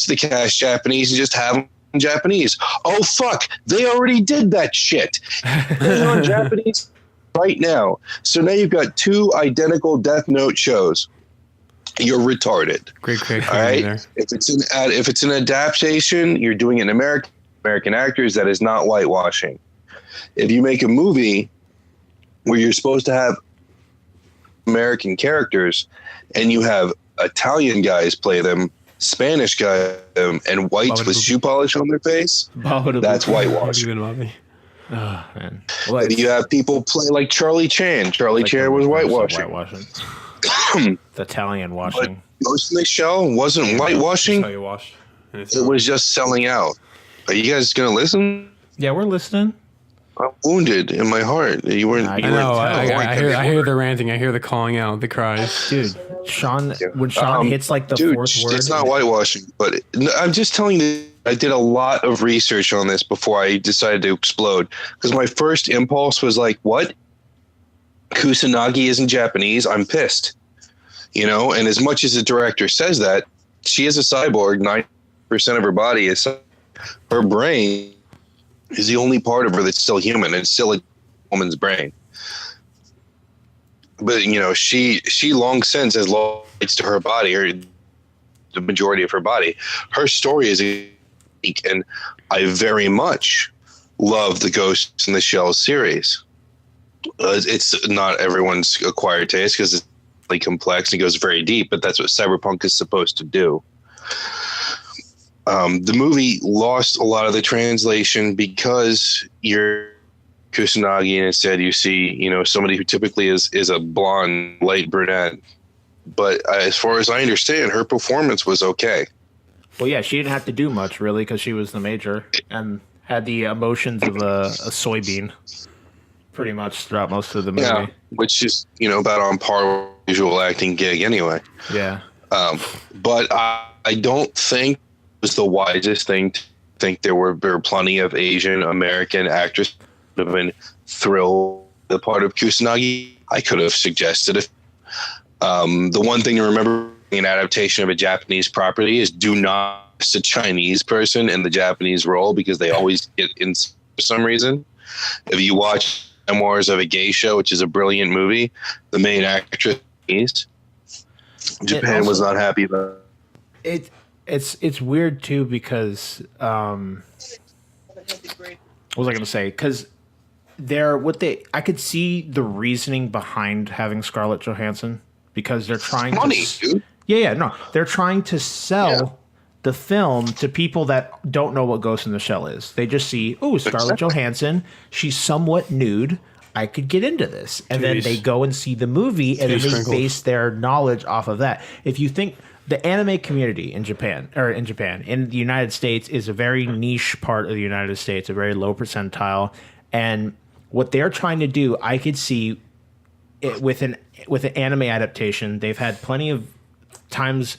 the cast Japanese and just have them Japanese? Oh, fuck. They already did that shit. They're on Japanese right now. So now you've got two identical Death Note shows. You're retarded. Great. All right. There. If it's an adaptation, you're doing it in American actors. That is not whitewashing. If you make a movie where you're supposed to have American characters and you have Italian guys play them, Spanish guys, and whites with shoe polish on their face, that's whitewashing. Oh, man. Well, you have people play like Charlie Chan. Charlie Chan was whitewashing. The Italian washing. But Ghost in the Shell wasn't whitewashing. It was just selling out. Are you guys going to listen? Yeah, we're listening. I'm wounded in my heart. You weren't. I know. I hear the ranting. I hear the calling out, the cries. Dude, Shawn, when Shawn hits like the fourth word. It's not whitewashing, but I'm just telling you, I did a lot of research on this before I decided to explode. Because my first impulse was like, what? Kusanagi isn't Japanese? I'm pissed. You know, and as much as the director says that, she is a cyborg. 90% of her body is her brain is the only part of her that's still human. It's still a woman's brain. But, you know, she long since has lost rights to her body, or the majority of her body. Her story is unique, and I very much love the Ghost in the Shell series. It's not everyone's acquired taste because it's really complex and goes very deep, but that's what cyberpunk is supposed to do. The movie lost a lot of the translation because you're Kusanagi and instead you see, you know, somebody who typically is a blonde, light brunette. But as far as I understand, her performance was okay. Well, yeah, she didn't have to do much really because she was the major and had the emotions of a soybean pretty much throughout most of the movie. Yeah, which is, you know, about on par with visual acting gig anyway. Yeah. But I don't think was the wisest thing to think there were plenty of Asian American actors who would have been thrilled the part of Kusanagi. I could have suggested it. The one thing to remember in an adaptation of a Japanese property is do not cast a Chinese person in the Japanese role because they always get in for some reason. If you watch Memoirs of a Geisha, which is a brilliant movie, the main actress is Japan was not happy about it. It's weird too because what was I going to say? Because I could see the reasoning behind having Scarlett Johansson because they're trying money, dude. Yeah, no. They're trying to sell the film to people that don't know what Ghost in the Shell is. They just see, oh, Scarlett Johansson, she's somewhat nude. I could get into this. And then they go and see the movie, and then they base their knowledge off of that. If you think the anime community in Japan, in the United States, is a very niche part of the United States, a very low percentile. And what they're trying to do, I could see it with an anime adaptation. They've had plenty of times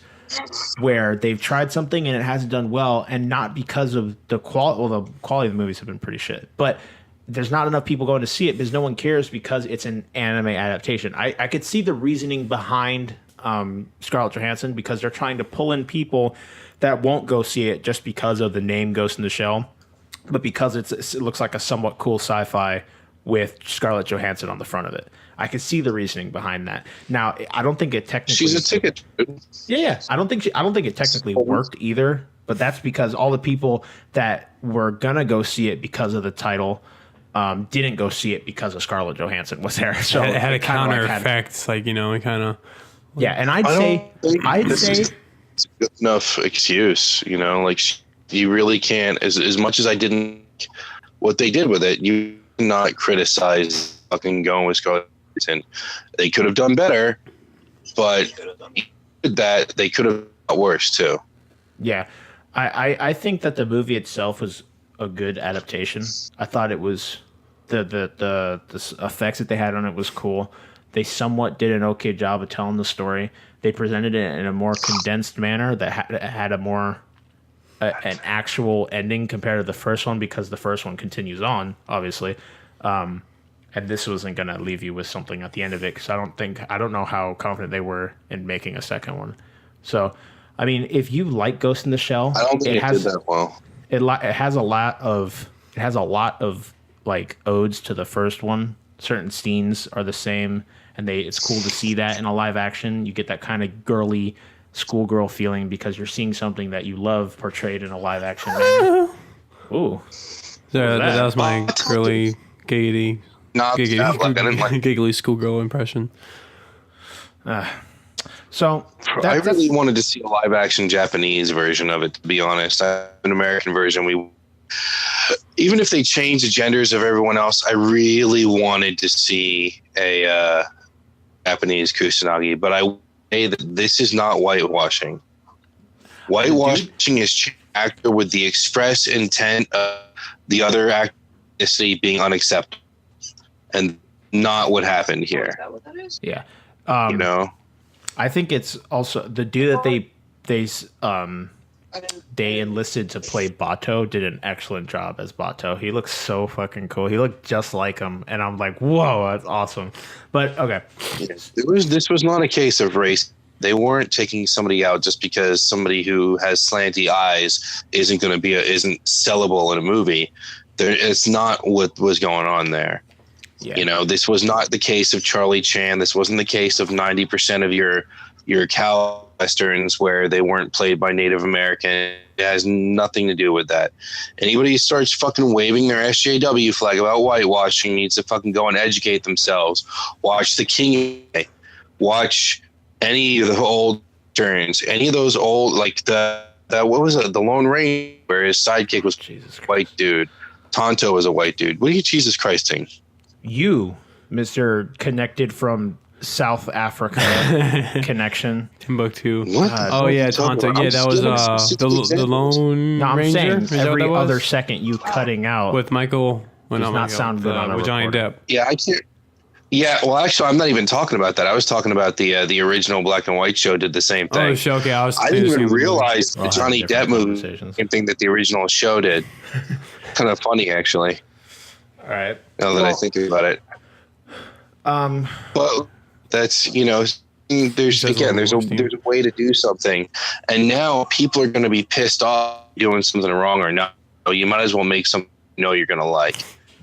where they've tried something and it hasn't done well, and not because of the quality. Well, the quality of the movies have been pretty shit, but there's not enough people going to see it because no one cares because it's an anime adaptation. I could see the reasoning behind Scarlett Johansson, because they're trying to pull in people that won't go see it just because of the name Ghost in the Shell, but because it looks like a somewhat cool sci-fi with Scarlett Johansson on the front of it. I can see the reasoning behind that. Now, I don't think it technically. She's a ticket. Yeah. I don't think it technically worked either. But that's because all the people that were gonna go see it because of the title didn't go see it because of Scarlett Johansson was there. So it had a counter effect, like, you know, it kind of. Yeah, and I'd say it's a good enough excuse. You know, like, you really can't. As much as I didn't, what they did with it, you cannot criticize fucking going with Scarlett. And they could have done better, but that they could have done worse too. Yeah, I think that the movie itself was a good adaptation. I thought it was the effects that they had on it was cool. They somewhat did an okay job of telling the story. They presented it in a more condensed manner that had a more an actual ending compared to the first one, because the first one continues on, obviously. And this wasn't going to leave you with something at the end of it, because I don't know how confident they were in making a second one. So, I mean, if you like Ghost in the Shell, I don't think it did that well. It has a lot of like odes to the first one. Certain scenes are the same, and it's cool to see that in a live action. You get that kind of girly schoolgirl feeling because you're seeing something that you love portrayed in a live action manner. Ooh, that was my girly gaiety. Not giggly schoolgirl impression. So I really wanted to see a live action Japanese version of it, to be honest. An American version, even if they changed the genders of everyone else, I really wanted to see a Japanese Kusanagi. But I say that this is not whitewashing. Whitewashing is actor with the express intent of the other ethnicity being unacceptable. And not what happened here. Is that what that is? Yeah. You know? I think it's also the dude that they enlisted to play Bato did an excellent job as Bato. He looks so fucking cool. He looked just like him, and I'm like, whoa, that's awesome. But okay. This was not a case of race. They weren't taking somebody out just because somebody who has slanty eyes isn't sellable in a movie. It's not what was going on there. Yeah. You know, this was not the case of Charlie Chan. This wasn't the case of 90% of your Cal Westerns where they weren't played by Native American. It has nothing to do with that. Anybody who starts fucking waving their SJW flag about whitewashing needs to fucking go and educate themselves. Watch The King. Watch any of the old turns. Any of those old, like what was it? The Lone Ranger, where his sidekick was a white dude. Tonto was a white dude. What are you Jesus Christing? You, Mr. Connected from South Africa connection. Timbuktu. What? Oh, yeah, Tonto. Yeah, that was the Lone no, I'm Ranger. saying every other second you cutting out. With Michael. Does not sound good on a with Johnny recording. Depp. Yeah, I can't. Yeah, well, actually, I'm not even talking about that. I was talking about the original black and white show did the same thing. Oh, the show, okay. I didn't even realize the Johnny Depp movie, same thing that the original show did. Kind of funny, actually. All right. Now that I think about it. But that's, you know, there's a way to do something, and now people are going to be pissed off doing something wrong or not. So you might as well make something you're going to like.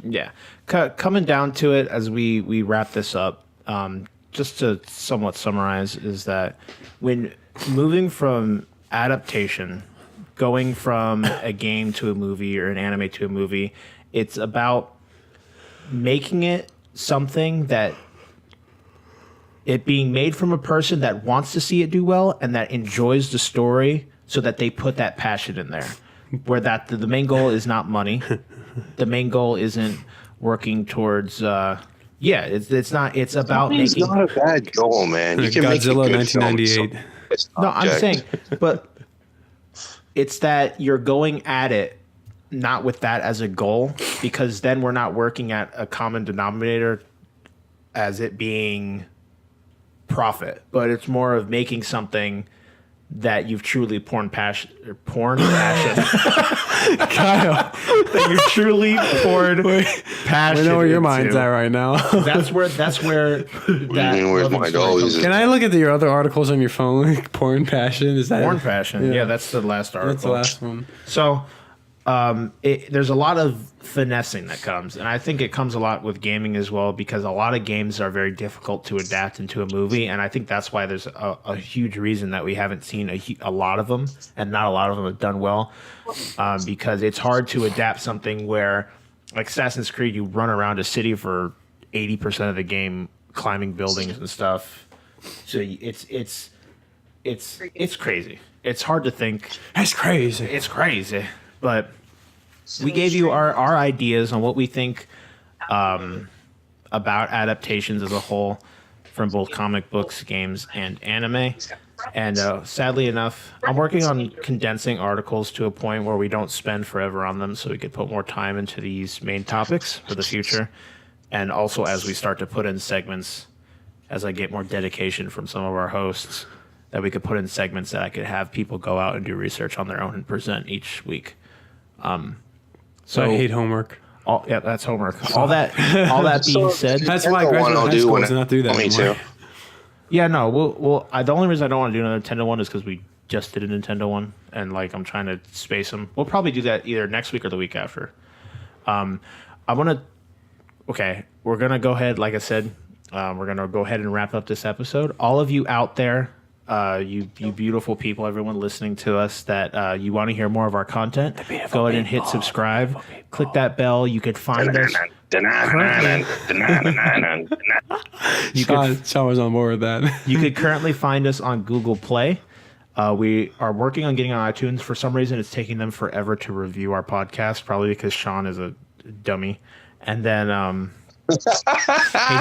Yeah. Coming down to it as we wrap this up, just to somewhat summarize, is that when moving from adaptation, going from a game to a movie or an anime to a movie, it's about making it something that it being made from a person that wants to see it do well and that enjoys the story, so that they put that passion in there. Where that the main goal is not money. The main goal isn't working towards. It's not. It's about It's making. not a bad goal, man. You can make a Godzilla good 1998. film, so it's No, I'm object. saying, but it's that you're going at it not with that as a goal, because then we're not working at a common denominator as it being profit, but it's more of making something that you've truly poured passion Kyle. that you truly poured passion I know where your into. mind's at right now. That's where that Where's loving my story goal? comes Is Can I look at your other articles on your phone? Porn passion? Is that Porn passion. Yeah, that's the last article. That's the last one. So there's a lot of finessing that comes, and I think it comes a lot with gaming as well, because a lot of games are very difficult to adapt into a movie, and I think that's why there's a huge reason that we haven't seen a lot of them, and not a lot of them have done well, because it's hard to adapt something where, like Assassin's Creed, you run around a city for 80% of the game, climbing buildings and stuff. So it's crazy. It's hard to think. That's crazy. It's crazy. But we gave you our ideas on what we think about adaptations as a whole from both comic books, games, and anime. And sadly enough, I'm working on condensing articles to a point where we don't spend forever on them, so we could put more time into these main topics for the future. And also as we start to put in segments, as I get more dedication from some of our hosts, that we could put in segments that I could have people go out and do research on their own and present each week. So I hate homework. That's homework. All that being said, That's why I Nintendo one graduated I'll high do school when to not do that Me anymore. too. yeah, no. The only reason I don't want to do another Nintendo one is because we just did a Nintendo one, and like I'm trying to space them. We'll probably do that either next week or the week after. I want to. Okay, we're gonna go ahead. Like I said, we're gonna go ahead and wrap up this episode. All of you out there, you beautiful people, everyone listening to us, that you want to hear more of our content, go ahead and hit subscribe. Click that bell. You could find us. Shawn was on board with that. You could currently find us on Google Play. We are working on getting on iTunes. For some reason, it's taking them forever to review our podcast, probably because Shawn is a dummy. And then, Hey,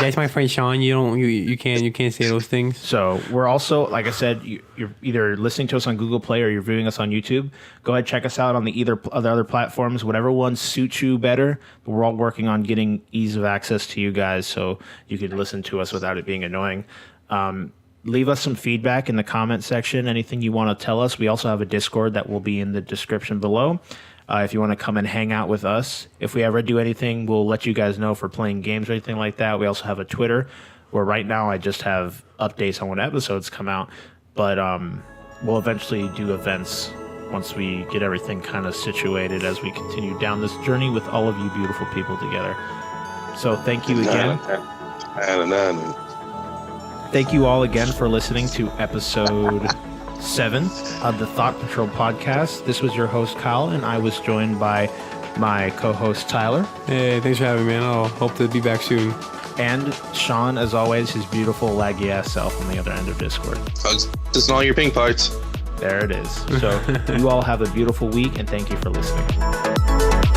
that's my friend Shawn. You can't say those things. so we're also, like I said, you're either listening to us on Google Play or you're viewing us on YouTube. Go ahead, check us out on the other platforms, whatever one suits you better. But we're all working on getting ease of access to you guys, so you can listen to us without it being annoying. Leave us some feedback in the comment section. Anything you want to tell us. We also have a Discord that will be in the description below. If you want to come and hang out with us. If we ever do anything, we'll let you guys know if we're playing games or anything like that. We also have a Twitter where right now I just have updates on when episodes come out. But we'll eventually do events once we get everything kind of situated as we continue down this journey with all of you beautiful people together. So thank you again. Thank you all again for listening to episode 7 of the Thought Patrol podcast. This was your host, Kyle, and I was joined by my co-host, Tyler. Hey, thanks for having me, man. I'll hope to be back soon. And Shawn, as always, his beautiful laggy-ass self on the other end of Discord. Hugs and all your pink parts. There it is. So you all have a beautiful week, and thank you for listening.